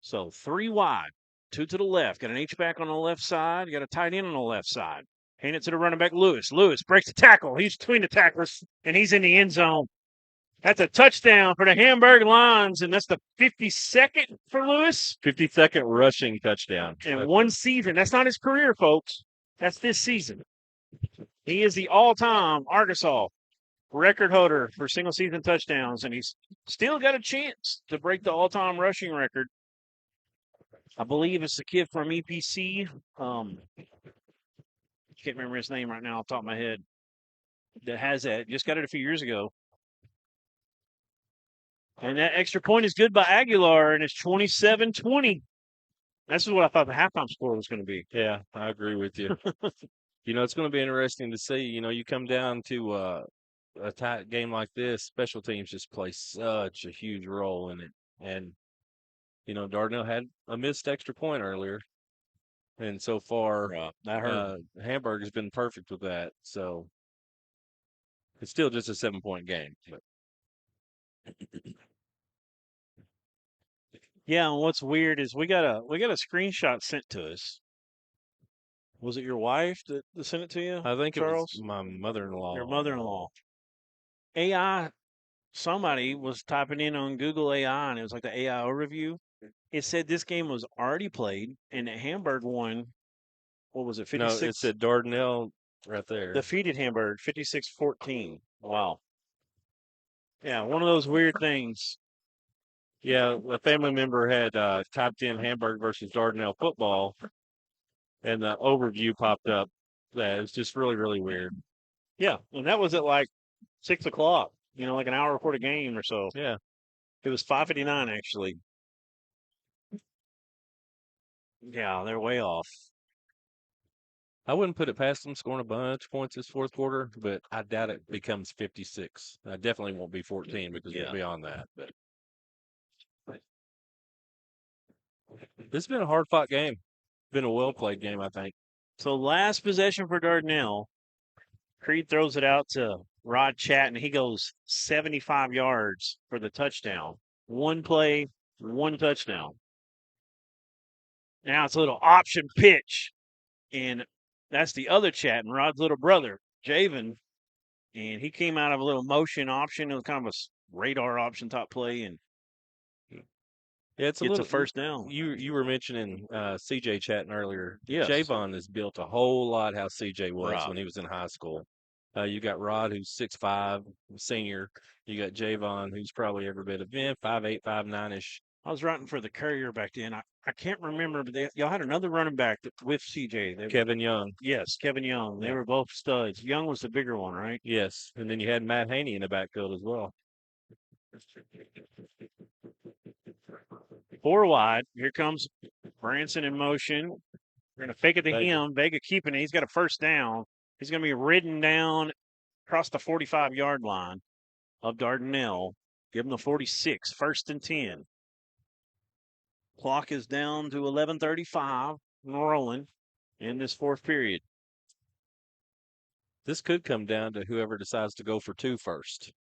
So 3 wide, 2 to the left. Got an H-back on the left side. Got a tight end on the left side. Hand it to the running back, Lewis. Lewis breaks the tackle. He's between the tacklers, and he's in the end zone. That's a touchdown for the Hamburg Lions, and that's the 52nd for Lewis. 52nd rushing touchdown. In one season. That's not his career, folks. That's this season. He is the all-time Arkansas record holder for single-season touchdowns, and he's still got a chance to break the all-time rushing record. I believe it's the kid from EPC. Can't remember his name right now off the top of my head. That has that. Just got it a few years ago. And that extra point is good by Aguilar, and it's 27-20. This is what I thought the halftime score was going to be. Yeah, I agree with you. It's going to be interesting to see. You come down to a tight game like this, special teams just play such a huge role in it. And, Dardanelle had a missed extra point earlier. And so far, that hurt. Hamburg has been perfect with that. So it's still just a 7-point game. But. Yeah, and what's weird is we got a screenshot sent to us. Was it your wife that sent it to you? I think Charles? it was my mother-in-law. Your mother-in-law. AI, somebody was typing in on Google AI, and it was like the AI overview. It said this game was already played, and that Hamburg won, what was it, 56? No, it said Dardanelle right there. Defeated Hamburg, 56-14. Wow. Yeah, one of those weird things. Yeah, a family member had typed in Hamburg versus Dardanelle football, and the overview popped up. Yeah, it's just really, really weird. Yeah, and that was at like 6 o'clock. Like an hour before the game or so. Yeah. It was 5:59 actually. Yeah, they're way off. I wouldn't put it past them scoring a bunch of points this fourth quarter, but I doubt it becomes 56. I definitely won't be 14 because we're beyond that. But this has been a hard-fought game. Been a well-played game, I think. So last possession for Dardanelle. Creed throws it out to Rod Chatton. He goes 75 yards for the touchdown. One play, one touchdown. Now it's a little option pitch. And that's the other Chatton, Rod's little brother, Javen. And he came out of a little motion option. It was kind of a radar option type play. And it's a first down. You were mentioning CJ Chatton earlier. Yes. Javon has built a whole lot how CJ was when he was in high school. You got Rod, who's 6'5", senior. You got Javon, who's probably every bit of 5'8", 5'9"-ish. I was writing for the Courier back then. I can't remember, but y'all had another running back with CJ. Kevin Young. Yes, Kevin Young. They were both studs. Young was the bigger one, right? Yes, and then you had Matt Haney in the backfield as well. 4 wide. Here comes Branson in motion. We're going to fake it to him. Vega keeping it. He's got a first down. He's going to be ridden down across the 45-yard line of Dardanelle. Give him the 46, 1st and 10. Clock is down to 11:35 rolling in this fourth period. This could come down to whoever decides to go for 2 first.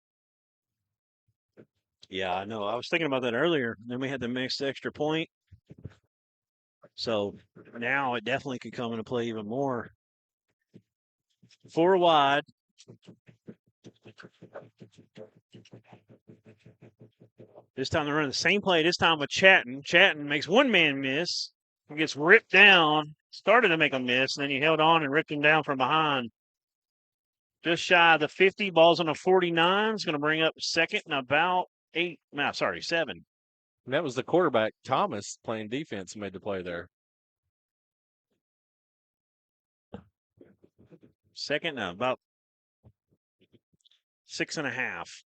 Yeah, I know. I was thinking about that earlier. Then we had the mixed extra point. So now it definitely could come into play even more. 4 wide. This time they're running the same play, this time with Chatton. Chatton makes one man miss. He gets ripped down. Started to make a miss, and then he held on and ripped him down from behind. Just shy of the 50. Ball's on a 49. It's going to bring up 2nd and about 7. And that was the quarterback, Thomas, playing defense who made the play there. 2nd and about 6.5.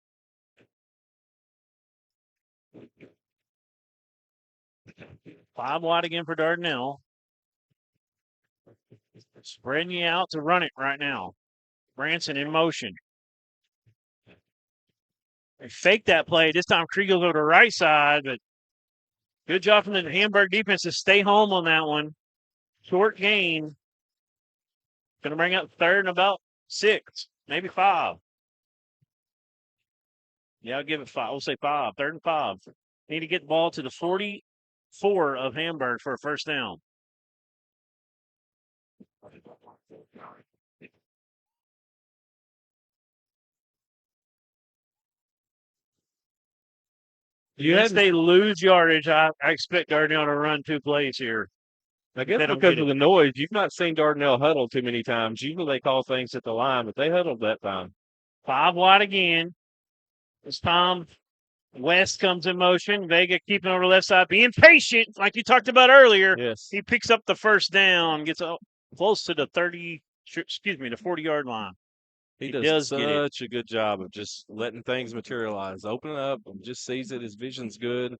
Five wide again for Dardanelle. Spreading you out to run it right now. Branson in motion. They fake that play. This time Krieg will go to the right side, but good job from the Hamburg defense to stay home on that one. Short gain. Going to bring up 3rd and about 6, maybe 5. Yeah, I'll give it 5. We'll say 5. 3rd and 5. Need to get the ball to the 44 of Hamburg for a first down. Once they lose yardage, I expect Dardanelle to run 2 plays here. I guess because of the noise, you've not seen Dardanelle huddle too many times. Usually they call things at the line, but they huddled that time. 5 wide again. This time, West comes in motion. Vega keeping over the left side, being patient, like you talked about earlier. Yes. He picks up the first down, gets close to the 40-yard line. He does such a good job of just letting things materialize, opening up, and just sees it. His vision's good.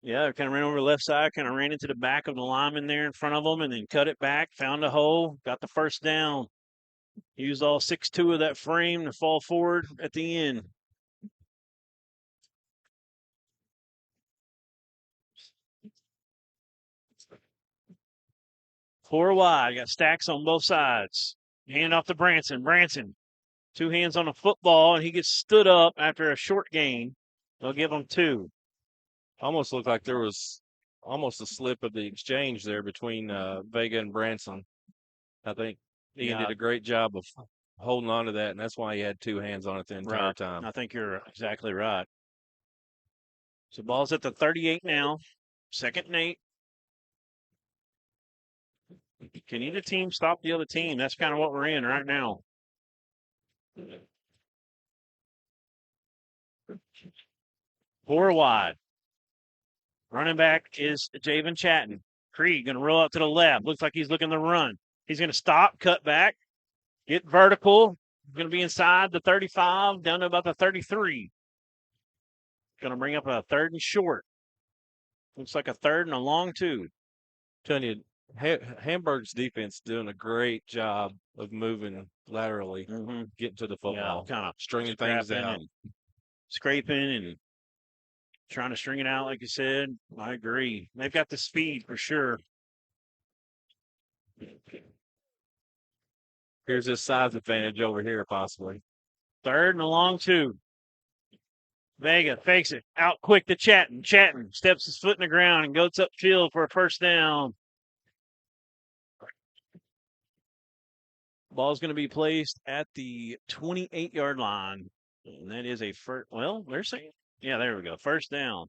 Yeah, kind of ran over the left side, kind of ran into the back of the lineman there in front of him, and then cut it back, found a hole, got the first down. Used all 6'2" of that frame to fall forward at the end. Four wide, got stacks on both sides. Hand off to Branson. Branson, 2 hands on the football, and he gets stood up after a short gain. They'll give him 2. Almost looked like there was almost a slip of the exchange there between Vega and Branson. I think Ian did a great job of holding on to that, and that's why he had 2 hands on it the entire time. I think you're exactly right. So ball's at the 38 now. 2nd and 8. Can either team stop the other team? That's kind of what we're in right now. Four wide. Running back is Javen Chatton. Krieg going to roll out to the left. Looks like he's looking to run. He's going to stop, cut back, Get vertical. Going to be inside the 35, down to about the 33. Going to bring up a 3rd and short. Looks like a 3rd and a long 2. Telling you, Hamburg's defense doing a great job of moving laterally, getting to the football, kind of stringing things out, and scraping and trying to string it out, like you said. I agree. They've got the speed for sure. Here's his size advantage over here, possibly. 3rd and a long 2. Vega fakes it. Out quick to Chatton. Chatton steps his foot in the ground and goes upfield for a 1st down. Ball's going to be placed at the 28-yard line. And that is a first. Well, they're saying, yeah, there we go. 1st down.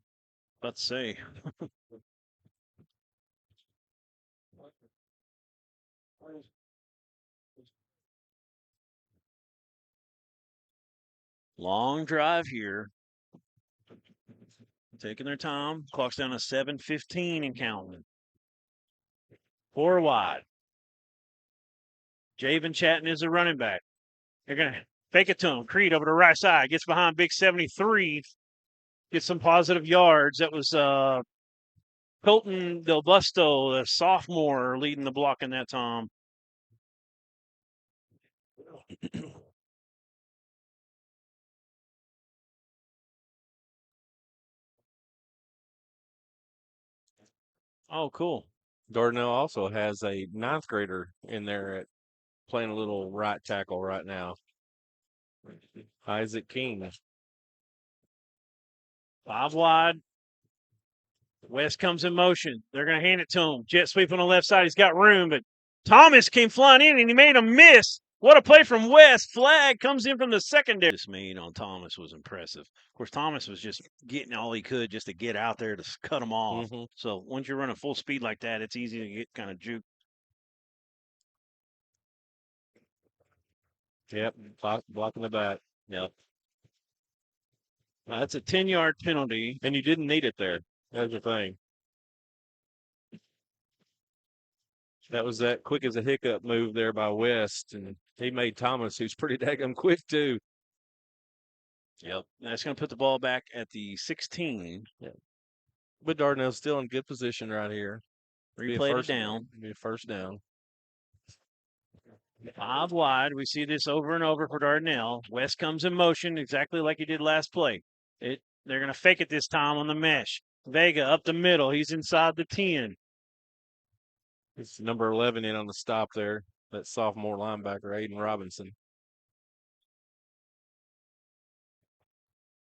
About to say. Long drive here. Taking their time. Clock's down to 7:15 and counting. 4 wide. Javen Chatton is the running back. They're going to fake it to him. Creed over the right side. Gets behind big 73. Gets some positive yards. That was Colton Del Busto, the sophomore, leading the block in that time. Oh, cool. Dardanelle also has a 9th grader in there at playing a little right tackle right now. Isaac King. 5 wide. West comes in motion. They're going to hand it to him. Jet sweep on the left side. He's got room, but Thomas came flying in and he made a miss. What a play from West. Flag comes in from the secondary. This made on Thomas was impressive. Of course, Thomas was just getting all he could just to get out there to cut him off. So once you're running full speed like that, it's easy to get kind of juked. Yep, blocking the bat. Yep. That's a 10-yard penalty. And you didn't need it there. That's the thing. That was that quick as a hiccup move there by West, and he made Thomas, who's pretty daggum quick too. Yep. That's going to put the ball back at the 16. Yep. But Dardanelle's still in good position right here. Replay it down. Be a 1st down. 5 wide. We see this over and over for Dardanelle. West comes in motion exactly like he did last play. They're going to fake it this time on the mesh. Vega up the middle. He's inside the 10. It's number 11 in on the stop there. That sophomore linebacker, Aiden Robinson.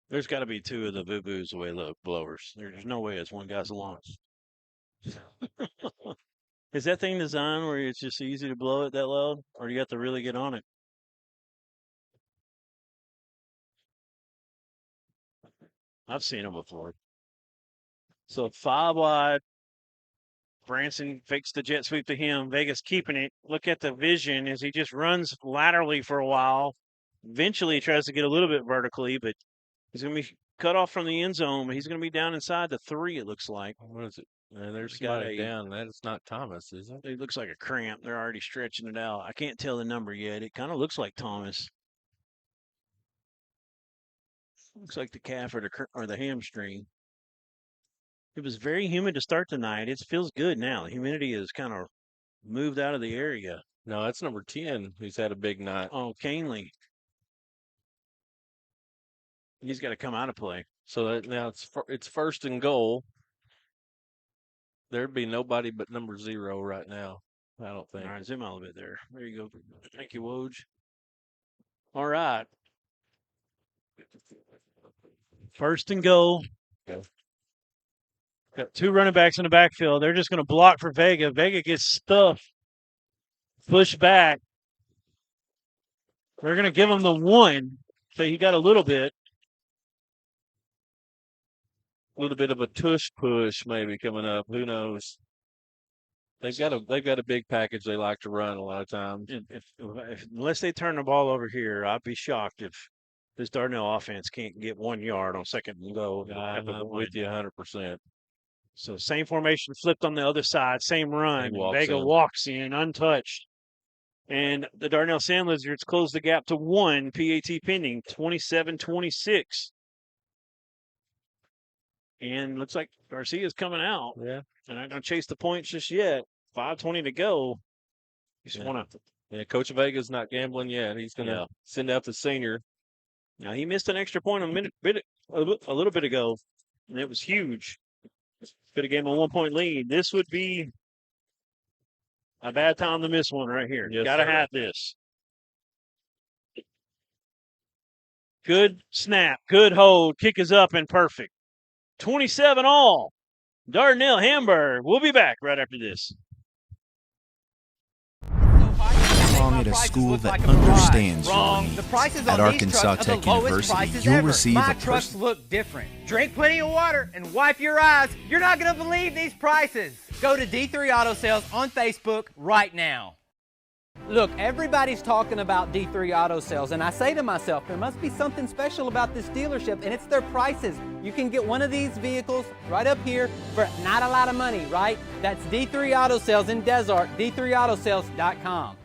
There's got to be 2 of the boo-boos away blowers. There's no way it's one guy's alone. Is that thing designed where it's just easy to blow it that loud? Or do you have to really get on it? I've seen them before. So 5 wide. Branson fakes the jet sweep to him. Vegas keeping it. Look at the vision as he just runs laterally for a while. Eventually he tries to get a little bit vertically, but he's going to be cut off from the end zone. But he's going to be down inside the 3, it looks like. What is it? There's somebody down. That's not Thomas, is it? It looks like a cramp. They're already stretching it out. I can't tell the number yet. It kind of looks like Thomas. Looks like the calf or the hamstring. It was very humid to start the night. It feels good now. The humidity has kind of moved out of the area. No, that's number 10 who's had a big night. Oh, Canley. He's got to come out of play. So now it's 1st and goal. There'd be nobody but number 0 right now, I don't think. All right, zoom out a little bit there. There you go. Thank you, Woj. All right. 1st and goal. Okay. Got 2 running backs in the backfield. They're just going to block for Vega. Vega gets stuffed. Pushed back. They're going to give him the 1. So he got a little bit. A little bit of a tush push maybe coming up. Who knows? They've got a big package they like to run a lot of times. Unless they turn the ball over here, I'd be shocked if this Darnell offense can't get 1 yard on 2nd and goal. I'm with you 100%. So same formation flipped on the other side, same run. Vega walks in untouched. And the Dardanelle Sandlizards closed the gap to 1, PAT pending, 27-26. And looks like Garcia's coming out. Yeah. They're not going to chase the points just yet. 5:20 to go. You just want to. Yeah, Coach Vega's not gambling yet. He's going to send out the senior. Now, he missed an extra point a little bit ago, and it was huge. Could have gave him a 1-point lead. This would be a bad time to miss one right here. Yes, Got to have this. Good snap. Good hold. Kick is up and perfect. 27 all. Dardanelle, Hamburg. We'll be back right after this. Belong at a school that understands your needs. The prices At on these Arkansas trucks are Tech the lowest University, prices you'll ever. receive My a trucks person. look different. Drink plenty of water and wipe your eyes. You're not going to believe these prices. Go to D3 Auto Sales on Facebook right now. Look, everybody's talking about D3 Auto Sales, and I say to myself, there must be something special about this dealership, and it's their prices. You can get one of these vehicles right up here for not a lot of money, right? That's D3 Auto Sales in Desert, d3autosales.com.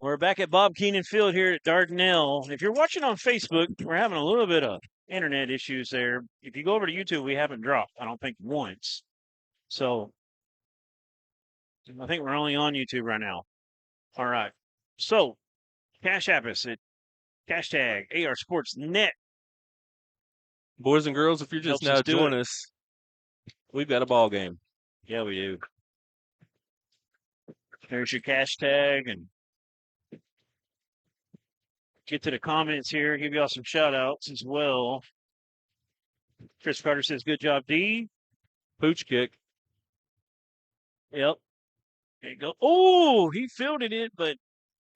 We're back at Bob Keenan Field here at Dardanelle. If you're watching on Facebook, we're having a little bit of internet issues there. If you go over to YouTube, we haven't dropped, I don't think, once. So I think we're only on YouTube right now. All right. So Cash App us at hashtag AR Sports Net. Boys and girls, if you're just Helps us now do joining it. us, we've got a ball game. Yeah, we do. There's your cash tag, and get to the comments here. Give y'all some shout outs as well. Chris Carter says, good job, D. Pooch kick. Yep. There you go. Oh, he fielded it, but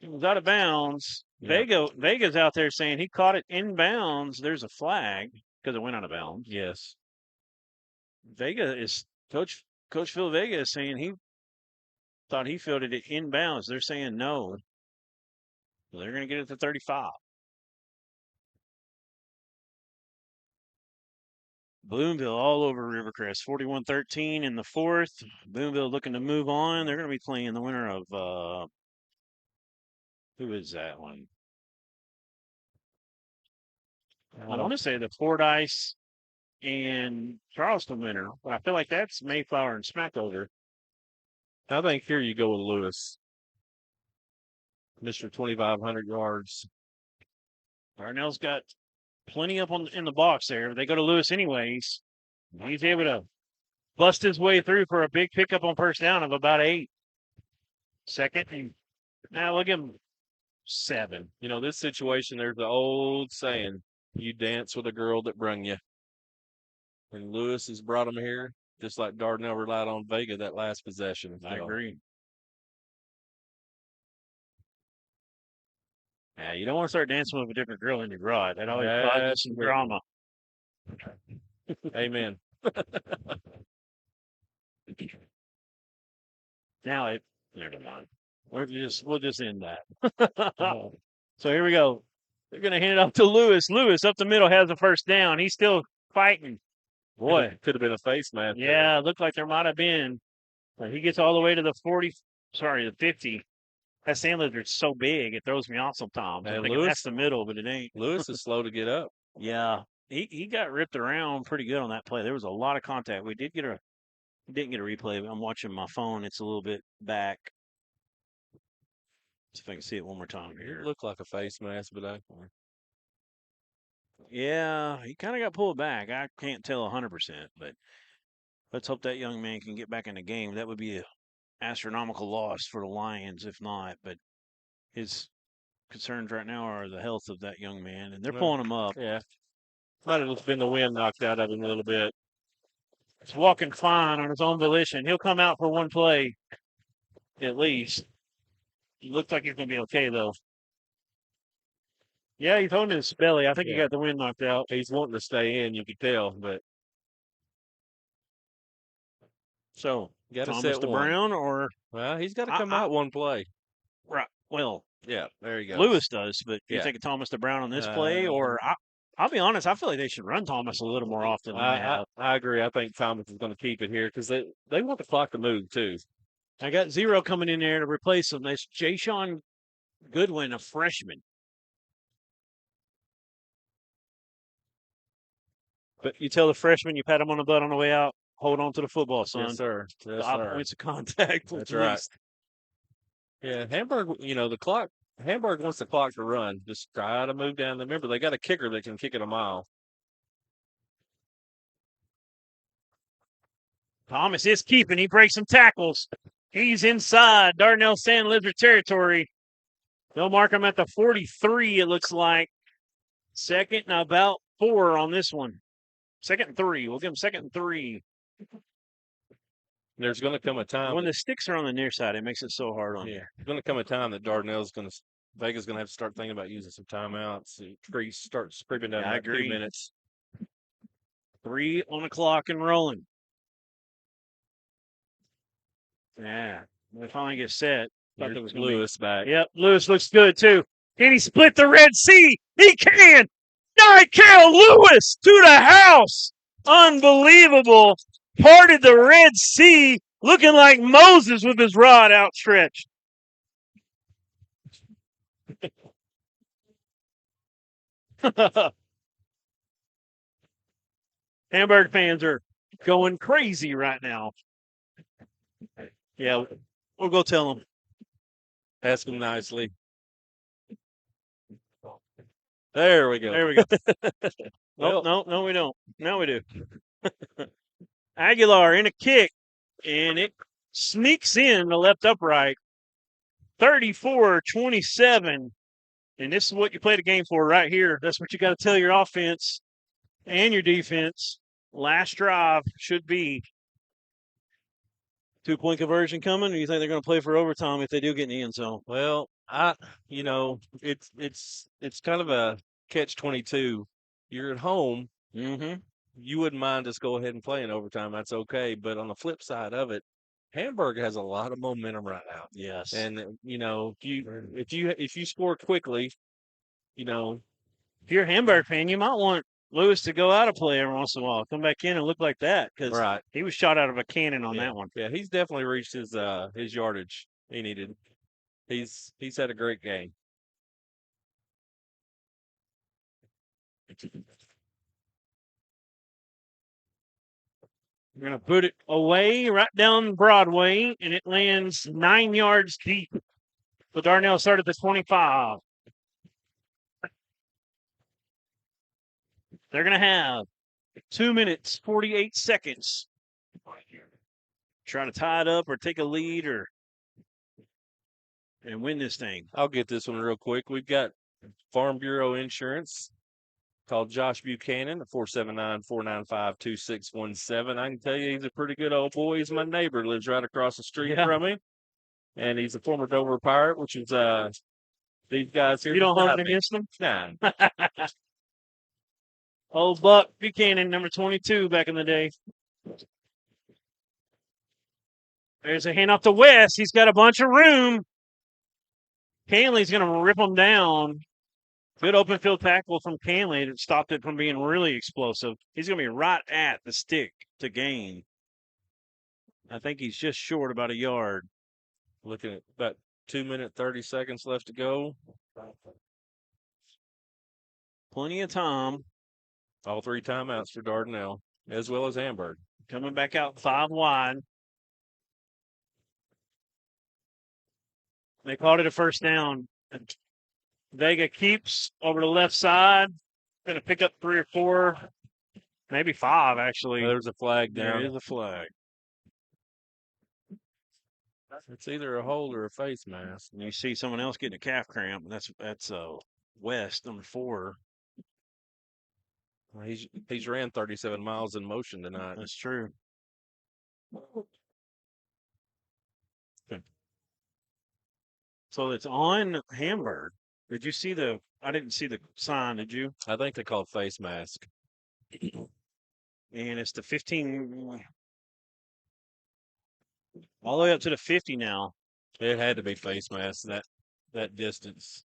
it was out of bounds. Yeah. Vega's out there saying he caught it in bounds. There's a flag because it went out of bounds. Yes. Vega is Coach Phil Vega is saying he thought he fielded it in bounds. They're saying no. So they're going to get it to 35. Boonville all over Rivercrest, 41-13 in the fourth. Boonville looking to move on. They're going to be playing the winner of who is that one? I want to say the Fordyce and Charleston winner. But I feel like that's Mayflower and Smackover. I think here you go with Lewis. Mr. 2,500 yards. Darnell's got plenty up in the box there. They go to Lewis anyways. He's able to bust his way through for a big pickup on first down of about 8. Second, and now look at him, 7. You know, this situation, there's the old saying, you dance with a girl that brung you. And Lewis has brought him here, just like Dardanelle relied on Vega that last possession. I agree. Yeah, you don't want to start dancing with a different girl in your garage. That always causes some drama. Amen. Now never mind. We'll just end that. So here we go. They're going to hand it off to Lewis. Lewis up the middle has the first down. He's still fighting. Boy, could have been a face mask. Yeah, it looked like there might have been. But he gets all the way to the 50. That Sandlizard's so big, it throws me off sometimes. Hey, I'm thinking that's the middle, but it ain't. Lewis is slow to get up. Yeah, he got ripped around pretty good on that play. There was a lot of contact. We didn't get a replay. I'm watching my phone. It's a little bit back. See if I can see it one more time here. It looked like a face mask, but Yeah, he kind of got pulled back. I can't tell 100%, but let's hope that young man can get back in the game. That would be an astronomical loss for the Lions if not, but his concerns right now are the health of that young man, and they're pulling him up. Yeah. Might have just been the wind knocked out of him a little bit. He's walking fine on his own volition. He'll come out for one play, at least. He looks like he's going to be okay, though. Yeah, he's holding his belly. I think he got the wind knocked out. He's wanting to stay in, you could tell, but. So, got to Thomas set to one. Brown or. Well, he's got to come out one play. Right. Well, yeah, there you go. Lewis does, but you Yeah. think of Thomas to Brown on this play, or I'll be honest. I feel like they should run Thomas a little more often than they have. I agree. I think Thomas is going to keep it here because they want the clock to move too. I got Zero coming in there to replace him. That's Jayshon Goodwin, a freshman. But you tell the freshman, you pat him on the butt on the way out, hold on to the football, son. Yes, sir. Yes, 5 sir. points of contact. That's at right. least. Yeah, Hamburg, the clock. Hamburg wants the clock to run. Just try to move down. Remember, they got a kicker that can kick it a mile. Thomas is keeping. He breaks some tackles. He's inside Dardanelle Sandlizards territory. They'll mark him at the 43, it looks like. Second and about 4 on this one. Second and 3. We'll give him second and 3. There's going to come a time When the sticks are on the near side, it makes it so hard on you. there's going to come a time that Vega's going to have to start thinking about using some timeouts. Trees start creeping down. I about 2 agree. minutes. 3 on the clock and rolling. Yeah, they finally get set. Thought that was gonna be- Lewis back. Yep, Lewis looks good too. Can he split the Red Sea? He can. Nykel Lewis to the house. Unbelievable. Parted the Red Sea, looking like Moses with his rod outstretched. Hamburg fans are going crazy right now. Yeah, we'll go tell them. Ask him nicely. There we go. There we go. Well- No, we don't. Now we do. Aguilar in a kick, and it sneaks in the left upright. 34-27. And this is what you play the game for right here. That's what you got to tell your offense and your defense. Last drive should be 2-point conversion coming, or you think they're going to play for overtime if they do get in the end zone? Well, it's kind of a catch-22. You're at home. Mm-hmm. You wouldn't mind just go ahead and play in overtime. That's okay. But on the flip side of it, Hamburg has a lot of momentum right now. Yes. And if you score quickly, If you're a Hamburg fan, you might want Lewis to go out of play every once in a while, come back in and look like that, because right. he was shot out of a cannon on Yeah. that one. Yeah, he's definitely reached his yardage he needed. He's had a great game. We're going to put it away right down Broadway, and it lands 9 yards deep. So Darnell started at the 25. They're going to have 2 minutes, 48 seconds. Try to tie it up or take a lead and win this thing. I'll get this one real quick. We've got Farm Bureau Insurance. Call Josh Buchanan at 479-495-2617. I can tell you he's a pretty good old boy. He's my neighbor, lives right across the street from me. And he's a former Dover Pirate, which is these guys here. You don't beside hunt me. against them? Nah. Old Buck Buchanan, number 22 back in the day. There's a hand off to West. He's got a bunch of room. Canley's going to rip him down. Good open field tackle from Canley that stopped it from being really explosive. He's going to be right at the stick to gain. I think he's just short about a yard. Looking at about 2 minutes, 30 seconds left to go. Plenty of time. All 3 timeouts for Dardanelle, as well as Hamburg. Coming back out 5 wide. They called it a first down. Vega keeps over the left side. Going to pick up 3 or 4, maybe 5, actually. There's a flag down. There is a flag. It's either a hold or a face mask. And you see someone else getting a calf cramp. And that's West, number 4. Well, he's ran 37 miles in motion tonight. That's true. So it's on Hamburg. Did you see I didn't see the sign, did you? I think they call it face mask. And it's the 15, all the way up to the 50 now. It had to be face mask, that distance.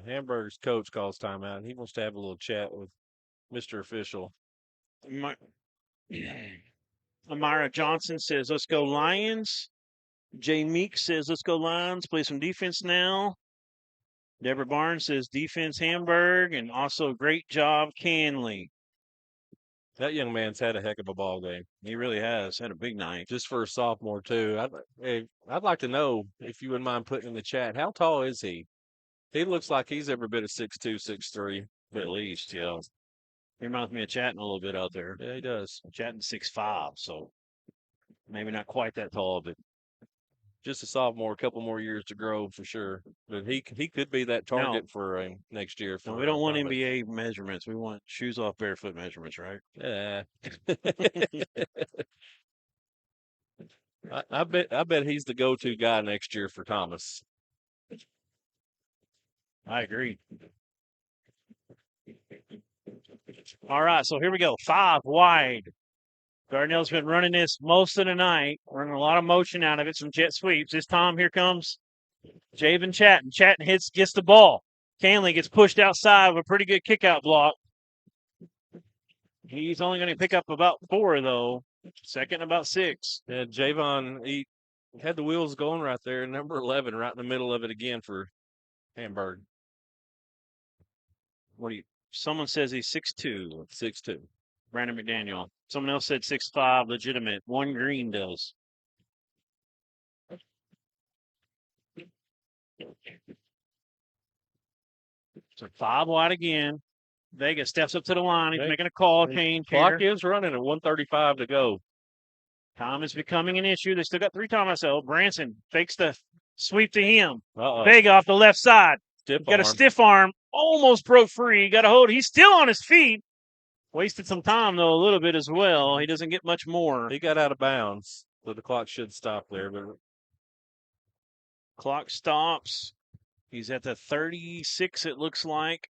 Hamburg's coach calls timeout, and he wants to have a little chat with Mr. Official. Amira Johnson says, let's go Lions. Jay Meek says, let's go Lions. Play some defense now. Deborah Barnes says, defense Hamburg. And also, great job, Canley. That young man's had a heck of a ball game. He really has. Had a big night. Just for a sophomore, too. I'd like to know, if you wouldn't mind putting in the chat, how tall is he? He looks like he's every bit of 6'2", 6'3". At least, yeah. He reminds me of Chatting a little bit out there. Yeah, he does. Chatting 6'5", so maybe not quite that tall, but just a sophomore, a couple more years to grow for sure. But he could be that target for next year. No, we don't want NBA measurements. We want shoes off barefoot measurements, right? Yeah. I bet he's the go-to guy next year for Thomas. I agree. All right, so here we go. 5 wide. Dardanelle's been running this most of the night, running a lot of motion out of it, some jet sweeps. This time, here comes Javen Chatton. Chatton gets the ball. Canley gets pushed outside with a pretty good kick-out block. He's only going to pick up about 4, though. Second, about 6. Yeah, Javon, he had the wheels going right there. Number 11, right in the middle of it again for Hamburg. Someone says he's 6'2". 6'2". Brandon McDaniel. Someone else said 6'5", legitimate. One Green does. So 5 wide again. Vega steps up to the line. He's making a call. Change here. Clock is running at 1:35 to go. Time is becoming an issue. They still got 3 timeouts. So Branson fakes the sweep to him. Uh-oh. Vega off the left side. Stiff got arm. a stiff arm. Almost broke free. Got a hold. He's still on his feet. Wasted some time, though, a little bit as well. He doesn't get much more. He got out of bounds, so the clock should stop there. But clock stops. He's at the 36, it looks like.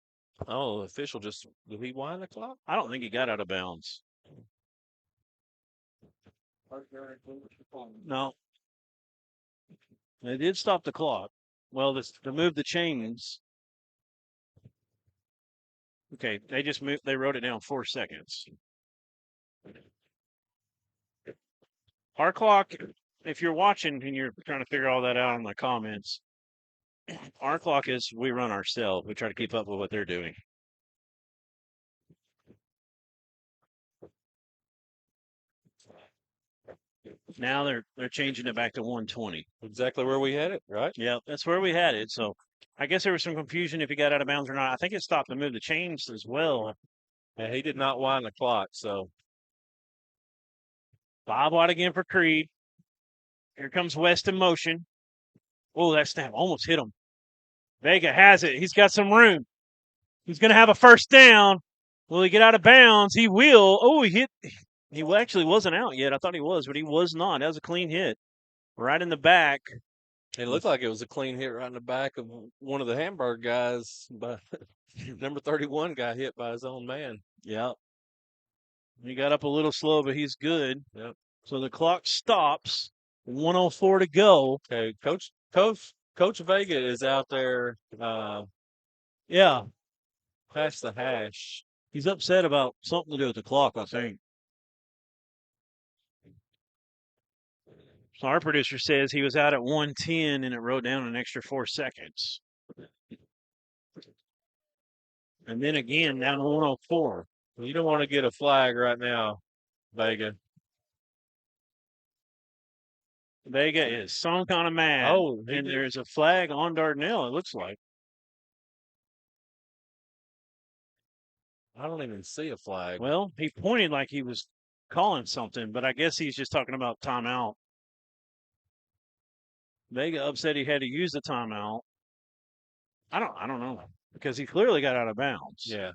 Oh, the official did he wind the clock? I don't think he got out of bounds. No. They did stop the clock. Well, to move the chains. Okay, they just moved. They wrote it down 4 seconds. Our clock, if you're watching and you're trying to figure all that out in the comments, our clock is we run ourselves. We try to keep up with what they're doing. Now they're changing it back to 120. Exactly where we had it, right? Yeah, that's where we had it. So I guess there was some confusion if he got out of bounds or not. I think it stopped to move the chains as well. Yeah, he did not wind the clock, so 5 wide again for Creed. Here comes West in motion. Oh, that snap almost hit him. Vega has it. He's got some room. He's going to have a first down. Will he get out of bounds? He will. Oh, he hit. He actually wasn't out yet. I thought he was, but he was not. That was a clean hit. Right in the back. it looked like it was a clean hit right in the back of one of the Hamburg guys. But number 31 got hit by his own man. Yeah. He got up a little slow, but he's good. Yep. So the clock stops. 1:04 to go. Okay, Coach Vega is out there. Yeah. Past the hash. He's upset about something to do with the clock, I think. So our producer says he was out at 1:10 and it wrote down an extra 4 seconds. And then again, down to 1:04. You don't want to get a flag right now, Vega. Vega is some kind of mad. Oh, and there's a flag on Dardanelle, it looks like. I don't even see a flag. Well, he pointed like he was calling something, but I guess he's just talking about timeout. Vega upset he had to use the timeout. I don't know, because he clearly got out of bounds. Yeah.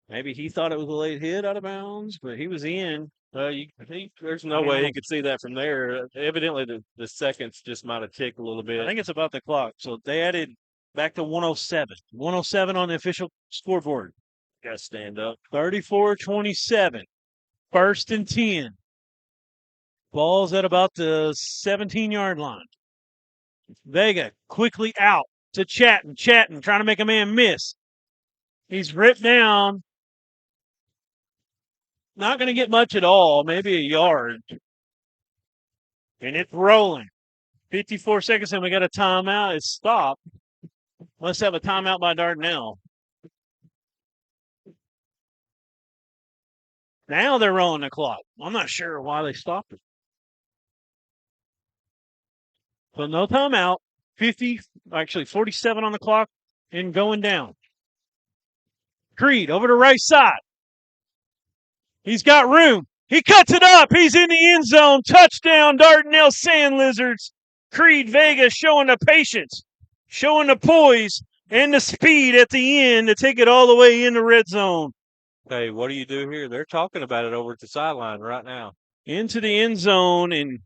Maybe he thought it was a late hit out of bounds, but he was in. There's no way he could see that from there. Evidently, the seconds just might have ticked a little bit. I think it's about the clock. So they added back to 107. 107 on the official scoreboard. Got to stand up. 34-27. 1st and 10. Ball's at about the 17-yard line. Vega quickly out to Chatton, trying to make a man miss. He's ripped down. Not going to get much at all, maybe a yard. And it's rolling. 54 seconds and we got a timeout. It's stopped. Let's have a timeout by Dardanelle. Now they're rolling the clock. I'm not sure why they stopped it. So no timeout. 47 on the clock and going down. Creed over the right side. He's got room. He cuts it up. He's in the end zone. Touchdown, Dardanelle Sandlizards. Creed Vega showing the patience, showing the poise, and the speed at the end to take it all the way in the red zone. Hey, what do you do here? They're talking about it over at the sideline right now. Into the end zone, and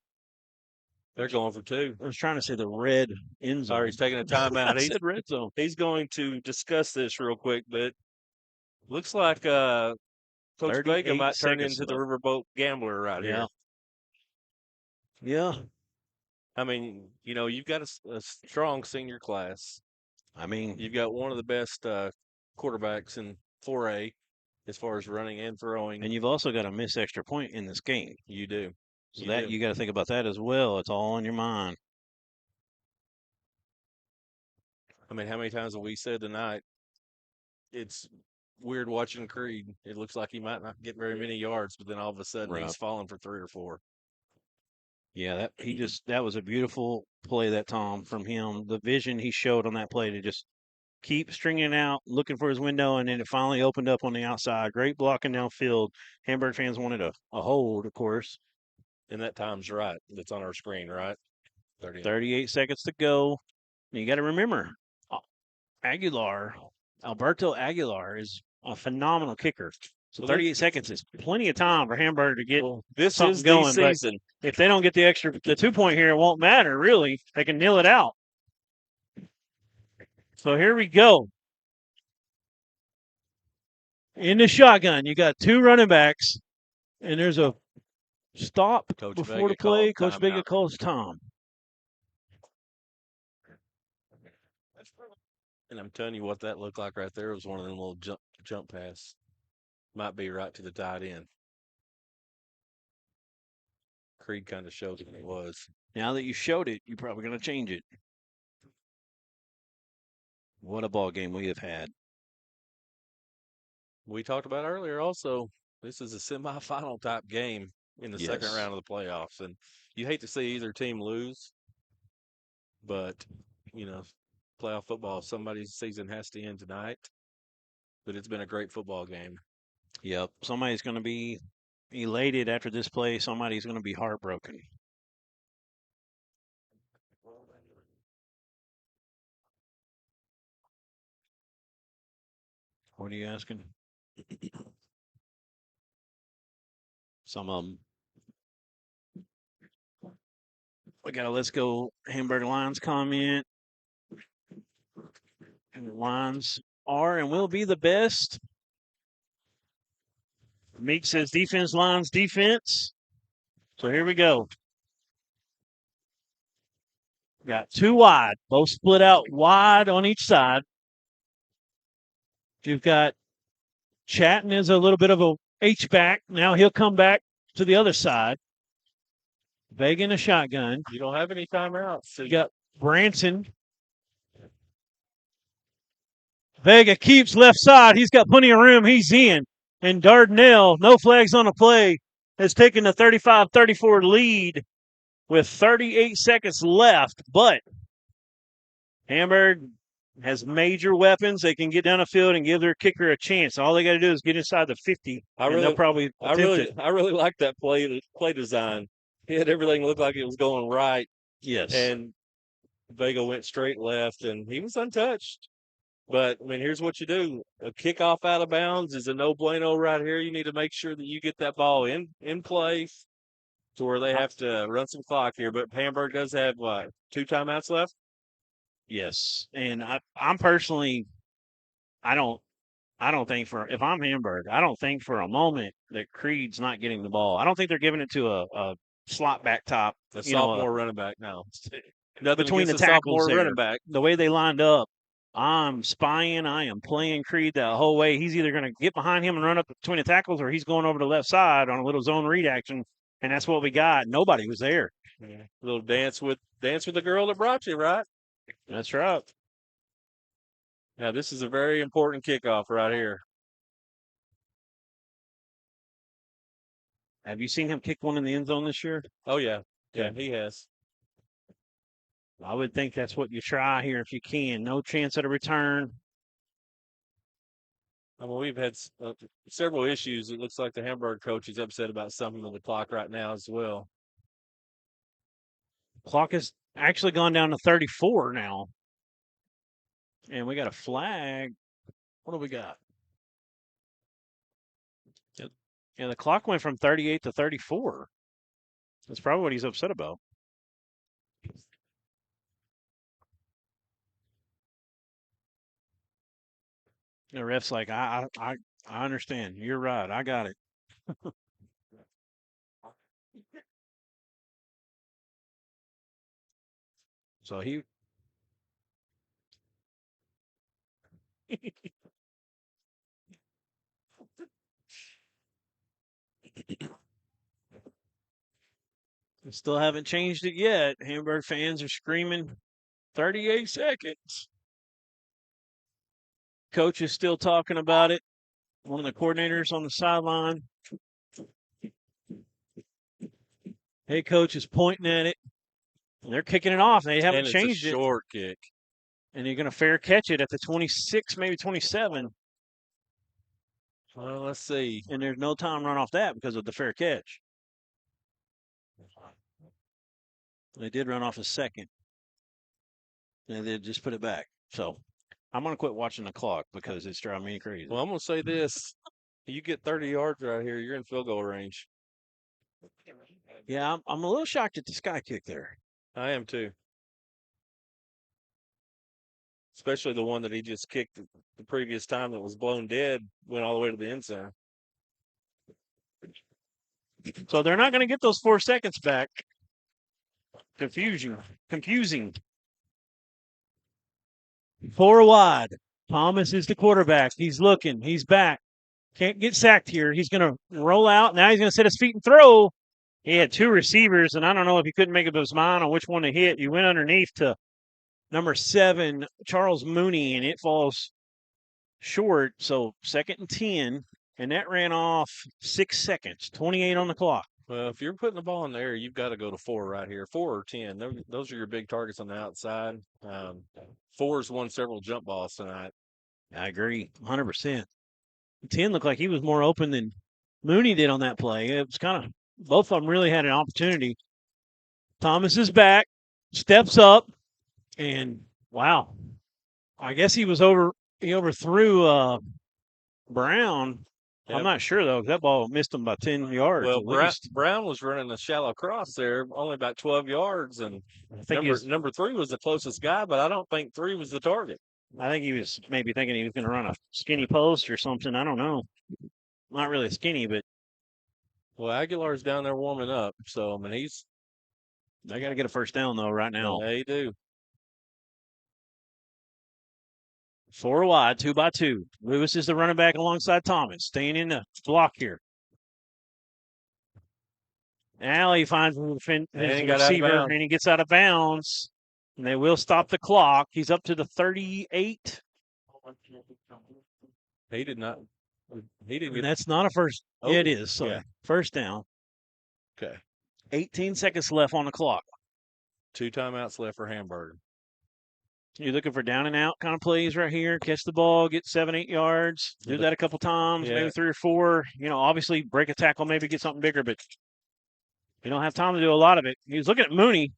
they're going for two. I was trying to say the red end zone. Sorry, he's taking a timeout. I said red zone. He's going to discuss this real quick, but looks like Coach Vega might turn into the Riverboat Gambler right here. Yeah. I mean, you know, you've got a strong senior class. I mean, you've got one of the best quarterbacks in 4A as far as running and throwing. And you've also got a missed extra point in this game. You do. So you got to think about that as well. It's all on your mind. I mean, how many times have we said tonight, it's weird watching Creed. It looks like he might not get very many yards, but then all of a sudden he's falling for 3 or 4. Yeah, that was a beautiful play, that Tom, from him. The vision he showed on that play to just keep stringing out, looking for his window, and then it finally opened up on the outside. Great blocking downfield. Hamburg fans wanted a hold, of course. And that time's right. That's on our screen, right? 38 seconds to go. You got to remember, Alberto Aguilar is a phenomenal kicker. So 38 seconds is plenty of time for Hamburg to get something going. This season. But if they don't get the 2-point here, it won't matter, really. They can nil it out. So here we go. In the shotgun, you got 2 running backs, and there's a stop before the play. Coach Vega calls time. And I'm telling you what that looked like right there. It was one of them little jump pass. Might be right to the tight end. Creed kind of showed it what it was. Now that you showed it, you're probably going to change it. What a ball game we have had. We talked about earlier also, this is a semifinal type game in the second round of the playoffs. And you hate to see either team lose, but, you know, playoff football, somebody's season has to end tonight. But it's been a great football game. Yep. Somebody's going to be elated after this play. Somebody's going to be heartbroken. What are you asking? Some of them. We got a Let's Go Hamburg Lions comment. And the Lions are and will be the best. Meek says defense, Lions, defense. So here we go. Got 2 wide, both split out wide on each side. You've got Chatton is a little bit of a H-back. Now he'll come back to the other side. Vega in a shotgun. You don't have any timeouts. So you got Branson. Vega keeps left side. He's got plenty of room. He's in. And Dardanelle, no flags on the play, has taken the 35-34 lead with 38 seconds left. But Hamburg has major weapons. They can get down the field and give their kicker a chance. All they got to do is get inside the 50. I really like that play design. He had everything look like it was going right. Yes. And Vega went straight left, and he was untouched. But, I mean, here's what you do. A kickoff out of bounds is a no-bueno right here. You need to make sure that you get that ball in play to where they have to run some clock here. But Hamburg does have, 2 timeouts left? Yes. And I'm personally, I don't think if I'm Hamburg, I don't think for a moment that Creed's not getting the ball. I don't think they're giving it to a slot back top. The you know, sophomore running back now. Nothing between the against tackles sophomore there. running back. The way they lined up, I'm spying. I am playing Creed the whole way. He's either going to get behind him and run up between the tackles, or he's going over to the left side on a little zone read action, and that's what we got. Nobody was there. Yeah. A little dance with the girl that brought you, right? That's right. Now this is a very important kickoff right here. Have you seen him kick one in the end zone this year? Oh yeah, he has. I would think that's what you try here if you can. No chance at a return. I mean, we've had several issues. It looks like the Hamburg coach is upset about something on the clock right now as well. Clock has actually gone down to 34 now. And we got a flag. What do we got? Yeah, the clock went from 38 to 34. That's probably what he's upset about. The ref's like, I understand. You're right. I got it. So he still haven't changed it yet. Hamburg fans are screaming 38 seconds. Coach is still talking about it. One of the coordinators on the sideline. Head coach is pointing at it. And they're kicking it off. They haven't changed it. It's a short kick. And you're going to fair catch it at the 26, maybe 27. Well, let's see. And there's no time run off that because of the fair catch. They did run off a second. And they just put it back. So I'm going to quit watching the clock because it's driving me crazy. Well, I'm going to say this. You get 30 yards right here, you're in field goal range. Yeah, I'm a little shocked at the sky kick there. I am too. Especially the one that he just kicked the previous time that was blown dead, went all the way to the end zone. So they're not going to get those 4 seconds back. Confusing. 4 wide. Thomas is the quarterback. He's looking. He's back. Can't get sacked here. He's going to roll out. Now he's going to set his feet and throw. He had 2 receivers, and I don't know if he couldn't make up his mind on which one to hit. He went underneath to number 7, Charles Mooney, and it falls short. So 2nd and 10, and that ran off 6 seconds, 28 on the clock. Well, if you're putting the ball in the air, you've got to go to 4 right here, 4 or 10. Those are your big targets on the outside. 4's won several jump balls tonight. I agree, 100%. 10 looked like he was more open than Mooney did on that play. It was kind of both of them really had an opportunity. Thomas is back, steps up, and wow, I guess he overthrew Brown. Yep. I'm not sure though. That ball missed him by 10 yards. Well, Brown was running a shallow cross there, only about 12 yards, and I think number 3 was the closest guy, but I don't think 3 was the target. I think he was maybe thinking he was going to run a skinny post or something. I don't know. Not really skinny, but. Well, Aguilar's down there warming up, so I mean they got to get a first down though right now. They do. 4 wide, 2 by 2. Lewis is the running back alongside Thomas, staying in the block here. Now he finds his receiver, and he gets out of bounds. And they will stop the clock. He's up to the 38. He did not. He didn't get. That's not a first. Oh, it is. So yeah. First down. Okay. 18 seconds left on the clock. 2 timeouts left for Hamburg. You're looking for down and out kind of plays right here. Catch the ball, get 7-8 yards. Do that a couple times, maybe 3 or 4. Obviously break a tackle, maybe get something bigger, but you don't have time to do a lot of it. He was looking at Mooney.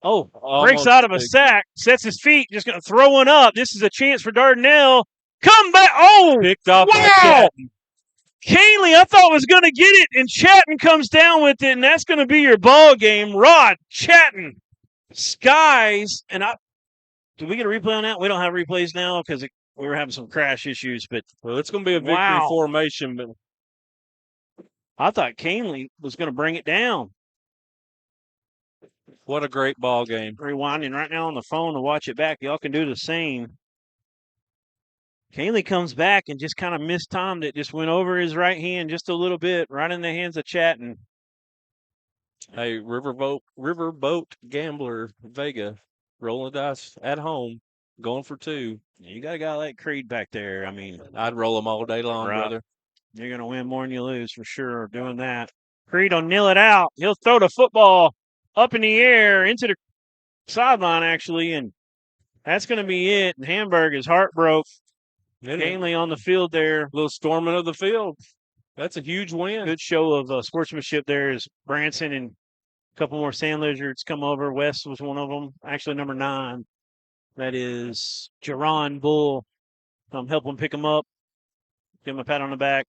Oh, breaks out of a sack, sets his feet, just going to throw one up. This is a chance for Dardanelle. Come back. Oh, picked off. Wow. Canley, I thought was going to get it, and Chatton comes down with it, and that's going to be your ball game. Rod Chatton skies, and did we get a replay on that? We don't have replays now because we were having some crash issues. But well, it's going to be a victory formation. But I thought Canley was going to bring it down. What a great ball game. Rewinding right now on the phone to watch it back. Y'all can do the same. Kaylee comes back and just kind of mistimed it. Just went over his right hand just a little bit, right in the hands of Chatton. Hey, Riverboat Gambler Vega, rolling the dice at home, going for 2. You got a guy like Creed back there. I mean, I'd roll them all day long, right. brother. You're going to win more than you lose for sure doing that. Creed will kneel it out. He'll throw the football up in the air into the sideline, actually, and that's going to be it. And Hamburg is heartbroken. Kaylee on the field there. Little storming of the field. That's a huge win. Good show of sportsmanship there as Branson and a couple more Sandlizards come over. West was one of them. Actually, number 9. That is Jerron Bull. Help him pick him up. Give him a pat on the back.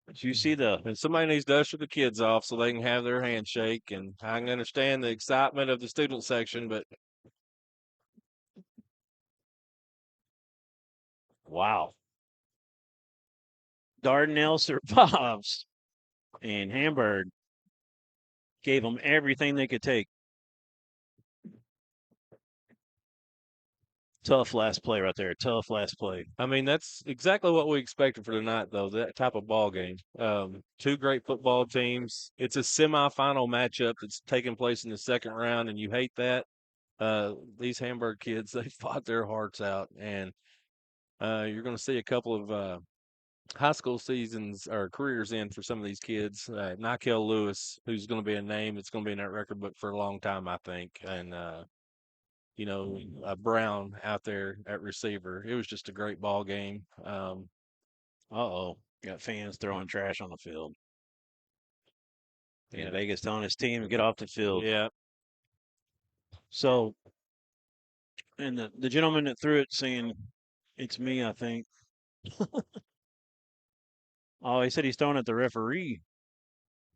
But you see and somebody needs to usher the kids off so they can have their handshake. And I can understand the excitement of the student section, but wow. Dardanelle survives, and Hamburg gave them everything they could take. Tough last play right there. Tough last play. I mean, that's exactly what we expected for tonight, though, that type of ball game. 2 great football teams. It's a semifinal matchup that's taking place in the second round, and you hate that. These Hamburg kids, they fought their hearts out, and you're going to see a couple of high school seasons or careers in for some of these kids. Nikel Lewis, who's going to be a name that's going to be in that record book for a long time, I think, and Brown out there at receiver. It was just a great ball game. Got fans throwing trash on the field. And Vegas telling his team to get off the field. Yeah. So, and the gentleman that threw it saying, "It's me, I think." Oh, he said he's throwing at the referee.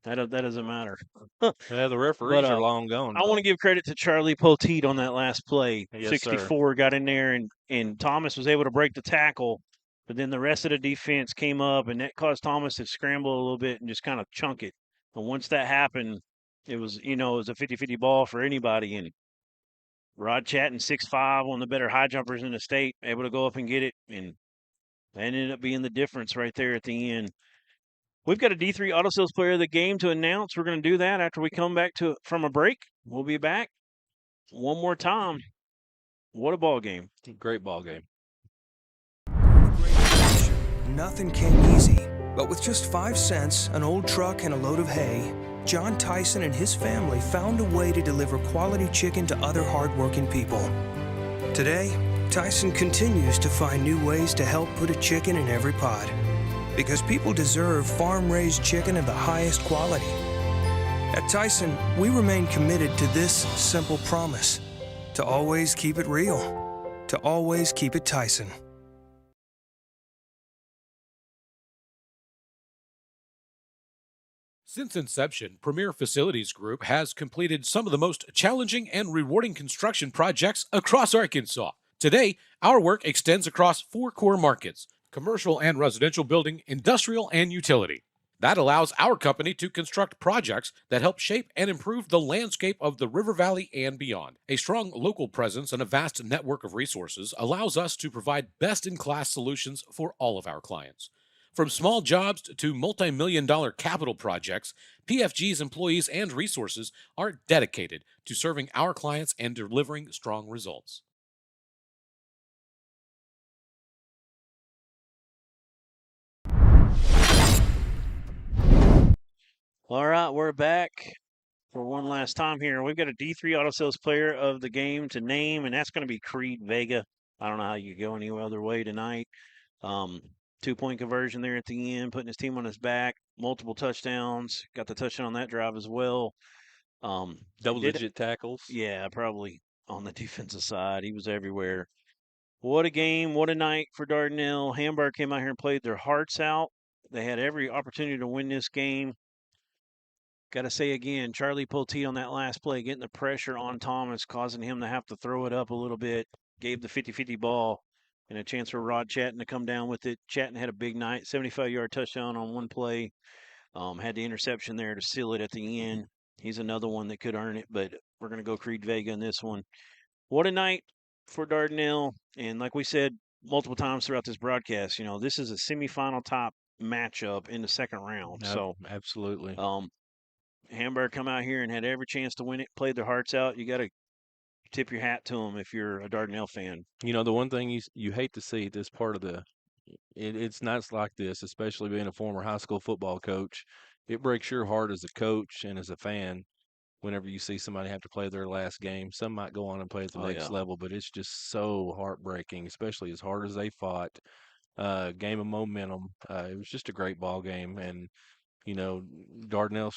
That doesn't matter. Yeah, the referees are long gone. I want to give credit to Charlie Poteet on that last play. Yes, 64 got in there, and Thomas was able to break the tackle, but then the rest of the defense came up, and that caused Thomas to scramble a little bit and just kind of chunk it. And once that happened, it was a 50-50 ball for anybody. And Rod Chatton, 6'5", one of the better high jumpers in the state, able to go up and get it, and that ended up being the difference right there at the end. We've got a D3 Auto Sales Player of the Game to announce. We're going to do that after we come back from a break. We'll be back one more time. What a ball game. Great ball game. Nothing came easy, but with just 5 cents, an old truck, and a load of hay, John Tyson and his family found a way to deliver quality chicken to other hardworking people. Today, Tyson continues to find new ways to help put a chicken in every pot. Because people deserve farm-raised chicken of the highest quality. At Tyson, we remain committed to this simple promise: to always keep it real, to always keep it Tyson. Since inception, Premier Facilities Group has completed some of the most challenging and rewarding construction projects across Arkansas. Today, our work extends across 4 core markets: commercial and residential building, industrial, and utility. That allows our company to construct projects that help shape and improve the landscape of the River Valley and beyond. A strong local presence and a vast network of resources allows us to provide best-in-class solutions for all of our clients. From small jobs to multi-million-dollar capital projects, PFG's employees and resources are dedicated to serving our clients and delivering strong results. All right, we're back for one last time here. We've got a D3 Auto Sales Player of the Game to name, and that's going to be Creed Vega. I don't know how you go any other way tonight. 2-point conversion there at the end, putting his team on his back, multiple touchdowns. Got the touchdown on that drive as well. Double-digit tackles. Yeah, probably on the defensive side. He was everywhere. What a game. What a night for Dardanelle. Hamburg came out here and played their hearts out. They had every opportunity to win this game. Got to say again, Charlie Poteet on that last play, getting the pressure on Thomas, causing him to have to throw it up a little bit, gave the 50-50 ball, and a chance for Rod Chatton to come down with it. Chatton had a big night, 75-yard touchdown on one play. Had the interception there to seal it at the end. He's another one that could earn it, but we're going to go Creed Vega in this one. What a night for Dardanelle. And like we said multiple times throughout this broadcast, this is a semifinal top matchup in the second round. So, absolutely. Hamburg come out here and had every chance to win it, played their hearts out. You got to tip your hat to them if you're a Dardanelle fan. The one thing you hate to see this part of it's nights like this, especially being a former high school football coach. It breaks your heart as a coach and as a fan whenever you see somebody have to play their last game. Some might go on and play at the next level, but it's just so heartbreaking, especially as hard as they fought. Game of momentum. It was just a great ball game, and Dardanelle.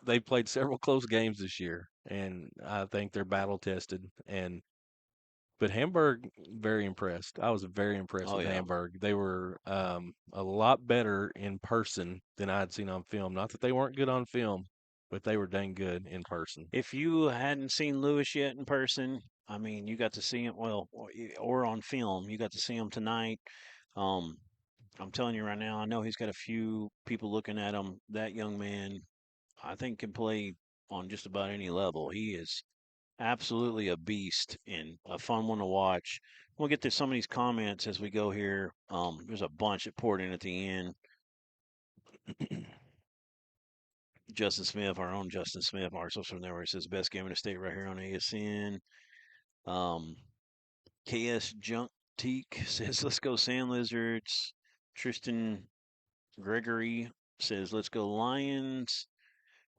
They played several close games this year, and I think they're battle tested. But Hamburg, very impressed. I was very impressed with Hamburg. They were a lot better in person than I had seen on film. Not that they weren't good on film, but they were dang good in person. If you hadn't seen Lewis yet in person, I mean, you got to see him, or on film. You got to see him tonight. I'm telling you right now, I know he's got a few people looking at him. That young man, I think, can play on just about any level. He is absolutely a beast and a fun one to watch. We'll get to some of these comments as we go here. There's a bunch that poured in at the end. Justin Smith, our own Justin Smith, our social network says best game in the state right here on ASN. KS Junk Teak says let's go Sandlizards. Tristan Gregory says let's go Lions.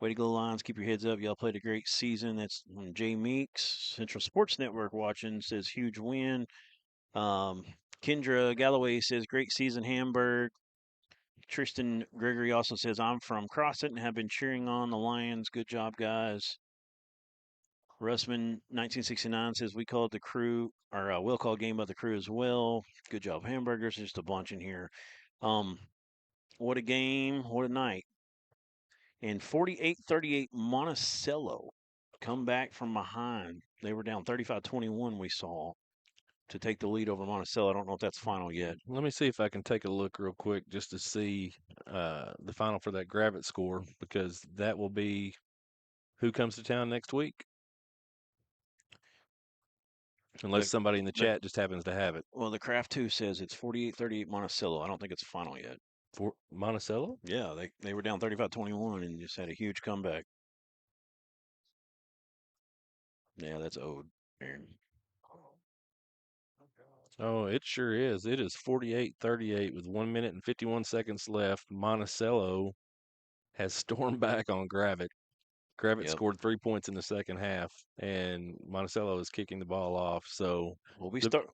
Way to go, Lions. Keep your heads up. Y'all played a great season. That's Jay Meeks. Central Sports Network watching says huge win. Kendra Galloway says great season, Hamburg. Tristan Gregory also says I'm from Crossit and have been cheering on the Lions. Good job, guys. Russman 1969 says we called the crew, or we'll call game by the crew as well. Good job, Hamburgers. Just a bunch in here. What a game. What a night. And 48-38 Monticello come back from behind. They were down 35-21, we saw, to take the lead over Monticello. I don't know if that's final yet. Let me see if I can take a look real quick just to see the final for that Gravett score, because that will be who comes to town next week. Unless somebody in the chat just happens to have it. Well, the Craft 2 says it's 48-38 Monticello. I don't think it's final yet. For Monticello? Yeah, they were down 35-21 and just had a huge comeback. Yeah, that's owed, Aaron. Oh, it sure is. It is 48-38 with 1 minute and 51 seconds left. Monticello has stormed back on Gravett. Gravett scored 3 points in the second half, and Monticello is kicking the ball off. So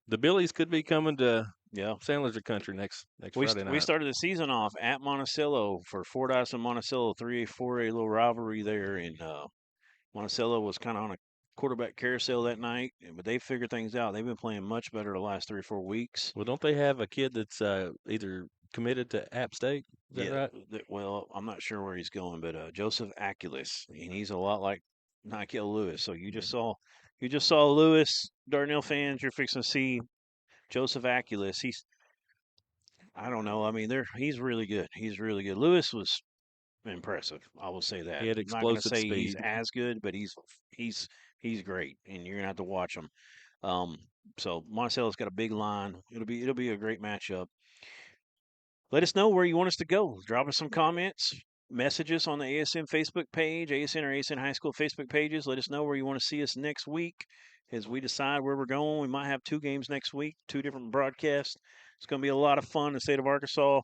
the Billies could be coming to Sandlizard country next Friday night. We started the season off at Monticello for Fordyce and Monticello, 3A-4A little rivalry there, and Monticello was kind of on a quarterback carousel that night, but they figured things out. They've been playing much better the last 3 or 4 weeks. Well, don't they have a kid that's either committed to App State? Is that right? Well, I'm not sure where he's going, but Joseph Aculis, and he's a lot like Nykel Lewis. So you just saw Lewis. Darnell fans, you're fixing to see Joseph Aculis. I don't know. I mean, he's really good. He's really good. Lewis was impressive. I will say that. He had explosive I'm not gonna say speed. he's as good, but he's great, and you're gonna have to watch him. So Monticello's got a big line. It'll be a great matchup. Let us know where you want us to go. Drop us some comments, messages on the ASN Facebook page, ASN or ASN High School Facebook pages. Let us know where you want to see us next week as we decide where we're going. We might have 2 games next week, 2 different broadcasts. It's going to be a lot of fun in the state of Arkansas.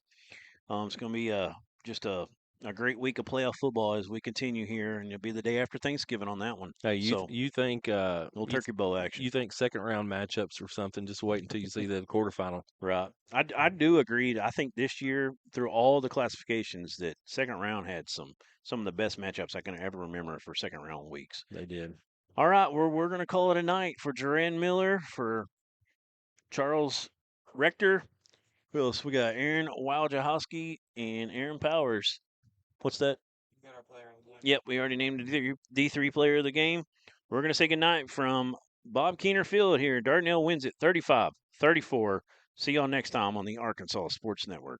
It's going to be just a great week of playoff football as we continue here, and it'll be the day after Thanksgiving on that one. Hey, you think little turkey bowl action? You think second round matchups or something? Just wait until you see the quarterfinal. Right. I do agree. I think this year, through all the classifications, that second round had some of the best matchups I can ever remember for second round weeks. They did. All right, we're going to call it a night for Duran Miller, for Charles Rector. Who else? We got Aaron Wojciechowski and Aaron Powers. What's that? You got our player of the game. Yep, we already named the D3 player of the game. We're going to say goodnight from Bob Keenan Field here. Dardanelle wins it 35-34. See y'all next time on the Arkansas Sports Network.